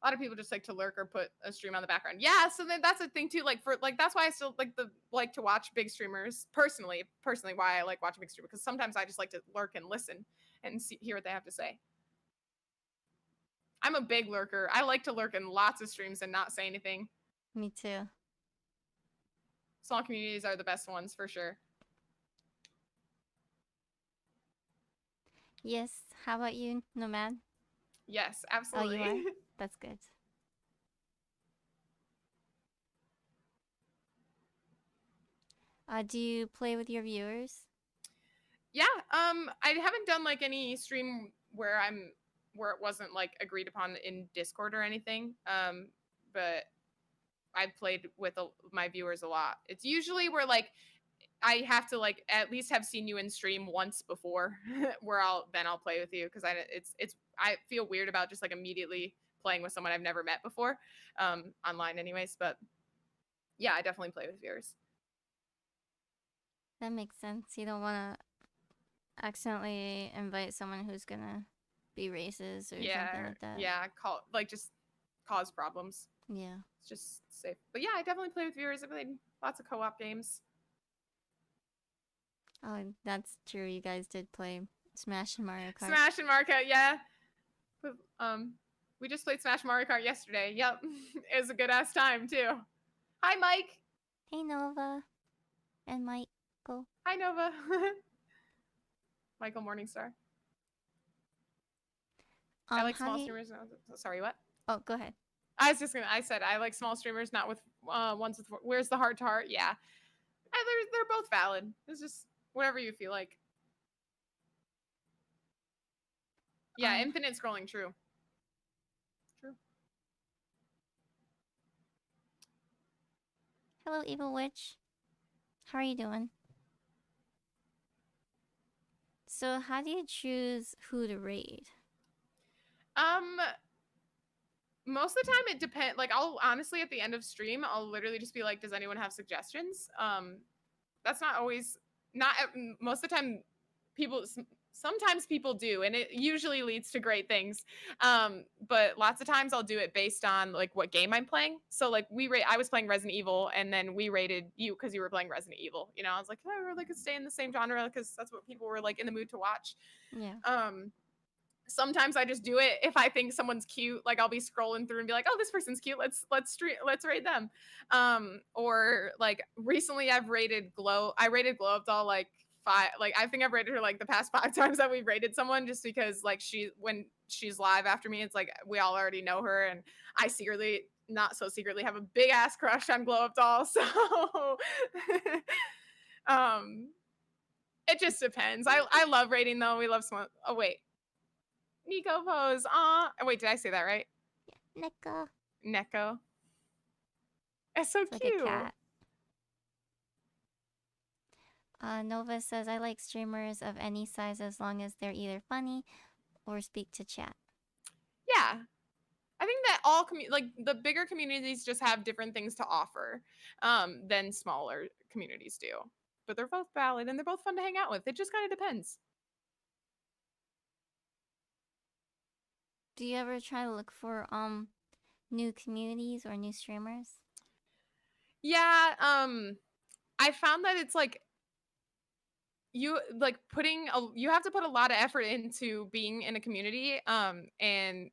A lot of people just like to lurk or put a stream on the background. Yeah, so then that's a thing too. Like for like that's why I still like to watch big streamers personally. Personally, why I like watching big streamers because sometimes I just like to lurk and listen and hear what they have to say. I'm a big lurker. I like to lurk in lots of streams and not say anything. Me too. Small communities are the best ones for sure. Yes. How about you, Nomad? Yes, Oh, absolutely. you are? That's good. Do you play with your viewers? Yeah, I haven't done like any stream where it wasn't like agreed upon in Discord or anything. But I've played with my viewers a lot. It's usually where like I have to like at least have seen you in stream once before, where I'll play with you because I feel weird about just like immediately playing with someone I've never met before, online anyways. But yeah, I definitely play with viewers. That makes sense. You don't want to accidentally invite someone who's gonna be racist or something like that. Yeah, just cause problems. Yeah. It's just safe. But yeah, I definitely play with viewers. I played lots of co-op games. Oh, that's true. You guys did play Smash and Mario Kart. Smash and Mario Kart, yeah. We just played Smash Mario Kart yesterday. Yep, it was a good ass time too. Hi, Mike. Hey, Nova and Michael. Hi, Nova. Michael Morningstar. I like small streamers. Sorry, what? Oh, go ahead. I said I like small streamers, not with ones with. Where's the heart to heart? Yeah, they're both valid. It's just whatever you feel like. Yeah, infinite scrolling, true. True. Hello, Evil Witch. How are you doing? So, how do you choose who to raid? Most of the time it depends. Like I'll honestly at the end of stream, I'll literally just be like, "Does anyone have suggestions?" That's not always not most of the time. People sometimes people do, and it usually leads to great things. But lots of times I'll do it based on like what game I'm playing. So like I was playing Resident Evil, and then we rated you because you were playing Resident Evil. You know, I was like, oh, we're like stay in the same genre because that's what people were like in the mood to watch. Yeah. Sometimes I just do it if I think someone's cute. Like I'll be scrolling through and be like, "Oh, this person's cute. Let's rate them." Or like recently I rated Glow Up Doll like five. Like I think I've rated her like the past 5 times that we've rated someone just because like when she's live after me, it's like we all already know her and I secretly not so secretly have a big ass crush on Glow Up Doll. So it just depends. I love rating though. We love someone. Oh wait. Nico pose. Aw. Oh, wait, did I say that right? Yeah. Neko. Neko. It's so It's cute. like a cat. Nova says, I like streamers of any size as long as they're either funny or speak to chat. Yeah. I think that all like the bigger communities just have different things to offer than smaller communities do. But they're both valid and they're both fun to hang out with. It just kind of depends. Do you ever try to look for new communities or new streamers? Yeah, I found that it's like you like you have to put a lot of effort into being in a community and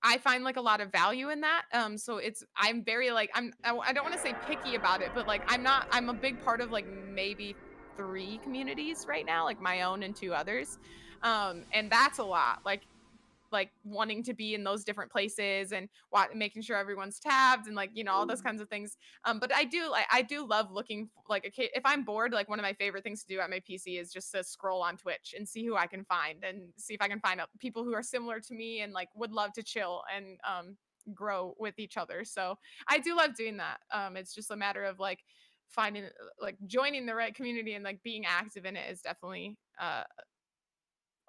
I find like a lot of value in that. So I'm very like I don't want to say picky about it, but like I'm a big part of like maybe 3 communities right now, like my own and 2 others. And that's a lot. Like wanting to be in those different places and making sure everyone's tabbed and like all those kinds of things. But I do love looking like if I'm bored, like one of my favorite things to do at my PC is just to scroll on Twitch and see who I can find and see if I can find people who are similar to me and like would love to chill and grow with each other. So I do love doing that. It's just a matter of like finding like joining the right community and like being active in it is definitely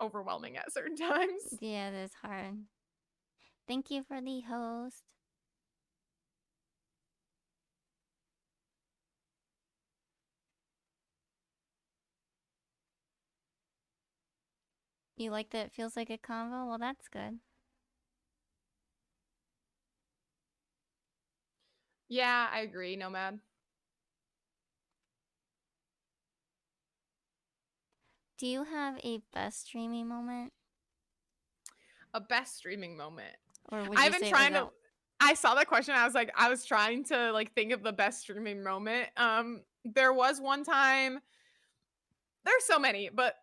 overwhelming at certain times. Yeah, that's hard. Thank you for the host. You like that it feels like a convo? Well, that's good. Yeah, I agree, Nomad. Do you have a best streaming moment? A best streaming moment. Or would you I've been say it was trying to out? I saw that question. I was trying to like think of the best streaming moment. There was one time, there's so many, but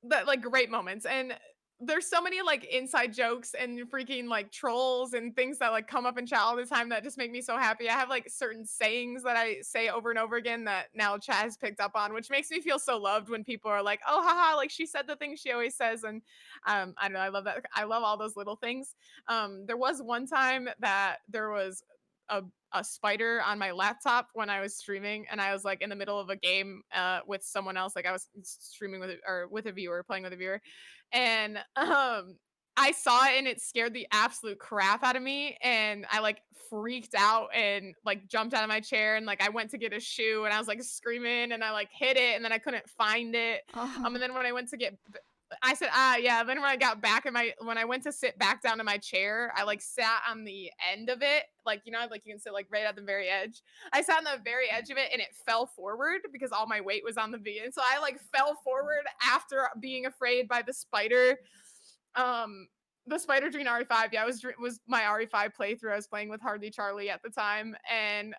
that like great moments. And there's so many like inside jokes and freaking like trolls and things that like come up in chat all the time that just make me so happy. I have like certain sayings that I say over and over again that now chat has picked up on, which makes me feel so loved when people are like, "Oh, haha!" Like she said the things she always says, and I don't know. I love that. I love all those little things. There was one time that there was a a spider on my laptop when I was streaming, and I was like in the middle of a game with someone else. Like I was streaming with or with a viewer, playing with a viewer, and I saw it and it scared the absolute crap out of me, and I like freaked out and like jumped out of my chair, and like I went to get a shoe and I was like screaming and I like hit it and then I couldn't find it. Oh. And then when I went to get I said, ah, yeah. Then when I got back in when I went to sit back down in my chair, I like sat on the end of it. Like, you know, like you can sit like right at the very edge. I sat on the very edge of it and it fell forward because all my weight was on the V. And so I like fell forward after being afraid by the spider. Um, the spider during RE5. Yeah, was my RE5 playthrough. I was playing with Hardly Charlie at the time. And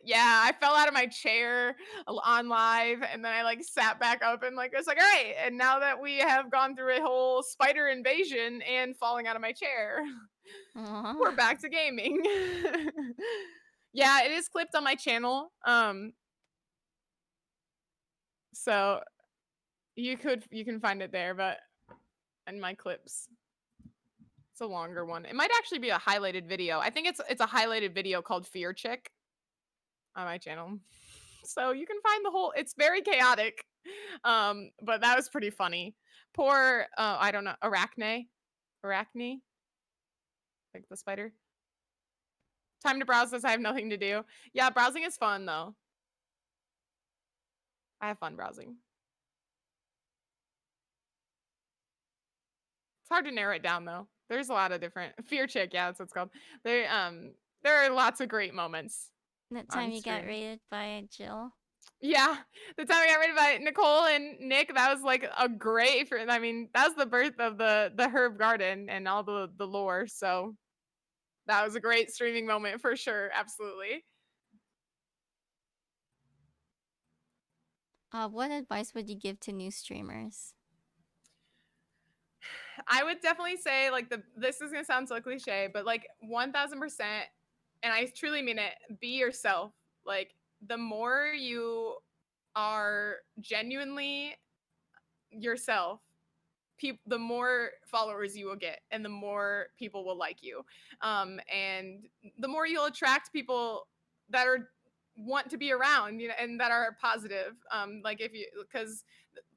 yeah, I fell out of my chair on live and then I like sat back up and like I was like, all right, and now that we have gone through a whole spider invasion and falling out of my chair, we're Aw. back to gaming. Yeah, it is clipped on my channel. So you can find it there, but in my clips. It's a longer one. It might actually be a highlighted video. I think it's a highlighted video called Fear Chick on my channel. So you can find the whole it's very chaotic. But that was pretty funny. Poor I don't know, Arachne, like the spider. Time to browse this. I have nothing to do. Yeah, browsing is fun though. I have fun browsing. It's hard to narrow it down though. There's a lot of different Fear Chick, yeah, that's what it's called. There are lots of great moments That time on you got stream. raided by Jill. Yeah, the time I got rated by Nicole and Nick, that was like a great for I mean, that was the birth of the herb garden and all the lore. So that was a great streaming moment for sure. Absolutely. What advice would you give to new streamers? I would definitely say like this is gonna sound so cliche, but like 1000%, and I truly mean it, be yourself. Like the more you are genuinely yourself, the more followers you will get and the more people will like you, and the more you'll attract people that are want to be around, you know, and that are positive, like if you because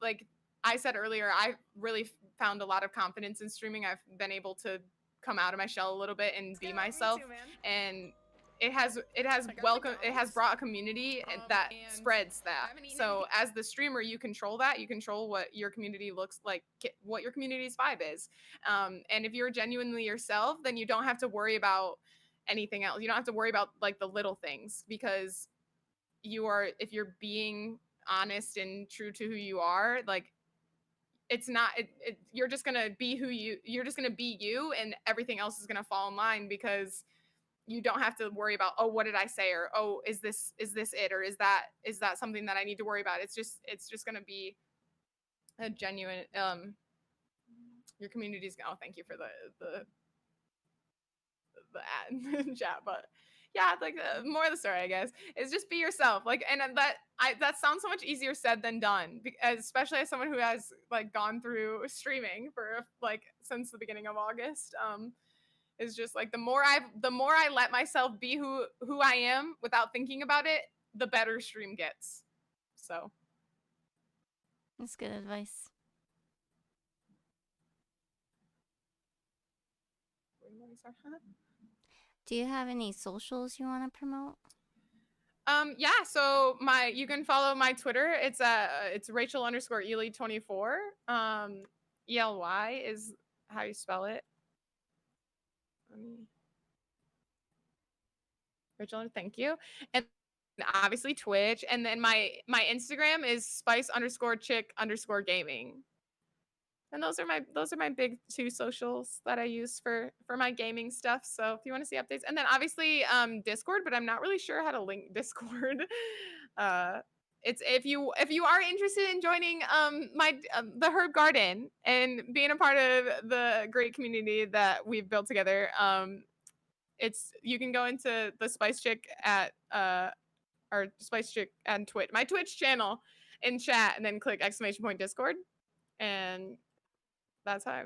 like I said earlier, I really found a lot of confidence in streaming. I've been able to come out of my shell a little bit and be Me myself, too, man. and it has I got welcome it has McDonald's. brought a community that And spreads I that. haven't eaten So anything. as the streamer, you control that. You control what your community looks like, what your community's vibe is. And if you're genuinely yourself, then you don't have to worry about anything else. You don't have to worry about like the little things, because you are if you're being honest and true to who you are, like it's not you're just gonna be you're just gonna be you, and everything else is gonna fall in line, because you don't have to worry about, oh, what did I say, or oh, is this it, or is that something that I need to worry about. It's just going to be a genuine your community's, oh, thank you for the ad in chat. But yeah, like more of the story, I guess, is just be yourself. Like, and that sounds so much easier said than done, especially as someone who has like gone through streaming for like since the beginning of August. Is just like the more I let myself be who I am without thinking about it, the better stream gets. So That's good advice. Do you have any socials you want to promote? Yeah, so you can follow my Twitter. It's Rachel underscore Ely 24. ELY is how you spell it. Let me- Rachel, thank you. And obviously Twitch. And then my Instagram is spice underscore chick underscore gaming. And those are my big two socials that I use for my gaming stuff. So if you want to see updates, and then obviously Discord, but I'm not really sure how to link Discord. uh, it's if you are interested in joining my the Herb Garden and being a part of the great community that we've built together. It's you can go into the Spice Chick at or Spice Chick and Twitch, my Twitch channel, in chat, and then click exclamation point Discord, and that's how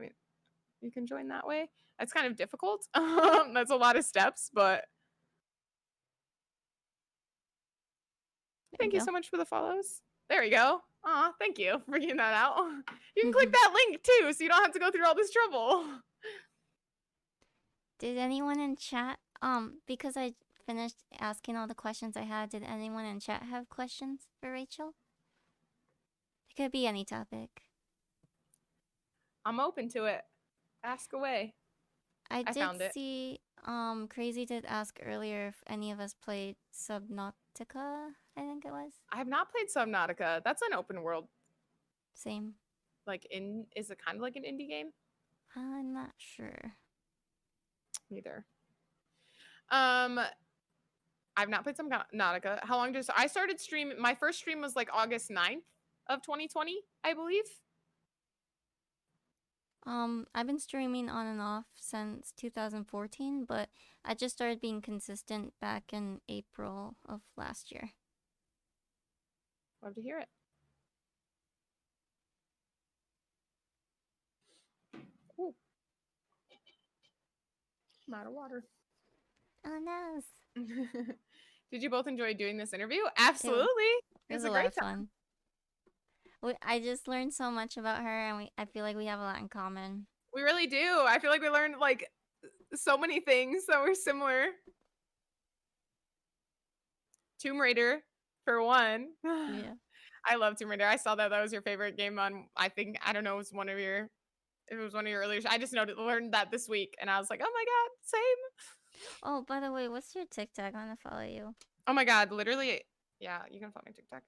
you can join that way. It's kind of difficult. That's a lot of steps, but There thank you you go. so much for the follows. There we go. Aw, thank you for getting that out. You can click that link too, so you don't have to go through all this trouble. Did anyone in chat, because I finished asking all the questions I had, did anyone in chat have questions for Rachel? It could be any topic. I'm open to it. Ask away. I I did found it. see, Crazy did ask earlier if any of us played Subnautica, I think it was. I have not played Subnautica. That's an open world. Same. Is it kind of like an indie game? I'm not sure. Neither. I've not played Subnautica. How long does I started stream? My first stream was like August 9th of 2020, I believe. I've been streaming on and off since 2014, but I just started being consistent back in April of last year. Love to hear it. Ooh. I'm out of water. Oh, nice. Did you both enjoy doing this interview? Absolutely. It was a a great lot of time. fun. I just learned so much about her, and I feel like we have a lot in common. We really do. I feel like we learned like so many things that were similar. Tomb Raider, for one. Yeah. I love Tomb Raider. I saw that was your favorite game on. I don't know. It was one of your. It was one of your earlier. I just learned that this week, and I was like, oh my god, same. Oh, by the way, what's your TikTok? I want to follow you. Oh my god, literally. Yeah, you can follow my TikTok.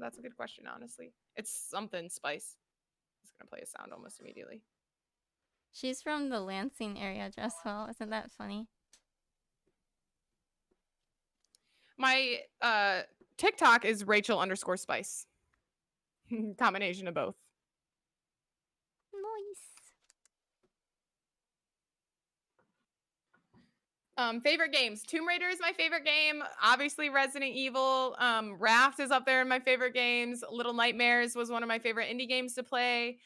That's a good question, honestly. It's something spice. It's gonna play a sound almost immediately. She's from the Lansing area, Jesswell. Isn't that funny? My TikTok is Rachel underscore spice. Combination of both. Nice. Favorite games. Tomb Raider is my favorite game. Obviously, Resident Evil. Raft is up there in my favorite games. Little Nightmares was one of my favorite indie games to play.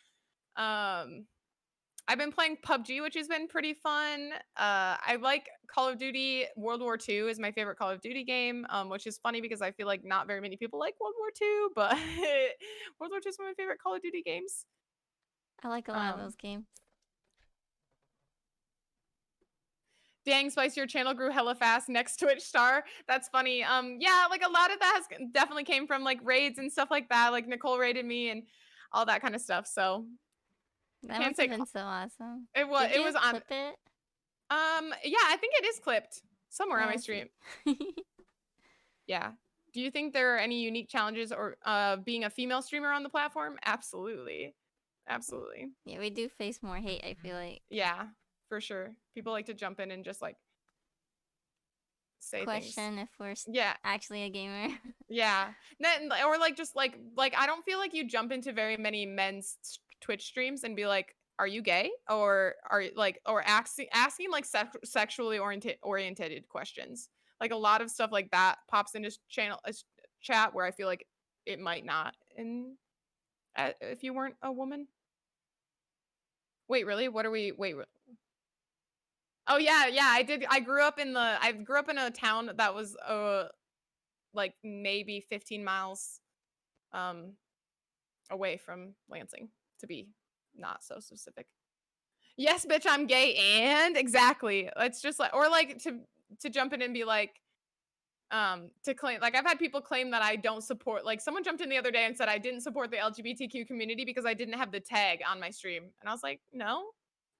I've been playing PUBG, which has been pretty fun. I like Call of Duty. World War II is my favorite Call of Duty game, which is funny because I feel like not very many people like World War II, but World War II is one of my favorite Call of Duty games. I like a lot of those games. Dang, Spice, your channel grew hella fast. Next Twitch star. That's funny. Yeah, like a lot of that has definitely came from like raids and stuff like that. Like Nicole raided me and all that kind of stuff. So That can't must have say been so awesome. it was. Did It you was on. clip it? Yeah, I think it is clipped somewhere on my I stream. see. Yeah. Do you think there are any unique challenges or being a female streamer on the platform? Absolutely. Absolutely. Yeah, we do face more hate, I feel like. Yeah, for sure. People like to jump in and just like say things. Question if we're Yeah. actually a gamer. Yeah. Or like just like I don't feel like you jump into very many men's Twitch streams and be like, "Are you gay?" or are like or asking like sexually oriented questions. Like a lot of stuff like that pops into chat where I feel like it might not in if you weren't a woman. Wait, really? What are we wait, oh yeah, yeah, I did. I grew up in a town that was like maybe 15 miles um away from Lansing, to be not so specific. Yes, bitch, I'm gay and exactly. It's just like or like to jump in and be like to claim, like, I've had people claim that I don't support, like, someone jumped in the other day and said I didn't support the LGBTQ community because I didn't have the tag on my stream. And I was like, no,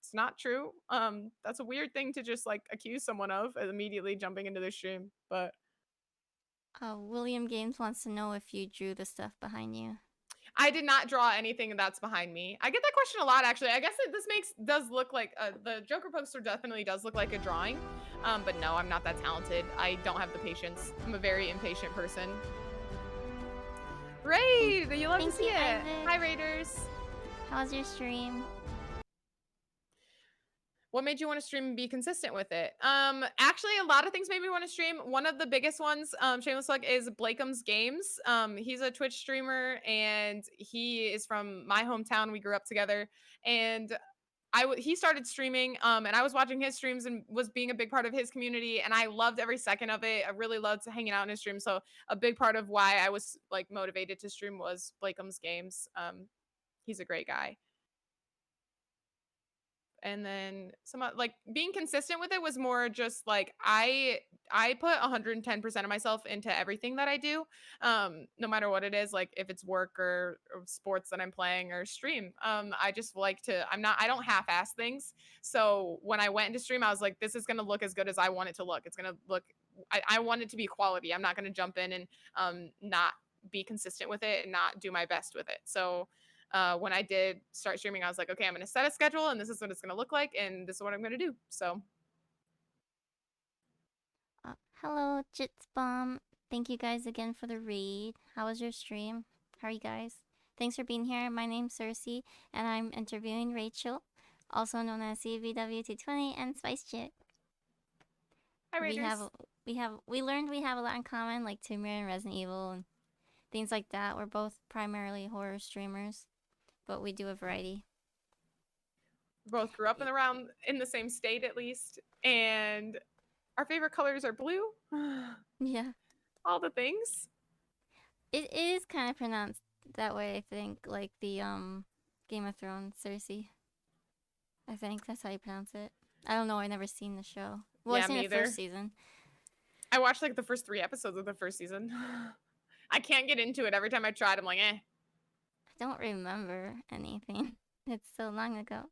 it's not true. That's a weird thing to just like accuse someone of immediately jumping into their stream. But William Games wants to know if you drew the stuff behind you. I did not draw anything that's behind me. I get that question a lot, actually. I guess this does look like the Joker poster definitely does look like a drawing, but no, I'm not that talented. I don't have the patience. I'm a very impatient person. Raid, you love to see it. Isaac. Hi, Raiders. How's your stream? What made you want to stream and be consistent with it? Actually, a lot of things made me want to stream. One of the biggest ones, shameless plug, is Blakeum's Games. He's a Twitch streamer and he is from my hometown. We grew up together, and he started streaming, and I was watching his streams and was being a big part of his community, and I loved every second of it. I really loved hanging out in his stream. So a big part of why I was like motivated to stream was Blakeum's Games. He's a great guy. And then like being consistent with it was more just like I put 110% of myself into everything that I do, no matter what it is, like if it's work or sports that I'm playing or stream. I just like to, I don't half-ass things. So when I went into stream, I was like, this is going to look as good as I want it to look. It's going to look, I want it to be quality. I'm not going to jump in and not be consistent with it and not do my best with it. So when I did start streaming, I was like, okay, I'm going to set a schedule and this is what it's going to look like. And this is what I'm going to do. So. Hello, Jitsbomb. Thank you guys again for the read. How was your stream? How are you guys? Thanks for being here. My name's Cersei, and I'm interviewing Rachel, also known as CVW220 and Spice Chick. Hi, Raiders. We learned we have a lot in common, like Tomb Raider and Resident Evil and things like that. We're both primarily horror streamers, but we do a variety. We both grew up in the same state, at least, and our favorite colors are blue. Yeah. All the things. It is kind of pronounced that way, I think, like the Game of Thrones Cersei. I think that's how you pronounce it. I don't know. I've never seen the show. Well, Yeah, I've seen me the either. first season. I watched like the first 3 episodes of the first season. I can't get into it. Every time I tried, I'm like, eh. I don't remember anything. It's so long ago.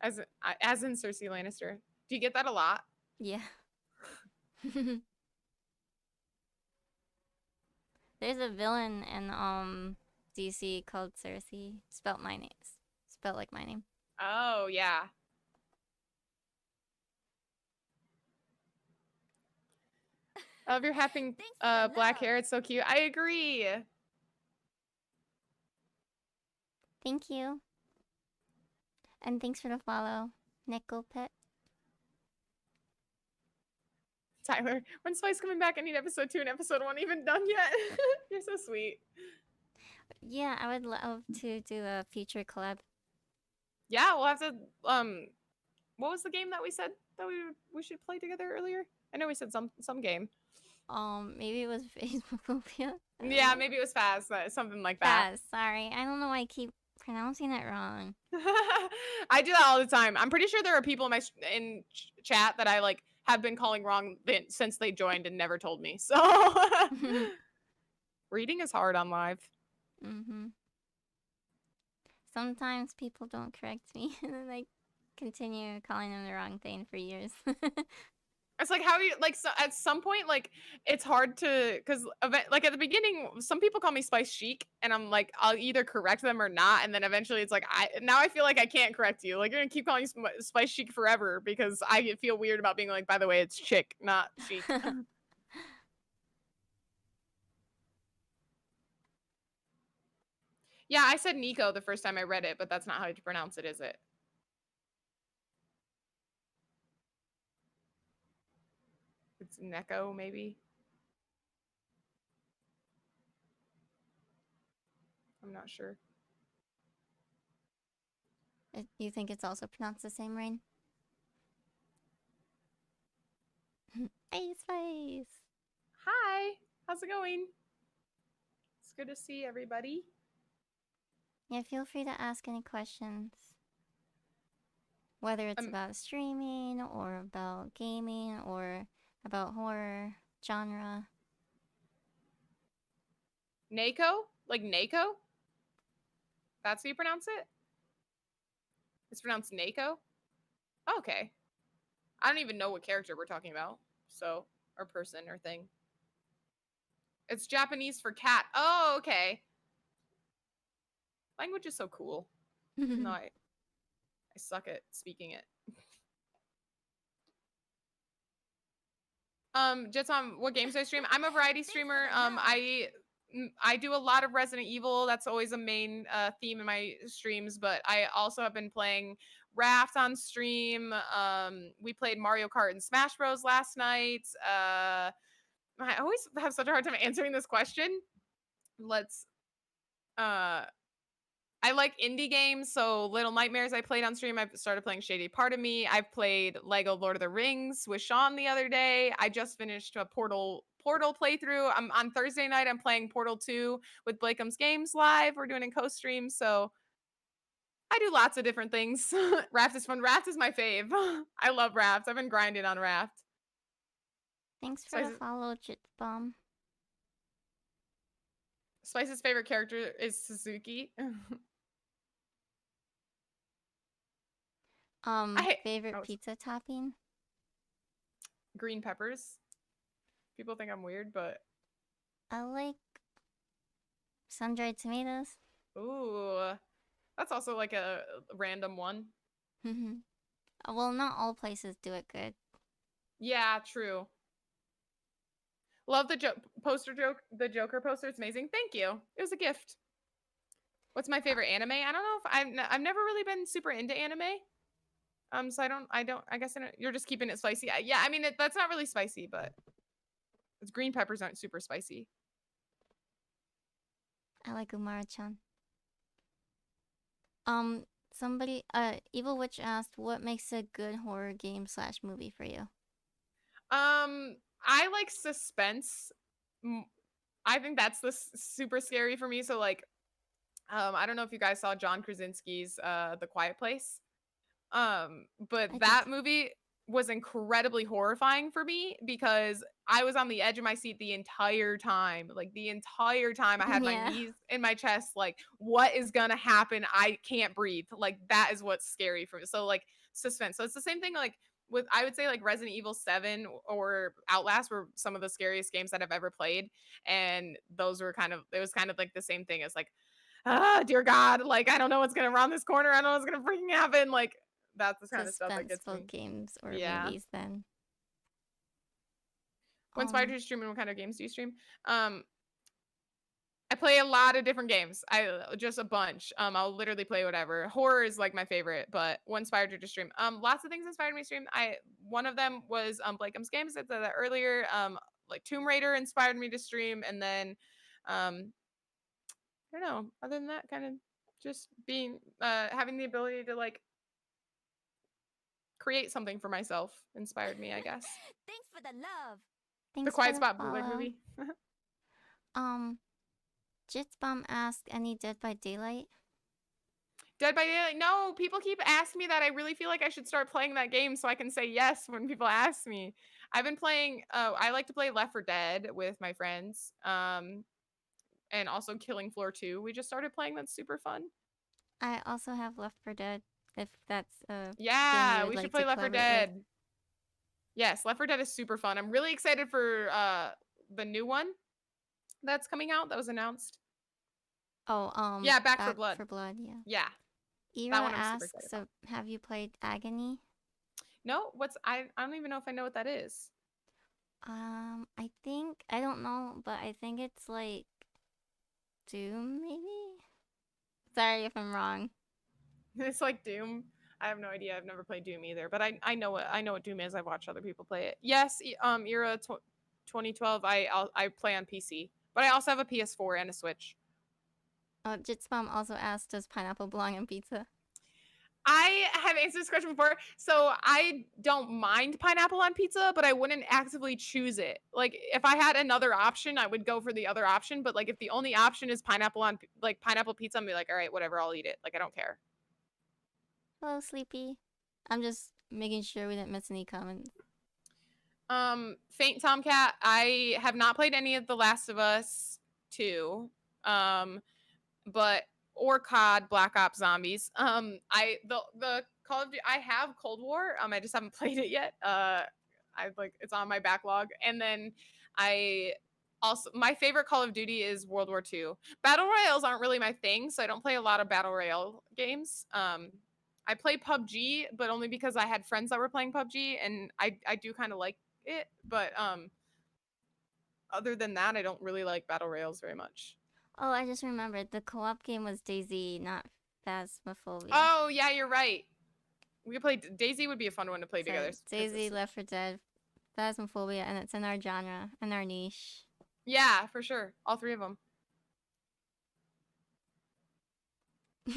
As in Cersei Lannister. Do you get that a lot? Yeah. There's a villain in DC called Cersei. Spelt like my name. Oh, yeah. I love your having black hair. It's so cute. I agree. Thank you. And thanks for the follow, Nickel Pet. Tyler, when Spice coming back? I need episode 2 and episode 1 even done yet. You're so sweet. Yeah, I would love to do a future collab. Yeah, we'll have to. What was the game that we said that we should play together earlier? I know we said some game. Maybe it was Phasmophobia. Yeah, maybe it was Fast, something like that. Fast. Sorry, I don't know why I keep pronouncing it wrong. I do that all the time. I'm pretty sure there are people in chat that I like have been calling wrong since they joined and never told me. So reading is hard on live. Sometimes people don't correct me, and then I continue calling them the wrong thing for years. It's like, how you like, so at some point, like, it's hard to, because like at the beginning some people call me Spice Chic and I'm like, I'll either correct them or not, and then eventually it's like, now I feel like I can't correct you, like you're gonna keep calling you Spice Chic forever because I feel weird about being like, by the way, it's Chick, not Chic. Yeah, I said Nico the first time I read it, but that's not how you pronounce it, is it? It's Neko, maybe. I'm not sure. You think it's also pronounced the same, Rain? Hey, Spice! Hi! How's it going? It's good to see everybody. Yeah, feel free to ask any questions. whether it's Um, about streaming or about gaming or about horror genre. Nako? Like Nako? That's how you pronounce it? It's pronounced Nako? Okay. I don't even know what character we're talking about. So, or person or thing. It's Japanese for cat. Oh, okay. Language is so cool. No, I suck at speaking it. Jetsam, what games do I stream? I'm a variety streamer. I do a lot of Resident Evil. That's always a main theme in my streams. But I also have been playing Raft on stream. We played Mario Kart and Smash Bros last night. I always have such a hard time answering this question. Let's uh I like indie games, so Little Nightmares I played on stream. I've started playing Shady Part of Me. I've played Lego Lord of the Rings with Sean the other day. I just finished a Portal playthrough. I'm on Thursday night. I'm playing Portal 2 with Blakeham's Games live. We're doing a co-stream, so I do lots of different things. Raft is fun. Raft is my fave. I love Raft. I've been grinding on Raft. Thanks for the Spice's, follow, Jitbum. Spice's favorite character is Suzuki. Favorite Oh, pizza topping? green peppers. People think I'm weird, but I like sun-dried tomatoes. ooh, that's also like a random one. Well, not all places do it good. Yeah, true. Love the the Joker poster. It's amazing. Thank you. It was a gift. What's my favorite anime? I don't know if I've never really been super into anime. So I guess you're just keeping it spicy. Yeah, I mean that's not really spicy, but it's green peppers aren't super spicy. I like Umara-chan. Somebody, Evil Witch asked, what makes a good horror game slash movie for you? I like suspense. I think that's super scary for me. So like, I don't know if you guys saw John Krasinski's The Quiet Place. But I that did. movie was incredibly horrifying for me because I was on the edge of my seat the entire time. Like the entire time I had my Yeah. knees in my chest, like, what is gonna happen? I can't breathe. Like that is what's scary for me. So like suspense. So it's the same thing like with I would say like Resident Evil 7 or Outlast were some of the scariest games that I've ever played. And those were it was kind of like the same thing as like, ah, dear God, like I don't know what's gonna around this corner. I don't know what's gonna freaking happen. Like that's the kind of stuff that gets Suspenseful me. games or Yeah. movies then. What inspired you to stream and what kind of games do you stream? I play a lot of different games. Just a bunch. I'll literally play whatever. Horror is like my favorite, but what inspired you to stream? Lots of things inspired me to stream. One of them was Blakeham's Games. I said that earlier. Like Tomb Raider inspired me to stream, and then I don't know. Other than that, kind of just being having the ability to like create something for myself inspired me, I guess. Thanks for the love. The Thanks Quiet for the Spot bootleg follow. movie. Jitsbum asked, any Dead by Daylight? Dead by Daylight. No, people keep asking me that. I really feel like I should start playing that game so I can say yes when people ask me. I've been playing. I like to play Left 4 Dead with my friends. And also Killing Floor 2. We just started playing. That's super fun. I also have Left 4 Dead. If that's a yeah, game you would we like should play to Left 4 collaborate Dead. with. Yes, Left 4 Dead is super fun. I'm really excited for the new one that's coming out that was announced. Oh, yeah, Back 4 Blood. For Blood, yeah. Yeah. Ira that one I'm super excited asks, about. have you played Agony? No, I don't even know if I know what that is. I don't know, but I think it's like Doom, maybe? Sorry if I'm wrong. It's like Doom. I have no idea. I've never played Doom either, but I know what Doom is. I've watched other people play it. Yes, Era 2012. I play on PC, but I also have a PS4 and a Switch. Jitspam also asked, does pineapple belong in pizza? I have answered this question before, so I don't mind pineapple on pizza, but I wouldn't actively choose it. Like if I had another option, I would go for the other option. But like if the only option is pineapple pineapple pizza, I'm be like, all right, whatever, I'll eat it. Like I don't care. Hello, Sleepy. I'm just making sure we didn't miss any comments. Faint Tomcat. I have not played any of The Last of Us 2. But or COD, Black Ops Zombies. The Call of Duty. I have Cold War. I just haven't played it yet. I like it's on my backlog. And then I also my favorite Call of Duty is World War II. Battle royales aren't really my thing, so I don't play a lot of battle royale games. I play PUBG, but only because I had friends that were playing PUBG, and I do kind of like it. But other than that, I don't really like battle royales very much. Oh, I just remembered. The co-op game was DayZ, not Phasmophobia. Oh yeah, you're right. We could play Daisy would be a fun one to play So together because DayZ, Left 4 Dead, Phasmophobia, and it's in our genre, in our niche. yeah, for sure, all three of them.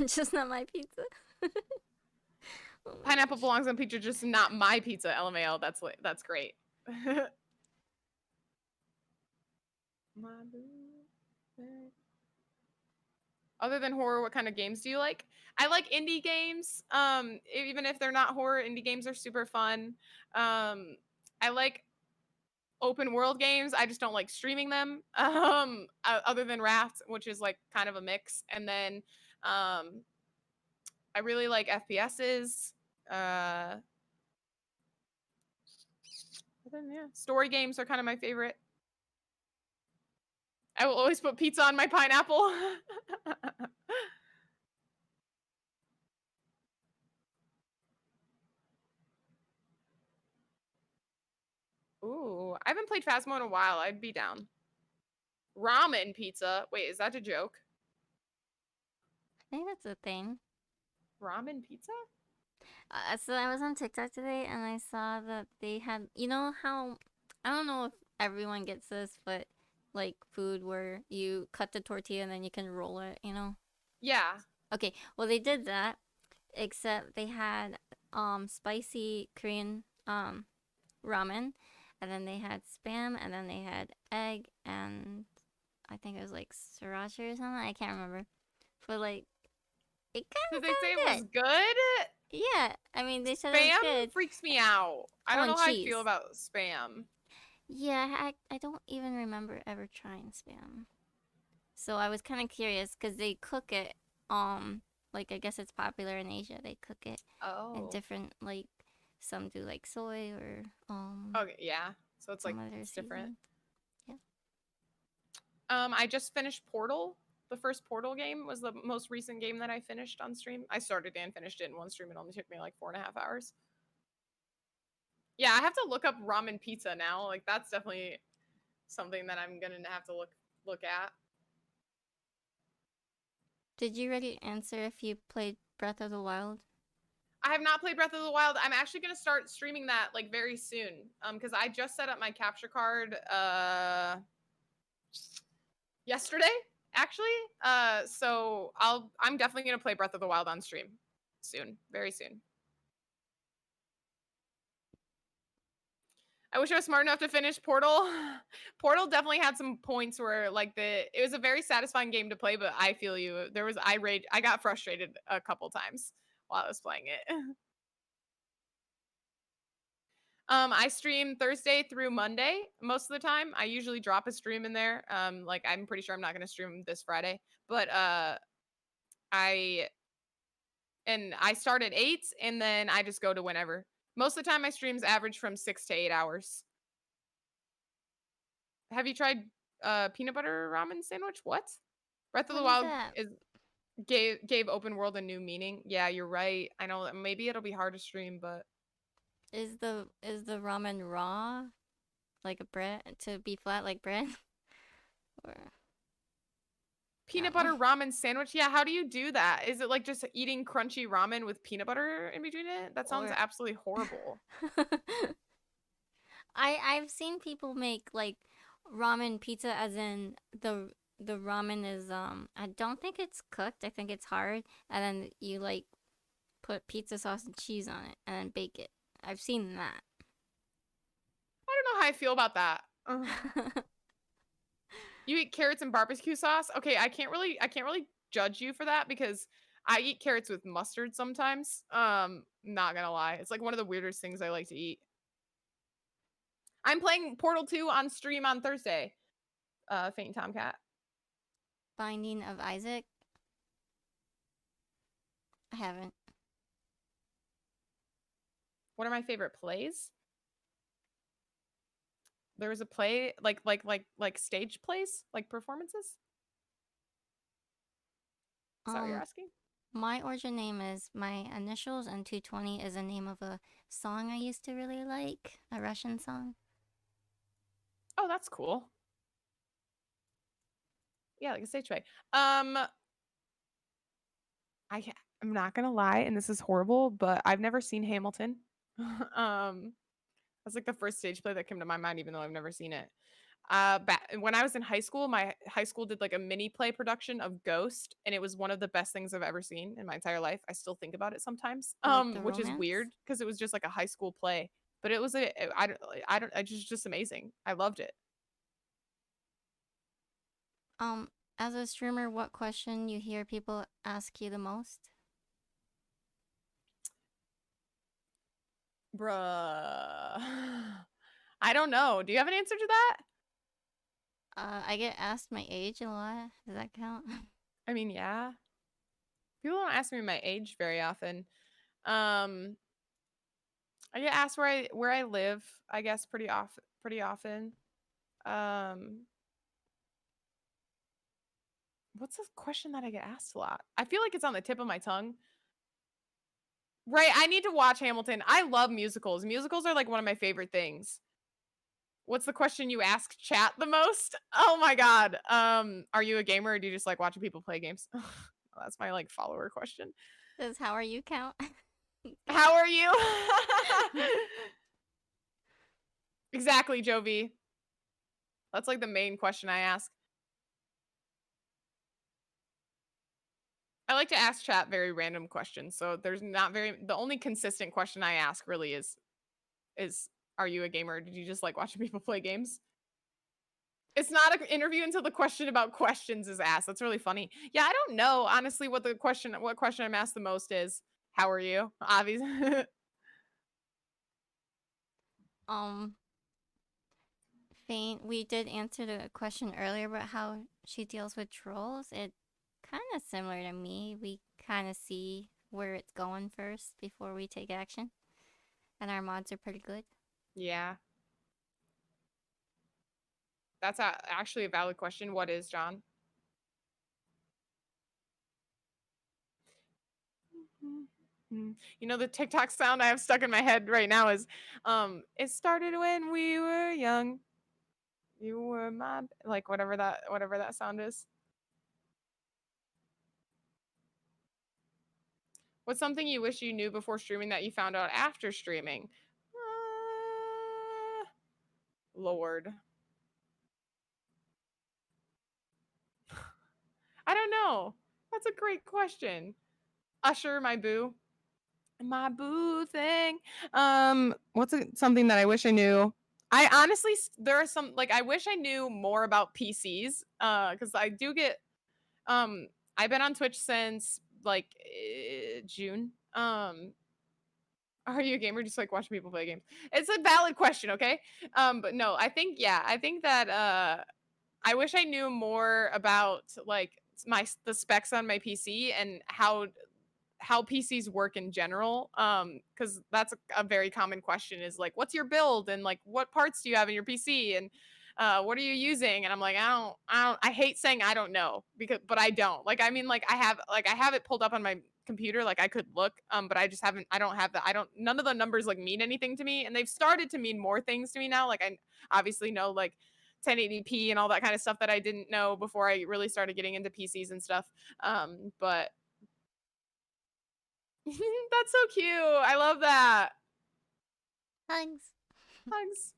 Just not my pizza. Oh my Pineapple gosh. belongs on pizza, just not my pizza. LMAO. That's great. Other than horror, what kind of games do you like? I like indie games. Even if they're not horror, indie games are super fun. I like open world games. I just don't like streaming them. Other than Raft, which is like kind of a mix, and then I really like FPSs. Then, yeah, story games are kind of my favorite. I will always put pizza on my pineapple. Ooh, I haven't played Phasmo in a while. I'd be down. Ramen pizza. Wait, is that a joke? I think that's a thing. Ramen pizza? So I was on TikTok today and I saw that they had, you know how, I don't know if everyone gets this, but like food where you cut the tortilla and then you can roll it, you know? Yeah. Okay, well they did that, except they had spicy Korean ramen, and then they had spam, and then they had egg, and I think it was like sriracha or something. I can't remember, but like it Did kind they say it of was sounded good? good. Yeah, I mean they said it was Spam good. freaks me out. I Oh, don't know and how I feel cheese. about spam. Yeah, I don't even remember ever trying spam. So I was kind of curious because they cook it, like I guess it's popular in Asia. They cook it in Oh. different, like some do like soy or Okay, yeah. So it's like some other it's different. season. Yeah. I just finished Portal. The first Portal game was the most recent game that I finished on stream. I started and finished it in one stream. It only took me like 4.5 hours. Yeah, I have to look up ramen pizza now. Like that's definitely something that I'm gonna have to look at. Did you already answer if you played Breath of the Wild? I have not played Breath of the Wild. I'm actually gonna start streaming that like very soon. Because I just set up my capture card yesterday, actually. So I'm definitely gonna play Breath of the Wild on stream soon, very soon. I wish I was smart enough to finish Portal. Portal definitely had some points where like it was a very satisfying game to play, but I feel you. I got frustrated a couple times while I was playing it. I stream Thursday through Monday most of the time. I usually drop a stream in there. Like I'm pretty sure I'm not gonna stream this Friday, but I I start at 8 and then I just go to whenever. Most of the time my streams average from 6 to 8 hours. Have you tried peanut butter ramen sandwich? What? Breath of What the is Wild that? is gave open world a new meaning. Yeah, you're right. I know that maybe it'll be hard to stream, but Is the ramen raw, like a bread to be flat like bread, or I peanut don't know. butter ramen sandwich. Yeah, how do you do that? Is it like just eating crunchy ramen with peanut butter in between it? That sounds Or absolutely horrible. I've seen people make like ramen pizza, as in the ramen is I don't think it's cooked. I think it's hard, and then you like put pizza sauce and cheese on it and then bake it. I've seen that. I don't know how I feel about that. Ugh. You eat carrots and barbecue sauce? Okay, I can't really judge you for that because I eat carrots with mustard sometimes. Not gonna lie. It's like one of the weirdest things I like to eat. I'm playing Portal 2 on stream on Thursday. Faint Tomcat. Binding of Isaac. I haven't. What are my favorite plays? There was a play like stage plays, like performances. Is that what you're asking? My origin name is my initials, and 220 is a name of a song I used to really like, a Russian song. Oh, that's cool. Yeah, like a stage play. I'm not gonna lie, and this is horrible, but I've never seen Hamilton. That's like the first stage play that came to my mind, even though I've never seen it. When I was in high school, my high school did like a mini play production of Ghost, and it was one of the best things I've ever seen in my entire life. I still think about it sometimes, You like the which is romance? weird because it was just like a high school play, but it was just amazing. I loved it. As a streamer, what question you hear people ask you the most? Bruh. I don't know. Do you have an answer to that? I get asked my age a lot. Does that count? I mean, yeah. People don't ask me my age very often. I get asked where I live, I guess pretty often. What's a question that I get asked a lot? I feel like it's on the tip of my tongue. Right, I need to watch Hamilton. I love musicals. Musicals are like one of my favorite things. What's the question you ask chat the most? Oh my god. Are you a gamer or do you just like watching people play games? That's my like follower question. Does how are you count? How are you? Exactly, Jovi. That's like the main question I ask. I like to ask chat very random questions. So there's not very the only consistent question I ask really is are you a gamer? Did you just like watching people play games? It's not an interview until the question about questions is asked. That's really funny. Yeah, I don't know honestly what question I'm asked the most is. How are you? Obviously. um, Faint, we did answer the question earlier about how she deals with trolls. It kind of similar to me. We kind of see where it's going first before we take action, and our mods are pretty good. Yeah. That's actually a valid question. What is, John? You know the TikTok sound I have stuck in my head right now is it started when we were young. You were my like whatever that sound is. What's something you wish you knew before streaming that you found out after streaming? Lord. I don't know. That's a great question. Usher, my boo. My boo thing. Something that I wish I knew? I honestly, there are some like I wish I knew more about PCs. Because I do get. I've been on Twitch since like June. Are you a gamer? Just like watching people play games. It's a valid question, okay? But no, I think that I wish I knew more about like the specs on my PC and how PCs work in general. Because that's a very common question is like, what's your build and like what parts do you have in your PC and what are you using? And I'm like, I hate saying I don't know but I don't. Like, I mean, like I have it pulled up on my computer, like I could look, but I don't have that. None of the numbers like mean anything to me, and they've started to mean more things to me now. Like I obviously know like 1080p and all that kind of stuff that I didn't know before I really started getting into PCs and stuff. But that's so cute. I love that. Hugs. Hugs.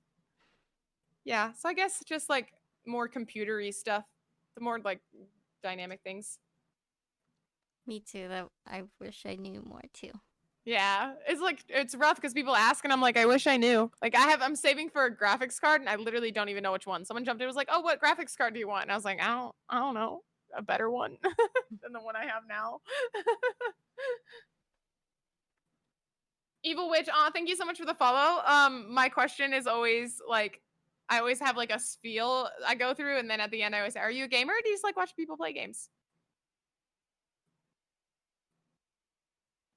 Yeah. So I guess just like more computery stuff, the more like dynamic things. Me too. That I wish I knew more too. Yeah. It's like it's rough because people ask and I'm like, I wish I knew. Like I'm saving for a graphics card and I literally don't even know which one. Someone jumped in and was like, oh, what graphics card do you want? And I was like, I don't know. a better one than the one I have now. Evil Witch, thank you so much for the follow. My question is always like, I always have like a spiel I go through, and then at the end I always say, "Are you a gamer? Or do you just like watch people play games?"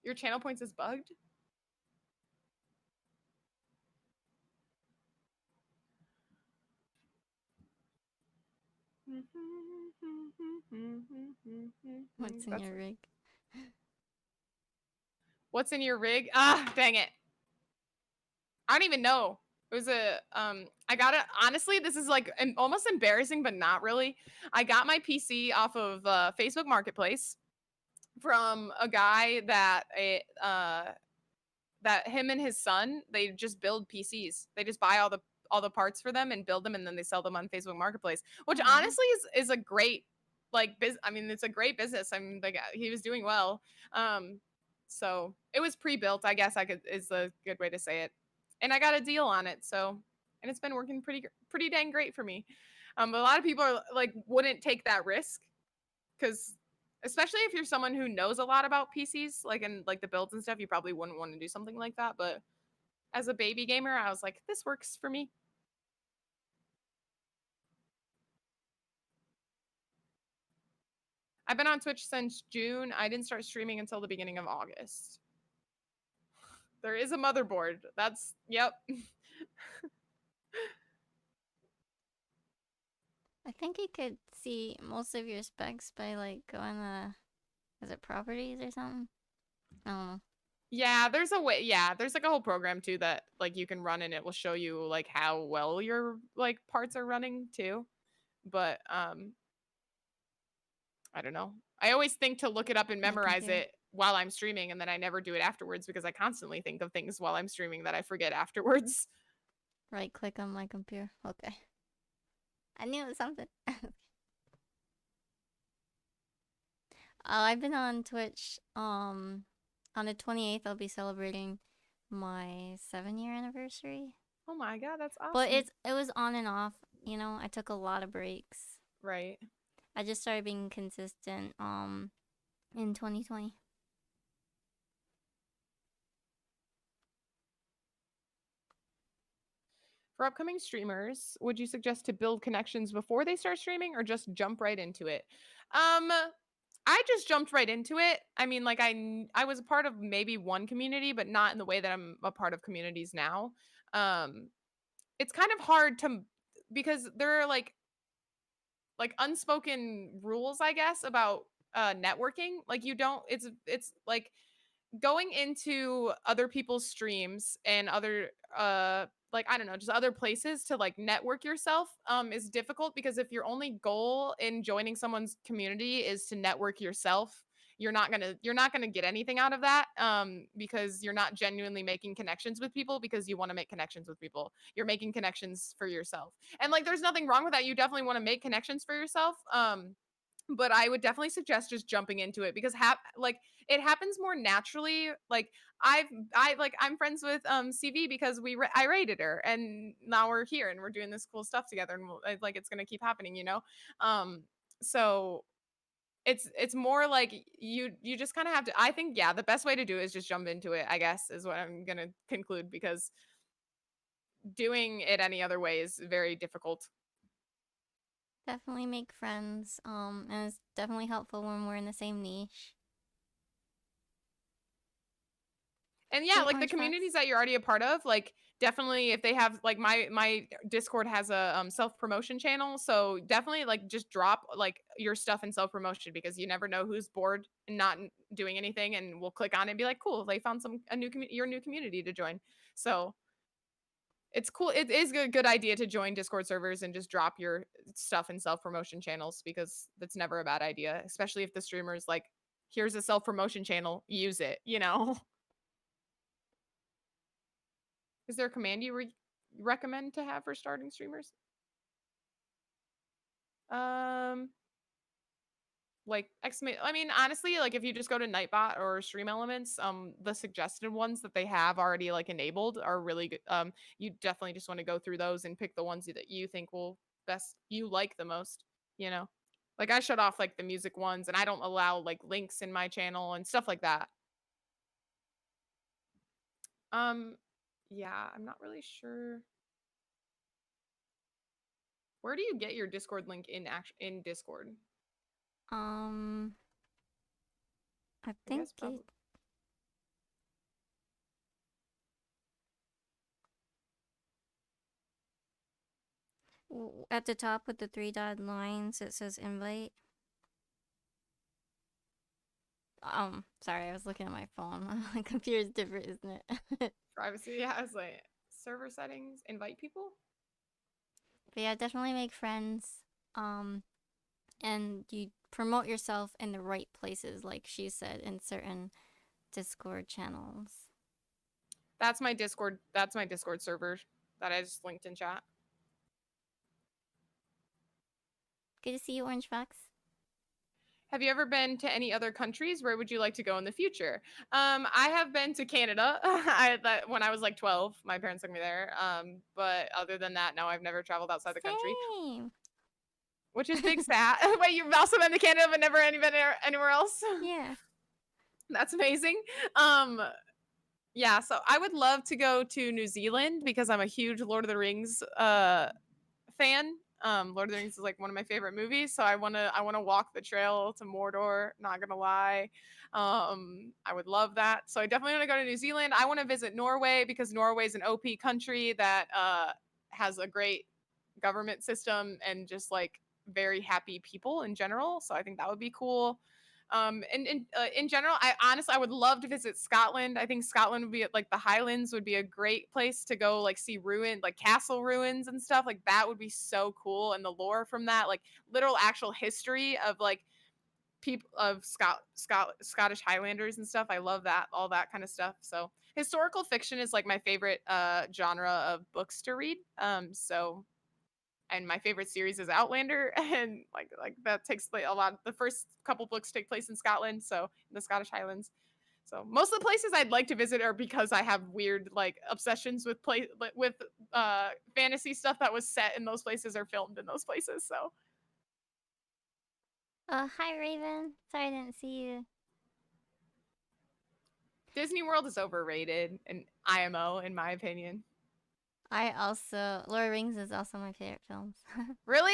Your channel points is bugged. What's in your rig? What's in your rig? Ah, dang it. I don't even know. It was a I got it, honestly, this is like almost embarrassing, but not really. I got my PC off of Facebook Marketplace from a guy that him and his son, they just build PCs. They just buy all the parts for them and build them, and then they sell them on Facebook Marketplace, which Oh, honestly is a great like I mean, it's a great business. I mean, like he was doing well. So it was pre-built, I guess is a good way to say it. And I got a deal on it, so and it's been working pretty dang great for me. But a lot of people are like wouldn't take that risk because especially if you're someone who knows a lot about PCs, like and like the builds and stuff, you probably wouldn't want to do something like that. But as a baby gamer, I was like, this works for me. I've been on Twitch since June. I didn't start streaming until the beginning of August. There is a motherboard. That's yep. I think you could see most of your specs by like going to, is it properties or something? I don't know. Yeah, there's a way. Yeah, there's like a whole program too that like you can run and it will show you like how well your like parts are running too. But I don't know. I always think to look it up and My memorize computer. it while I'm streaming, and then I never do it afterwards because I constantly think of things while I'm streaming that I forget afterwards. Right click on my computer. Okay. I knew it was something. I've been on Twitch. On the 28th, I'll be celebrating my 7-year anniversary. Oh my god, that's But awesome. it was on and off. You know, I took a lot of breaks. Right. I just started being consistent in 2020. For upcoming streamers, would you suggest to build connections before they start streaming or just jump right into it? I just jumped right into it. I mean, like I was a part of maybe one community, but not in the way that I'm a part of communities now. Um, it's kind of hard to because there are like unspoken rules, I guess, about networking. Like you don't. It's like going into other people's streams and other like I don't know, just other places to like network yourself is difficult because if your only goal in joining someone's community is to network yourself, you're not gonna get anything out of that because you're not genuinely making connections with people because you want to make connections with people. You're making connections for yourself. And like there's nothing wrong with that. You definitely want to make connections for yourself. But I would definitely suggest just jumping into it because like it happens more naturally. Like I'm friends with CV because I rated her and now we're here and we're doing this cool stuff together and like it's gonna keep happening, you know. So it's more like you just kind of have to. I think yeah, the best way to do it is just jump into it. I guess is what I'm gonna conclude because doing it any other way is very difficult. Definitely make friends. And it's definitely helpful when we're in the same niche. And yeah, Hey, like the Orange Fox. communities that you're already a part of, like definitely if they have like my Discord has a self promotion channel, so definitely like just drop like your stuff in self promotion because you never know who's bored and not doing anything, and we'll click on it and be like, cool, they found your new community to join. So it's cool. It is a good idea to join Discord servers and just drop your stuff in self promotion channels because that's never a bad idea, especially if the streamer's like, here's a self promotion channel, use it, you know. Is there a command you recommend to have for starting streamers? Um, like exclamate. I mean, honestly, like if you just go to Nightbot or Stream Elements, the suggested ones that they have already like enabled are really good. You definitely just want to go through those and pick the ones that you think will best you like the most. You know. Like I shut off like the music ones and I don't allow like links in my channel and stuff like that. Um yeah, I'm not really sure. Where do you get your Discord link in Discord? Um, I I think guess it probably. at the top with the three dot lines it says invite. Sorry, I was looking at my phone. My computer's different, isn't it? Privacy. Yeah, it's like server settings, invite people. But yeah, definitely make friends. Um, and you promote yourself in the right places, like she said, in certain Discord channels. That's my Discord server that I just linked in chat. Good to see you, Orange Fox. Have you ever been to any other countries? Where would you like to go in the future? I have been to Canada. When I was like 12, my parents took me there. But other than that, no, I've never traveled outside the country, Same. which is big stat. Wait, you've also been to Canada, but never been anywhere else? Yeah. That's amazing. Um, yeah, so I would love to go to New Zealand because I'm a huge Lord of the Rings fan. Lord of the Rings is like one of my favorite movies, so I wanna walk the trail to Mordor. Not gonna lie, I would love that. So I definitely want to go to New Zealand. I want to visit Norway because Norway is an OP country that has a great government system and just like very happy people in general. So I think that would be cool. And in general, I would love to visit Scotland. I think Scotland would be like the Highlands would be a great place to go, like see ruin, like castle ruins and stuff. Like that would be so cool, and the lore from that, like literal actual history of like people of Scottish Highlanders and stuff. I love that, all that kind of stuff. So historical fiction is like my favorite genre of books to read. And my favorite series is Outlander, and like that takes place a lot. The first couple books take place in Scotland, so in the Scottish Highlands. So most of the places I'd like to visit are because I have weird like obsessions with fantasy stuff that was set in those places or filmed in those places. So Hi Raven. Sorry I didn't see you. Disney World is overrated, and IMO in my opinion. I also Lord of the Rings is also my favorite films. Really?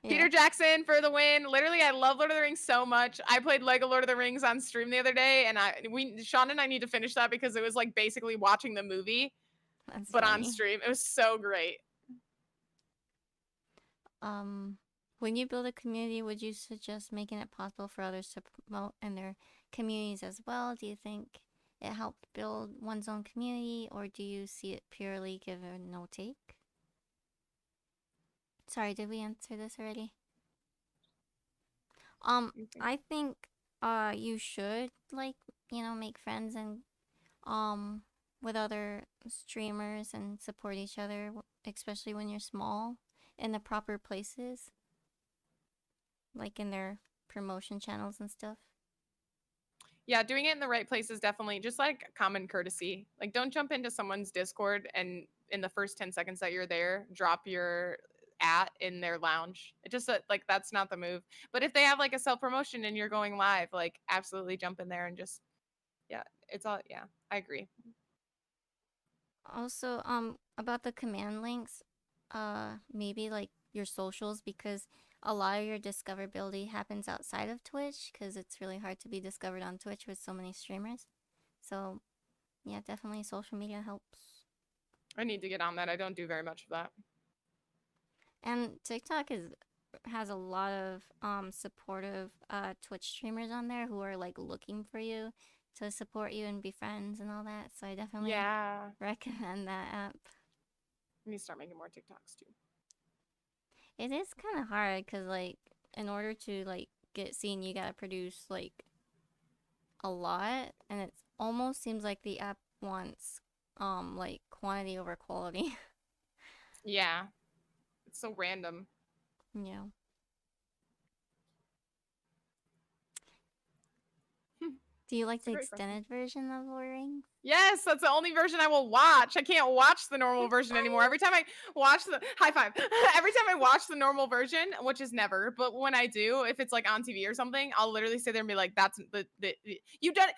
Yeah, Peter Jackson for the win. Literally, I love Lord of the Rings so much. I played Lego Lord of the Rings on stream the other day, and Sean and I need to finish that because it was like basically watching the movie, that's but on funny. stream. It was so great. Um, when you build a community, would you suggest making it possible for others to promote in their communities as well? Do you think it helped build one's own community, or do you see it purely give a no take? Sorry, did we answer this already? Okay. I think you should like, make friends and um with other streamers and support each other, especially when you're small in the proper places, like in their promotion channels and stuff. Yeah, doing it in the right place is definitely just like common courtesy. Like, don't jump into someone's Discord and in the first 10 seconds that you're there, drop your at in their lounge. It just like that's not the move. But if they have like a self promotion and you're going live, like absolutely jump in there and just yeah, it's all yeah, I agree. Also, about the command links, maybe like your socials, because a lot of your discoverability happens outside of Twitch because it's really hard to be discovered on Twitch with so many streamers. So, yeah, definitely social media helps. I need to get on that. I don't do very much of that. And TikTok has a lot of supportive Twitch streamers on there who are like looking for you to support you and be friends and all that. So I definitely Yeah. recommend that app. I need to start making more TikToks too. It is kind of hard because like in order to like get seen, you gotta produce like a lot, and it almost seems like the app wants like quantity over quality. Yeah. It's so random. Yeah. Do you like It's a the great question. extended version of Lord of the Rings? Yes, that's the only version I will watch. I can't watch the normal version anymore. Every time I watch the high five, every time I watch the normal version, which is never, but when I do, if it's like on TV or something, I'll literally sit there and be like, "That's the you done it."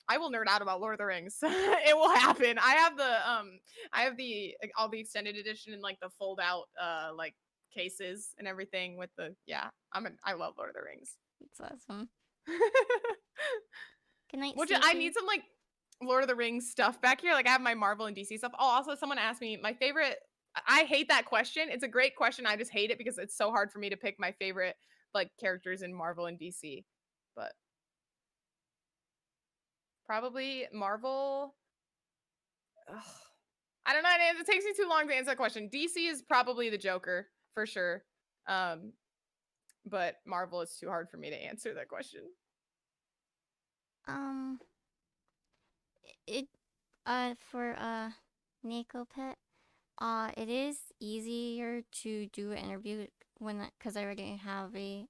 I will nerd out about Lord of the Rings. It will happen. I have the like, all the extended edition and like the fold out like cases and everything with the yeah. I love Lord of the Rings. It's awesome. Good night, Which I Stacy. need some like Lord of the Rings stuff back here. Like I have my Marvel and DC stuff. Oh, also someone asked me my favorite. I hate that question. It's a great question. I just hate it because it's so hard for me to pick my favorite like characters in Marvel and DC. But probably Marvel. Ugh. I don't know. It takes me too long to answer that question. DC is probably the Joker for sure. Um, but Marvel is too hard for me to answer that question. Um, it for Nico Pet, it is easier to do an interview when because I already have a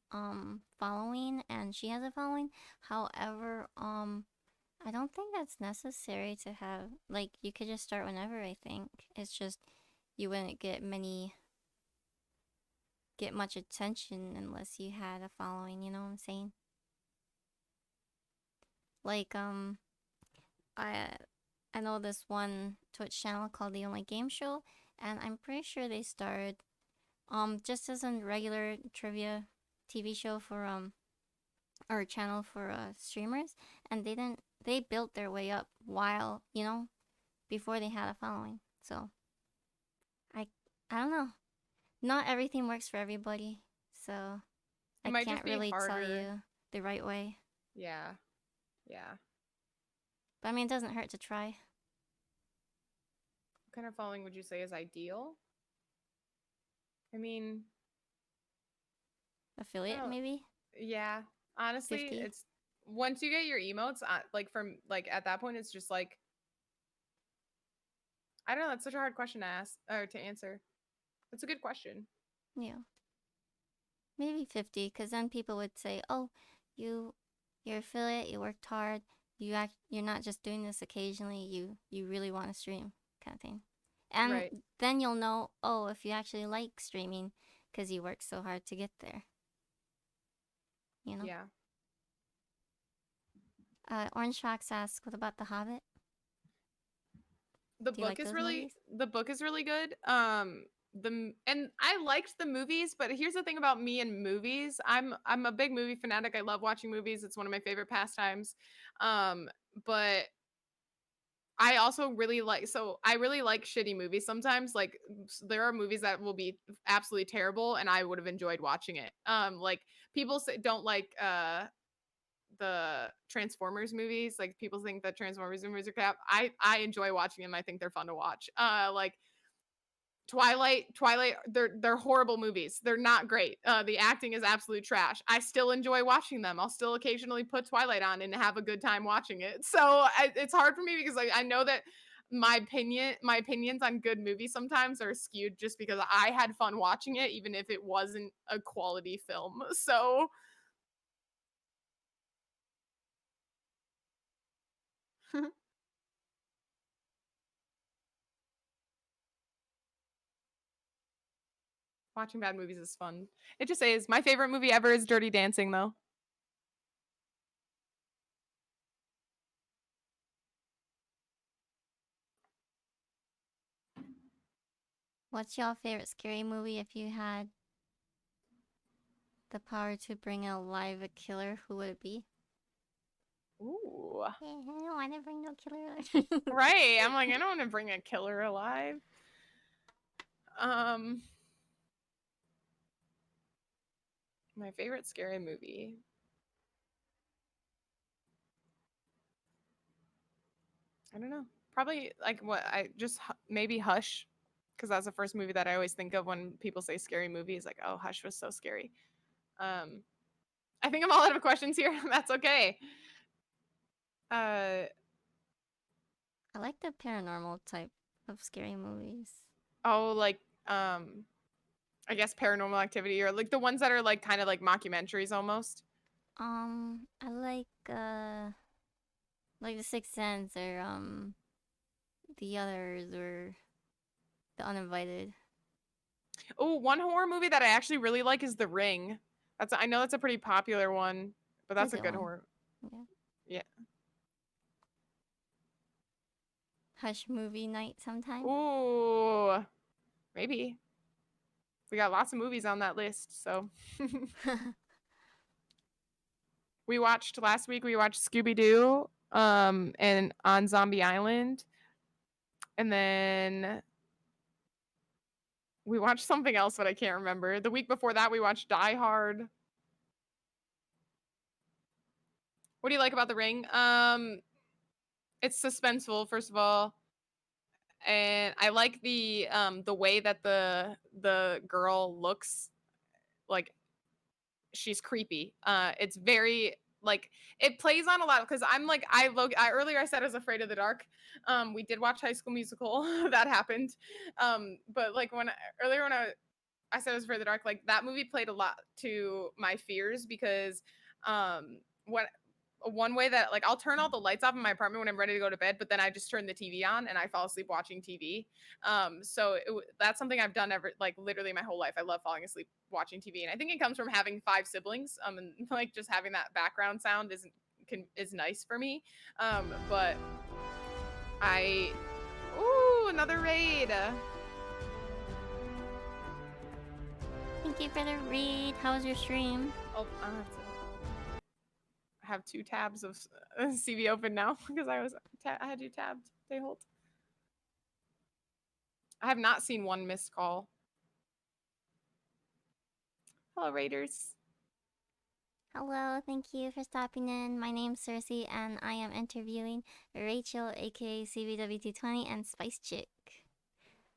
following and she has a following. However, I don't think that's necessary to have. Like, you could just start whenever. I think it's just you wouldn't get much attention unless you had a following. You know what I'm saying? Like, I I know this one Twitch channel called The Only Game Show, and I'm pretty sure they started just as a regular trivia TV show for or channel for streamers, and they built their way up while before they had a following. So I I don't know. Not everything works for everybody, so It I might just can't be really tell harder. you the right way. Yeah. Yeah. But I mean, it doesn't hurt to try. What kind of following would you say is ideal? I mean, I Affiliate don't, maybe yeah. Honestly, 50. it's once you get your emotes, like from like at that point, it's just like I don't know. That's such a hard question to ask or to answer. That's a good question. Yeah, maybe 50, because then people would say, "Oh, you, you're affiliate. You worked hard. You're not just doing this occasionally. You really want to stream, kind of thing." And Right. then you'll know, oh, if you actually like streaming, because you worked so hard to get there. You know. Yeah. Orange Fox asks, "What about The Hobbit? The Do you book like is those really movies?" the book is really good. And I liked the movies, but here's the thing about me and movies. I'm a big movie fanatic. I love watching movies. It's one of my favorite pastimes. But I also really like so I really like shitty movies sometimes. Like there are movies that will be absolutely terrible and I would have enjoyed watching it. Like people say don't like the Transformers movies. Like people think that Transformers movies are crap. I enjoy watching them. I think they're fun to watch. Like Twilight, they're horrible movies. They're not great. The acting is absolute trash. I still enjoy watching them. I'll still occasionally put Twilight on and have a good time watching it. So it's hard for me because like I know that my opinions on good movies sometimes are skewed just because I had fun watching it, even if it wasn't a quality film. So watching bad movies is fun. It just is. My favorite movie ever is Dirty Dancing, though. What's your favorite scary movie if you had the power to bring alive a killer? Who would it be? Ooh. Yeah, I don't want to bring no killer alive. Right. I'm like, I don't want to bring a killer alive. Um, my favorite scary movie. I don't know. Probably like what I just maybe Hush, because that's the first movie that I always think of when people say scary movies. Like, oh, Hush was so scary. Um, I think I'm all out of questions here. That's okay. Uh, I like the paranormal type of scary movies. oh, like I guess Paranormal Activity or like the ones that are like kind of like mockumentaries almost. I like Like The Sixth Sense or the others or The Uninvited. Oh, one horror movie that I actually really like is The Ring. I know that's a pretty popular one, but It's a that's a good good one. horror. Yeah. Yeah. Hush movie night sometime. Ooh, maybe. We got lots of movies on that list, so we watched last week we watched Scooby-Doo and on Zombie Island, and then we watched something else that I can't remember. The week before that we watched Die Hard. What do you like about The Ring? It's suspenseful, first of all, and I like the way that the girl looks, like she's creepy. It's very like it plays on a lot because I'm like I earlier I said I was afraid of the dark. We did watch High School Musical. That happened. But like earlier when I said I was afraid of the dark, like that movie played a lot to my fears because what one way that like I'll turn all the lights off in my apartment when I'm ready to go to bed, but then I just turn the TV on and I fall asleep watching TV. That's something I've done ever like literally my whole life. I love falling asleep watching TV, and I think it comes from having five siblings. And like just having that background sound is nice for me. But I ooh another raid. Thank you for the read. How was your stream? Oh, I have two tabs of CV open now because I had you tabbed. They hold. I have not seen one missed call. Hello, Raiders. Hello, thank you for stopping in. My name's Cersei, and I am interviewing Rachel, aka CBW220, and Spice Chick.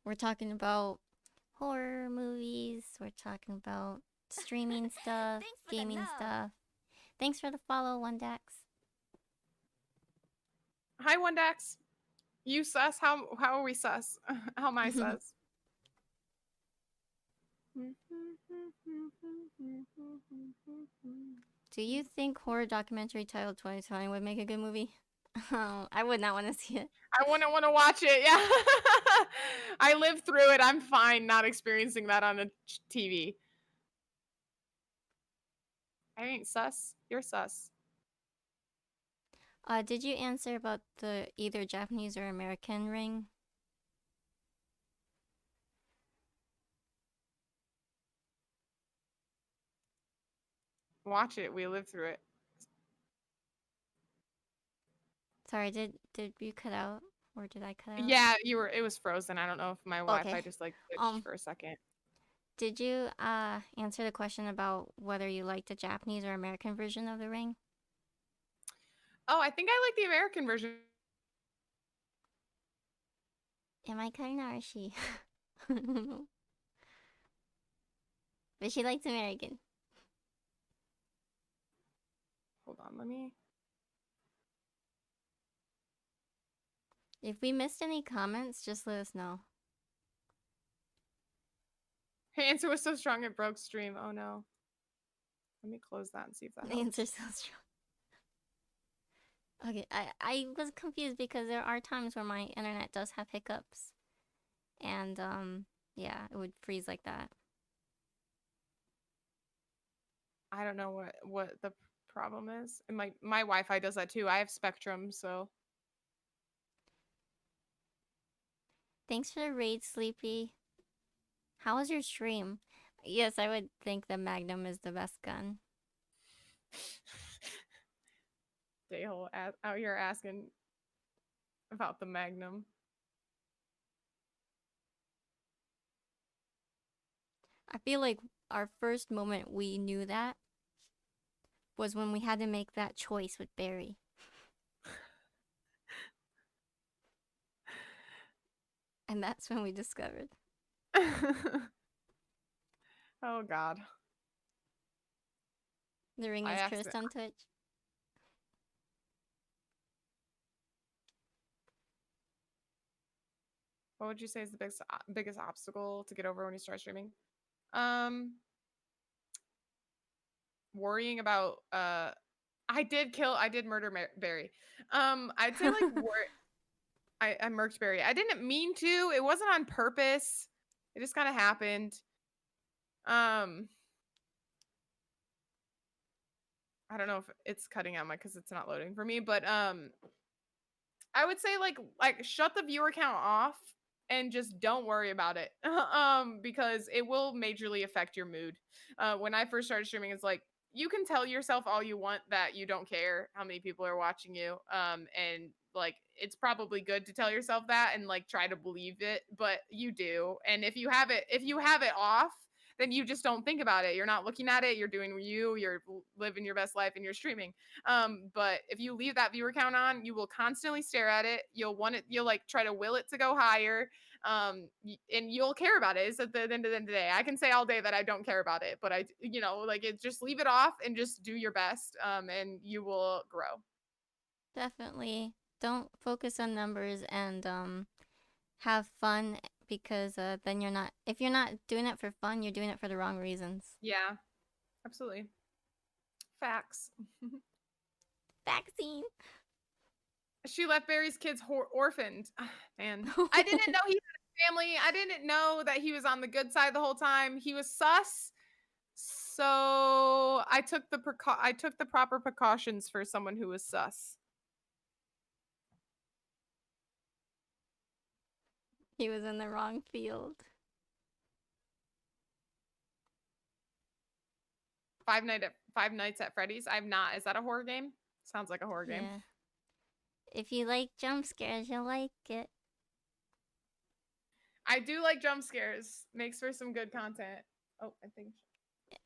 We're talking about horror movies, we're talking about streaming stuff, gaming stuff. Thanks for the follow, Ondax. Hi, Dax. You sus? How are we sus? How am I sus? Do you think horror documentary titled 2020 would make a good movie? I would not want to see it. I wouldn't want to watch it. Yeah. I lived through it. I'm fine not experiencing that on a TV. I ain't sus. You're sus. Did you answer about the either Japanese or American ring? Watch it. We lived through it. Sorry, did you cut out or did I cut out? Yeah, it was frozen. I don't know if my Wi-Fi Okay. just like glitched for a second. Did you answer the question about whether you like the Japanese or American version of the ring? Oh, I think I like the American version. Am I cutting out or she? But she likes American. Hold on, let me. If we missed any comments, just let us know. Her answer was so strong it broke stream. Oh no. Let me close that and see if that The helps. answer's so strong. Okay, I was confused because there are times where my internet does have hiccups. And yeah, it would freeze like that. I don't know what the problem is. And my Wi-Fi does that too. I have Spectrum, so Thanks for the raid, Sleepy. How was your stream? Yes, I would think the Magnum is the best gun. Dayhole out here asking about the Magnum. I feel like our first moment we knew that was when we had to make that choice with Barry. And that's when we discovered. Oh God. The ring is cursed on Twitch. What would you say is the biggest obstacle to get over when you start streaming? Worrying about I did murder Barry. I'd say like I murked Barry. I didn't mean to. It wasn't on purpose. It just kind of happened. Um, I don't know if it's cutting out my because it's not loading for me, but I would say like shut the viewer count off and just don't worry about it. Because it will majorly affect your mood. When I first started streaming, it's like you can tell yourself all you want that you don't care how many people are watching you. And like it's probably good to tell yourself that and like try to believe it, but you do. And if you have it off, then you just don't think about it. You're not looking at it. You're doing you. You're living your best life, and you're streaming. But if you leave that viewer count on, you will constantly stare at it. You'll want it, you'll like try to will it to go higher. And you'll care about it. It's at the end of the day. I can say all day that I don't care about it, but like it just leave it off and just do your best. And you will grow. Definitely. Don't focus on numbers and have fun because then you're not if you're not doing it for fun, you're doing it for the wrong reasons. Yeah, absolutely. Facts. Vaccine. She left Barry's kids orphaned. Ah, man, I didn't know he had a family. I didn't know that he was on the good side the whole time. He was sus. So I took the proper precautions for someone who was sus. He was in the wrong field. Five Nights at Freddy's. I've not. Is that a horror game? Sounds like a horror game. Yeah. If you like jump scares, you'll like it. I do like jump scares. Makes for some good content. Oh, I think.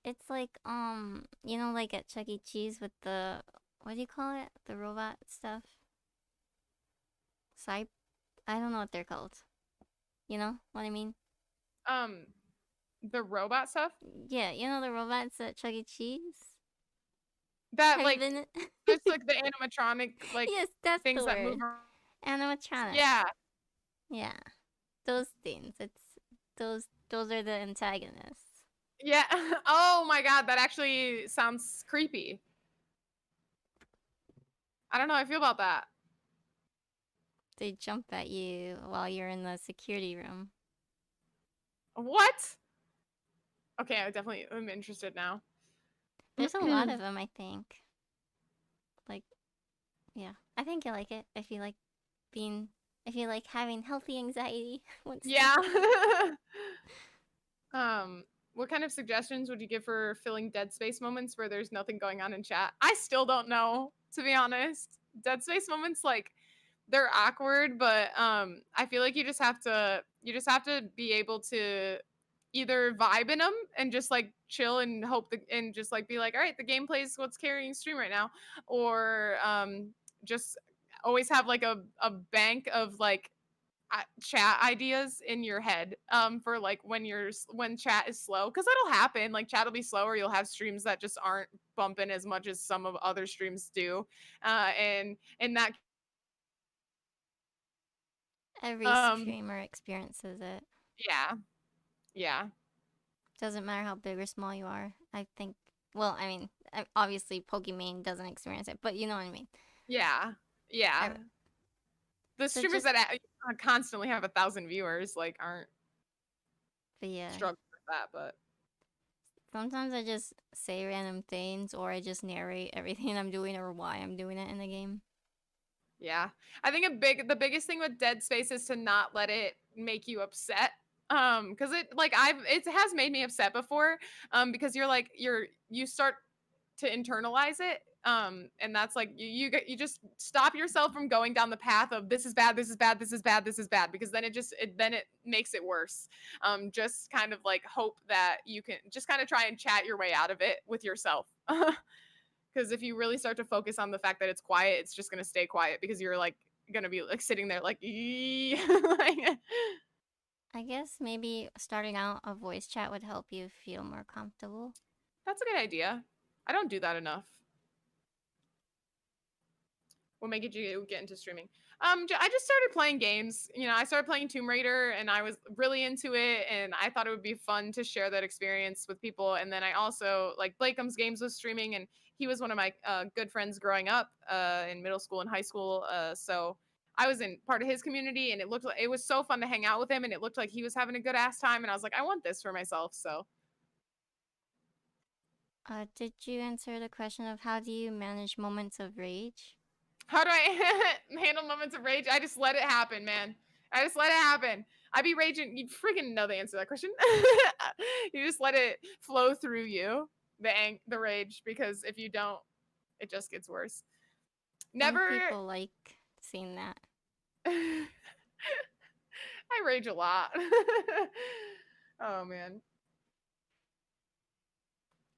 It's like like at Chuck E. Cheese with the what do you call it? The robot stuff. Cyp I don't know what they're called. You know what I mean? Um, the robot stuff Yeah, you know the robots at Chuck E. Cheese? that Have you like been just like the animatronic like Yes, that's things the that word. move around. Animatronics. Yeah. Yeah. Those things. It's those are the antagonists. Yeah. Oh my god, that actually sounds creepy. I don't know how I feel about that. They jump at you while you're in the security room. What? Okay, I definitely am interested now. There's a lot of them, I think. Like, yeah. I think you like it if you like having healthy anxiety when Yeah. sleeping. What kind of suggestions would you give for filling dead space moments where there's nothing going on in chat? I still don't know, to be honest. Dead space moments like they're awkward, but I feel like you just have to be able to either vibe in them and just like chill and and just like be like, all right, the gameplay is what's carrying stream right now, or just always have like a bank of like chat ideas in your head for like when chat is slow, because that'll happen. Like chat will be slower, you'll have streams that just aren't bumping as much as some of other streams do, and that Every streamer experiences it. yeah, yeah, Doesn't matter how big or small you are. I think. Well, I mean, obviously, Pokimane doesn't experience it, but you know what I mean. yeah, yeah. The So streamers that constantly have 1,000 viewers like aren't struggling with that, but sometimes I just say random things or I just narrate everything I'm doing or why I'm doing it in the game. yeah, I think the biggest thing with Dead Space is to not let it make you upset. Because it has made me upset before. Because you start to internalize it. And that's like you just stop yourself from going down the path of this is bad, this is bad, this is bad, this is bad, because then it makes it worse. Just kind of like hope that you can just kind of try and chat your way out of it with yourself. Because if you really start to focus on the fact that it's quiet, it's just gonna stay quiet because you're like gonna be like sitting there like, like I guess maybe starting out a voice chat would help you feel more comfortable. That's a good idea. I don't do that enough. What made you get into streaming? I just started playing games. You know, I started playing Tomb Raider, and I was really into it, and I thought it would be fun to share that experience with people. And then I also like Blakeum's Games was streaming, and he was one of my good friends growing up in middle school and high school. So I was in part of his community, and it looked like it was so fun to hang out with him, and it looked like he was having a good ass time, and I was like, I want this for myself. So Did you answer the question of how do you manage moments of rage? how do I handle moments of rage? I just let it happen, man. I just let it happen. I be raging. You freaking know the answer to that question. You just let it flow through you, the rage, because if you don't, it just gets worse. Some Never. people like seeing that. I rage a lot. Oh man.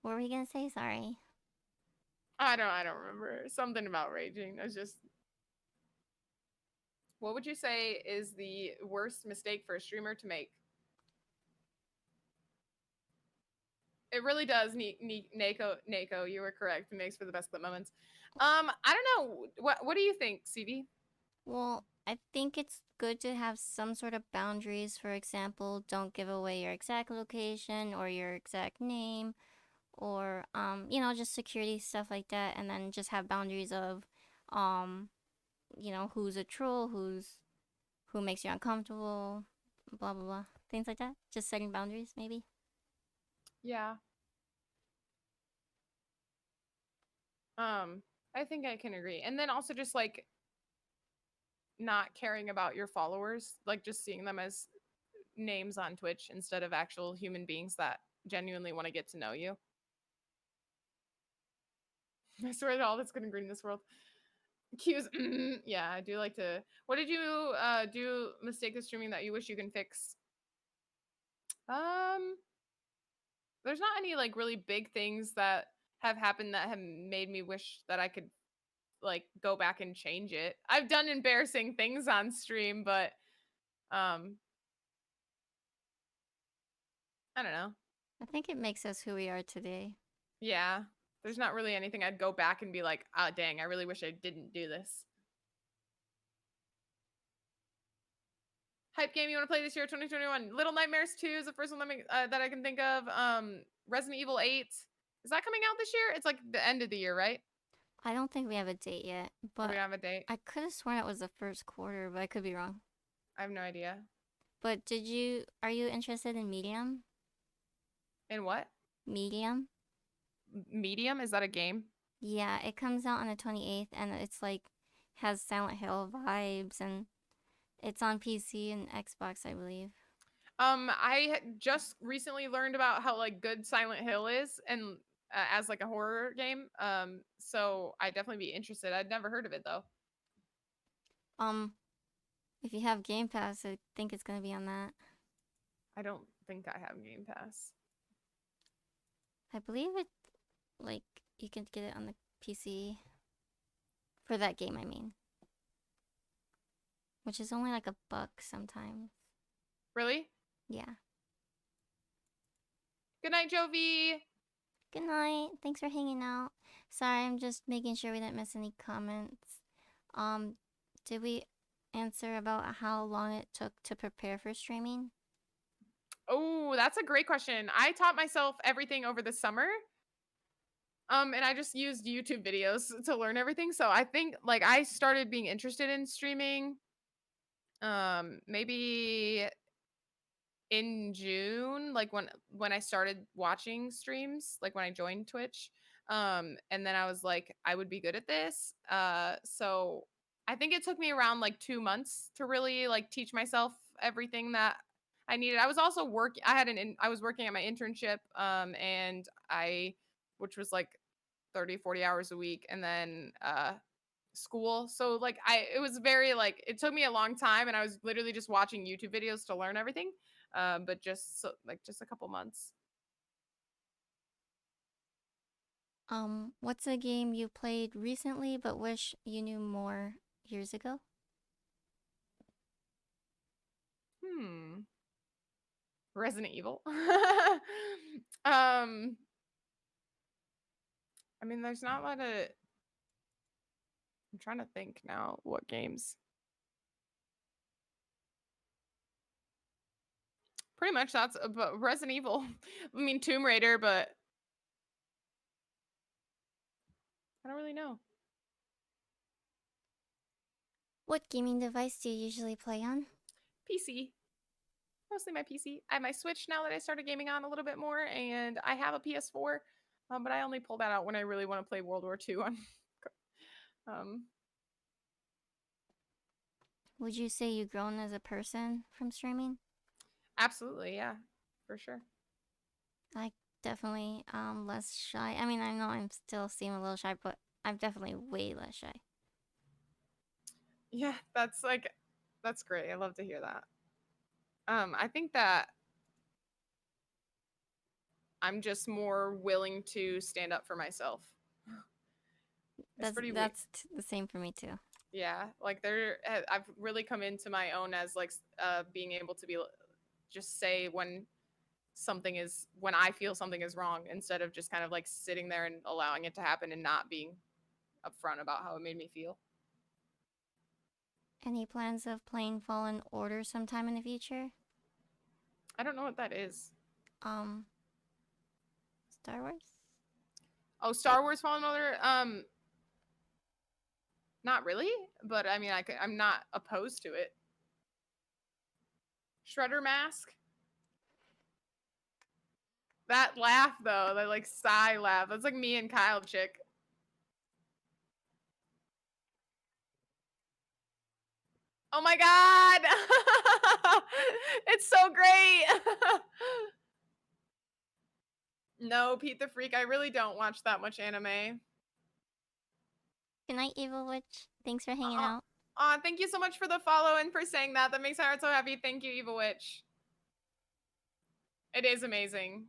What were you gonna say? Sorry. I don't remember. Something about raging. That's just what would you say is the worst mistake for a streamer to make? It really does, Nako, you were correct. It makes for the best clip moments. I don't know. What do you think, CV? Well, I think it's good to have some sort of boundaries. For example, don't give away your exact location or your exact name or just security stuff like that, and then just have boundaries of um, who's a troll, who makes you uncomfortable, blah blah blah. Things like that. Just setting boundaries maybe. Yeah. I think I can agree. And then also just like not caring about your followers, like just seeing them as names on Twitch instead of actual human beings that genuinely want to get to know you. I swear to all that's good and green in this world. Cues, yeah, I do like to. What did you do mistake of streaming that you wish you can fix? Um, there's not any like really big things that have happened that have made me wish that I could like go back and change it. I've done embarrassing things on stream, but um, I don't know. I think it makes us who we are today. Yeah, there's not really anything I'd go back and be like, ah, dang, I really wish I didn't do this. Hype game you want to play this year, 2021? Little Nightmares 2 is the first one that I can think of. Resident Evil 8. Is that coming out this year? It's like the end of the year, right? I don't think we have a date yet, Or we but don't have a date? I could have sworn it was the first quarter, but I could be wrong. I have no idea. But are you interested in Medium? In what? Medium? Medium? Is that a game? Yeah, it comes out on the 28th and it's like has Silent Hill vibes and it's on PC and Xbox, I believe. I just recently learned about how like good Silent Hill is, and as like a horror game. So I'd definitely be interested. I'd never heard of it though. Um, if you have Game Pass, I think it's gonna be on that. I don't think I have Game Pass. I believe it, like, you can get it on the PC for that game, I mean. Which is only like $1 sometimes. Really? Yeah. Good night, Jovi. Good night. Thanks for hanging out. Sorry, I'm just making sure we didn't miss any comments. Um, did we answer about how long it took to prepare for streaming? Oh, that's a great question. I taught myself everything over the summer. And I just used YouTube videos to learn everything. So I think like I started being interested in streaming maybe in June, like when I started watching streams, like when I joined Twitch. And then I was like I would be good at this. So I think it took me around like 2 months to really like teach myself everything that I needed. I was also I was working at my internship and I which was like 30, 40 hours a week, and then school. So like it was very like it took me a long time, and I was literally just watching YouTube videos to learn everything. But just a couple months. What's a game you played recently but wish you knew more years ago? Resident Evil. I mean, there's not a lot of. I'm trying to think now what games. Pretty much that's but Resident Evil. I mean Tomb Raider, but I don't really know. What gaming device do you usually play on? PC. Mostly my PC. I have my Switch now that I started gaming on a little bit more, and I have a PS4, but I only pull that out when I really want to play World War II on. um, Would you say you've grown as a person from streaming? absolutely, yeah, for sure. I definitely less shy. I mean, I know I'm still seem a little shy, but I'm definitely way less shy. Yeah, that's great. I love to hear that. I think that I'm just more willing to stand up for myself. It's That's pretty weird. the same for me too. Yeah, like I've really come into my own as like being able to be just say when I feel something is wrong instead of just kind of like sitting there and allowing it to happen and not being upfront about how it made me feel. Any plans of playing Fallen Order sometime in the future? I don't know what that is. Um, Star Wars? Oh, Star Wars Fallen Order. Not really, but I mean, I'm not opposed to it. Shredder Mask. That laugh though, that like sigh laugh. That's like me and Kyle chick. Oh my god! It's so great. No, Pete the Freak. I really don't watch that much anime. Good night, Evil Witch. Thanks for hanging Uh, out. thank you so much for the follow and for saying that. That makes my heart so happy. Thank you, Evil Witch. It is amazing.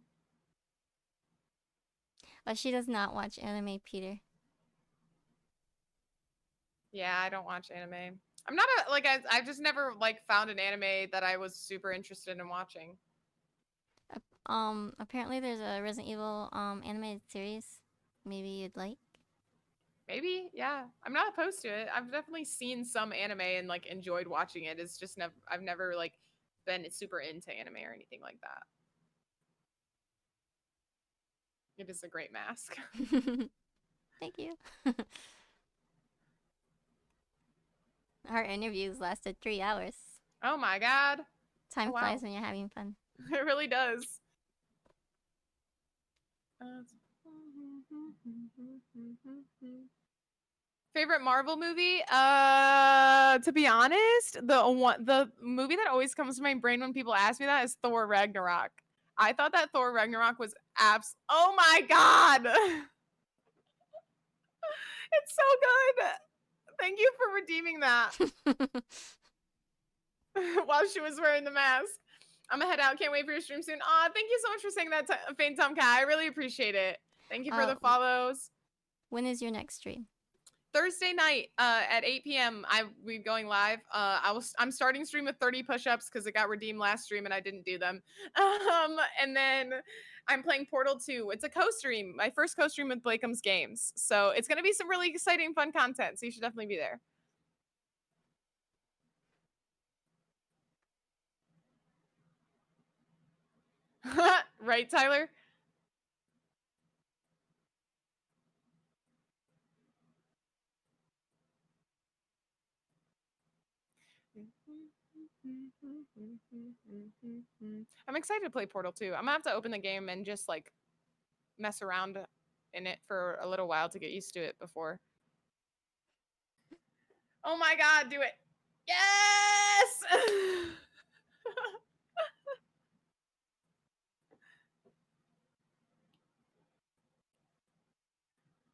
But she does not watch anime, Peter. Yeah, I don't watch anime. I'm not a like I've just never like found an anime that I was super interested in watching. Apparently there's a Resident Evil animated series. Maybe you'd like. Maybe, yeah. I'm not opposed to it. I've definitely seen some anime and like enjoyed watching it. It's just never I've never like been super into anime or anything like that. It is a great mask. Thank you. Our interviews lasted 3 hours. Oh my god. Time Oh, wow. flies when you're having fun. It really does. Favorite Marvel movie? To be honest, the movie that always comes to my brain when people ask me that is Thor Ragnarok. I thought that Thor Ragnarok was oh my god. It's so good. Thank you for redeeming that. While she was wearing the mask. I'm gonna head out. Can't wait for your stream soon. Aw, thank you so much for saying that, Faint Tomcat. I really appreciate it. Thank you for the follows. When is your next stream? Thursday night at 8 p.m. We're going live. I'm starting stream with 30 push-ups because it got redeemed last stream and I didn't do them. And then I'm playing Portal 2. It's a co-stream, my first co-stream with Blakeham's Games. So it's gonna be some really exciting, fun content. So you should definitely be there. Right, Tyler? I'm excited to play Portal 2. I'm gonna have to open the game and just like mess around in it for a little while to get used to it before. Oh my god, do it. Yes!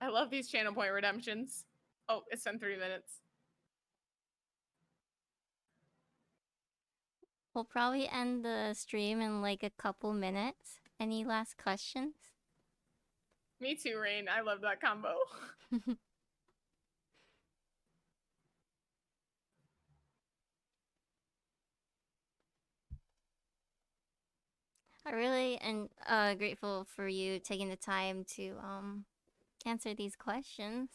I love these channel point redemptions. Oh, it's been 3 minutes. We'll probably end the stream in like a couple minutes. Any last questions? Me too, Rain. I love that combo. I really am grateful for you taking the time to answer these questions.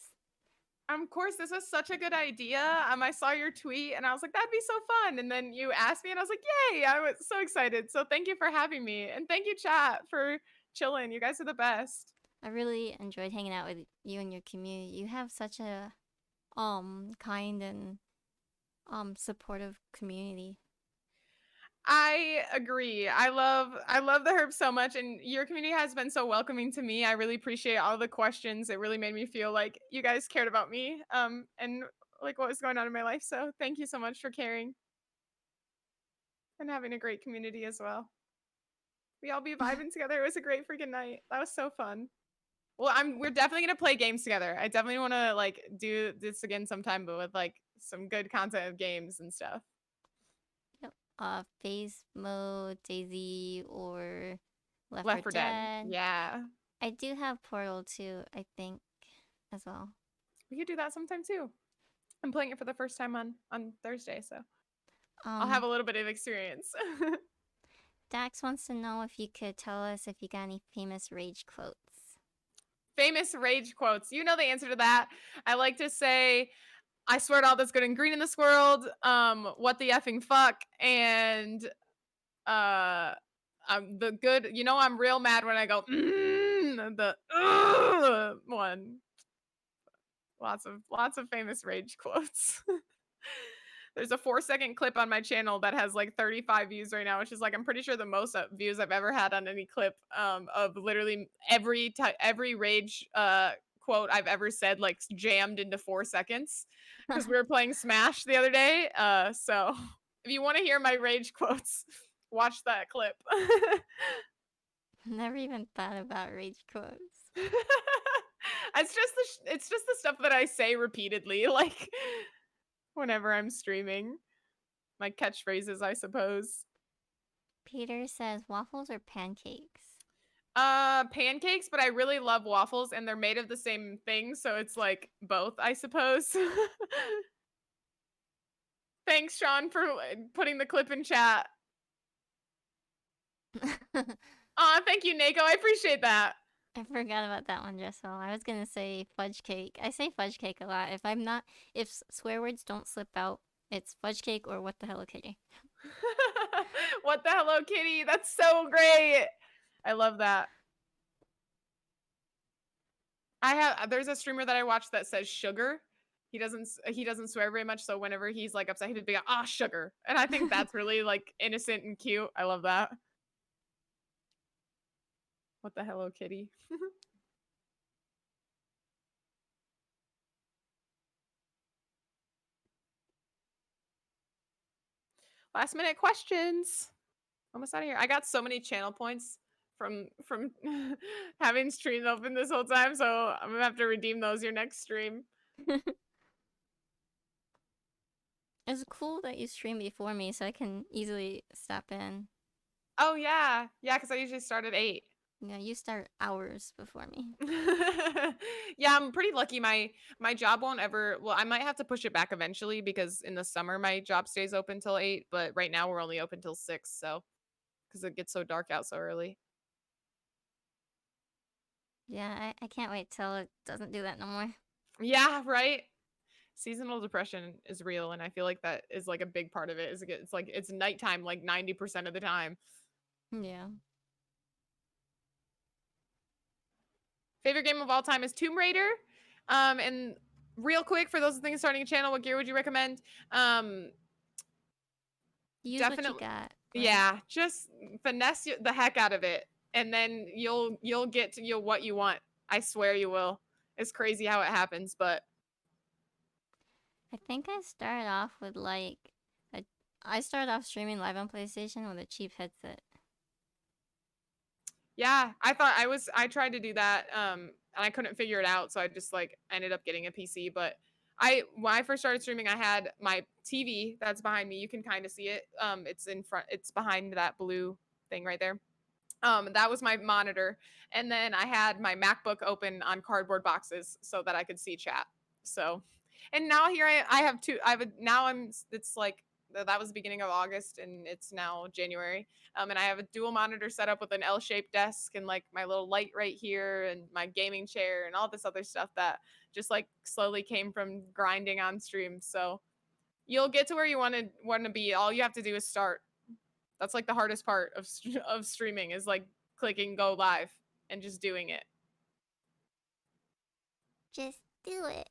Of course, this was such a good idea. I saw your tweet and I was like, that'd be so fun. And then you asked me and I was like, yay, I was so excited. So thank you for having me. And thank you, chat, for chilling. You guys are the best. I really enjoyed hanging out with you and your community. You have such a kind and supportive community. I agree. I love the herb so much, and your community has been so welcoming to me. I really appreciate all the questions. It really made me feel like you guys cared about me, and like what was going on in my life. So thank you so much for caring and having a great community as well. We all be vibing together. It was a great freaking night. That was so fun. Well, we're definitely gonna play games together. I definitely want to like do this again sometime, but with like some good content of games and stuff. Yep. Phase mode, Daisy, or Left 4 Left 4 Dead. Dead. Yeah. I do have Portal 2, I think, as well. We could do that sometime too. I'm playing it for the first time on Thursday, so I'll have Um, a little bit of experience. Dax wants to know if you could tell us if you got any famous rage quotes. Famous rage quotes. You know the answer to that. I like to say, I swear to all that's good and green in this world. What the effing fuck? And the good, I'm real mad when I go, the one. Lots of famous rage quotes. There's a 4-second clip on my channel that has like 35 views right now, which is like I'm pretty sure the most views I've ever had on any clip, of literally every rage quote I've ever said, like jammed into 4 seconds, because we were playing Smash the other day. So if you want to hear my rage quotes, watch that clip. Never even thought about rage quotes. It's just the stuff that I say repeatedly, like whenever I'm streaming. My catchphrases, I suppose. Peter says waffles or pancakes? Pancakes, but I really love waffles and they're made of the same thing, so it's like both, I suppose. Thanks, Sean, for putting the clip in chat. Aw, thank you, Nako. I appreciate that. I forgot about that one, Jessel. I was gonna say fudge cake. I say fudge cake a lot. If swear words don't slip out, it's fudge cake or what the Hello Kitty. What the Hello Kitty? That's so great. I love that. There's a streamer that I watch that says sugar. He doesn't swear very much, so whenever he's like upset, he'd be like, "Ah, sugar," and I think that's really like innocent and cute. I love that. What the Hello Kitty? Last minute questions. Almost out of here. I got so many channel points from having stream open this whole time, so I'm gonna have to redeem those your next stream. It's cool that you stream before me, so I can easily stop in. Oh yeah, because I usually start at 8. Yeah, you start hours before me. Yeah, I'm pretty lucky. My job won't ever. Well, I might have to push it back eventually because in the summer my job stays open till 8, but right now we're only open till 6. So because it gets so dark out so early. Yeah, I can't wait till it doesn't do that no more. Yeah, right. Seasonal depression is real, and I feel like that is like a big part of it. It's like it's nighttime like 90% of the time. Yeah. Favorite game of all time is Tomb Raider. And real quick, for those things starting a channel, what gear would you recommend? Use what you Definitely, got. Right? yeah. Just finesse the heck out of it, and then you'll get to what you want. I swear you will. It's crazy how it happens, but I think I started off with I started off streaming live on PlayStation with a cheap headset. yeah, I tried to do that, and I couldn't figure it out, so I just like ended up getting a PC. But when I first started streaming, I had my TV that's behind me. You can kind of see it. It's in front. It's behind that blue thing right there. That was my monitor, and then I had my MacBook open on cardboard boxes so that I could see chat. So, and now here I have two. Now I'm. It's like that was the beginning of August, and it's now January. And I have a dual monitor set up with an L-shaped desk and like my little light right here and my gaming chair and all this other stuff that just like slowly came from grinding on stream. So you'll get to where you want to be. All you have to do is start. That's like the hardest part of streaming is like clicking go live and just doing it. Just do it.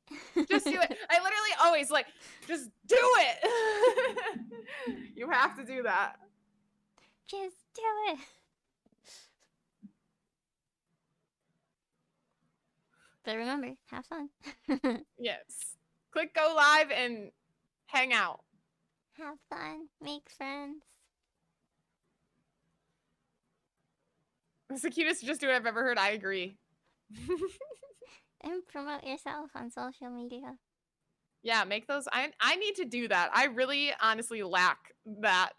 Just do it. I literally always like, just do it. You have to do that. Just do it. But remember, have fun. Yes. Click go live and hang out. Have fun. Make friends. It's the cutest just do it I've ever heard. I agree. And promote yourself on social media. Yeah, make those. I need to do that. I really honestly lack that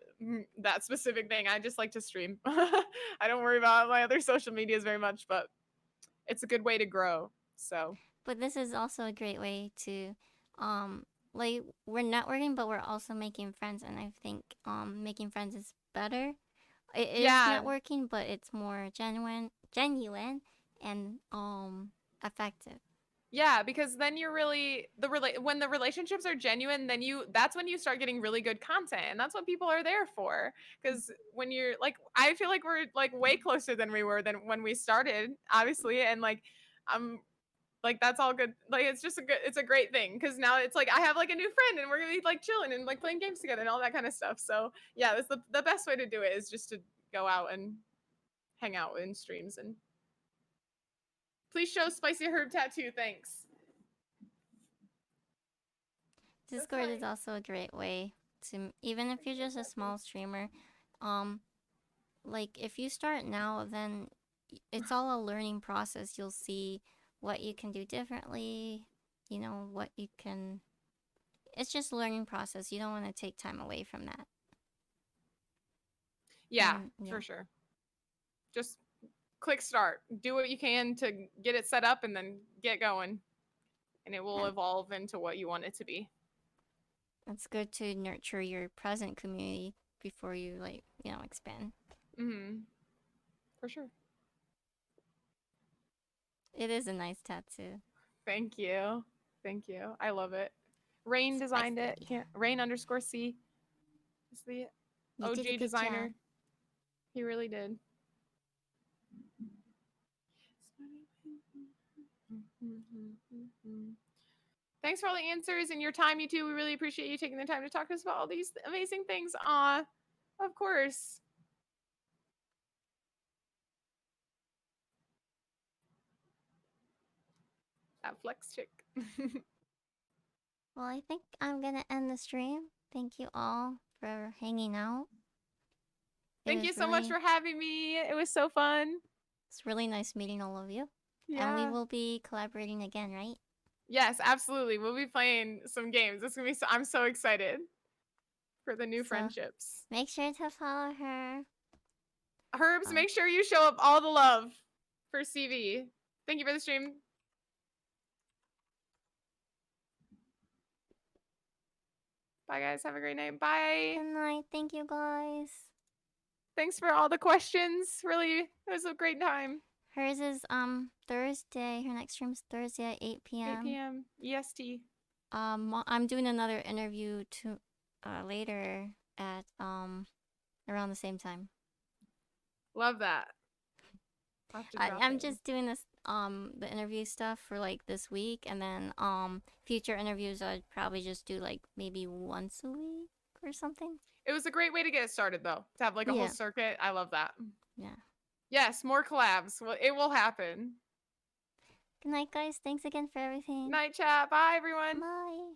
specific thing. I just like to stream. I don't worry about my other social medias very much, but it's a good way to grow. So But this is also a great way to, like, we're networking, but we're also making friends. And I think making friends is better. It is yeah, networking, but it's more genuine, and effective. yeah, because then you're really when the relationships are genuine, then that's when you start getting really good content, and that's what people are there for. Because when you're like, I feel like we're like way closer than we were than when we started, obviously, and like I'm like that's all good. Like it's a great thing because now it's like I have like a new friend and we're gonna be like chilling and like playing games together and all that kind of stuff. So yeah, that's the best way to do it is just to go out and hang out in streams and please show Spicy Herb Tattoo. Thanks. That's Discord is my also a great way to, even if you're just a small streamer, um, like if you start now, then it's all a learning process. You'll see what you can do differently, what you can. It's just a learning process. You don't want to take time away from that. yeah, And yeah, for sure. Just click start. Do what you can to get it set up and then get going. And it will yeah, evolve into what you want it to be. it's good to nurture your present community before you expand. Mm-hmm. For sure. It is a nice tattoo. Thank you. Thank you. I love it. Rain designed it. Spicy. Rain underscore C is the You did a OG good job. designer. He really did. Thanks for all the answers and your time, you two. We really appreciate you taking the time to talk to us about all these amazing things. Aw, of course. That flex chick. Well, I think I'm gonna end the stream. Thank you all for hanging out. Thank you so much for having me. It was so fun. It's really nice meeting all of you. And we Yeah. will be collaborating again, right? Yes, absolutely. We'll be playing some games. It's gonna be I'm so excited for the new So friendships. make sure to follow her. Herbs, make sure you show up all the love for CV. Thank you for the stream. Bye, guys. Have a great night. Bye. Good night. Thank you, guys. Thanks for all the questions. Really, it was a great time. Hers is Thursday. Her next stream's Thursday at 8 p.m. 8 p.m. EST. I'm doing another interview later at around the same time. Love that. I'm just doing this the interview stuff for like this week, and then future interviews I'd probably just do like maybe once a week or something. It was a great way to get it started though. To have like a whole circuit. I love that. Yeah. Yes, more collabs. Well, it will happen. Good night, guys. Thanks again for everything. Night chat. Bye everyone. Bye.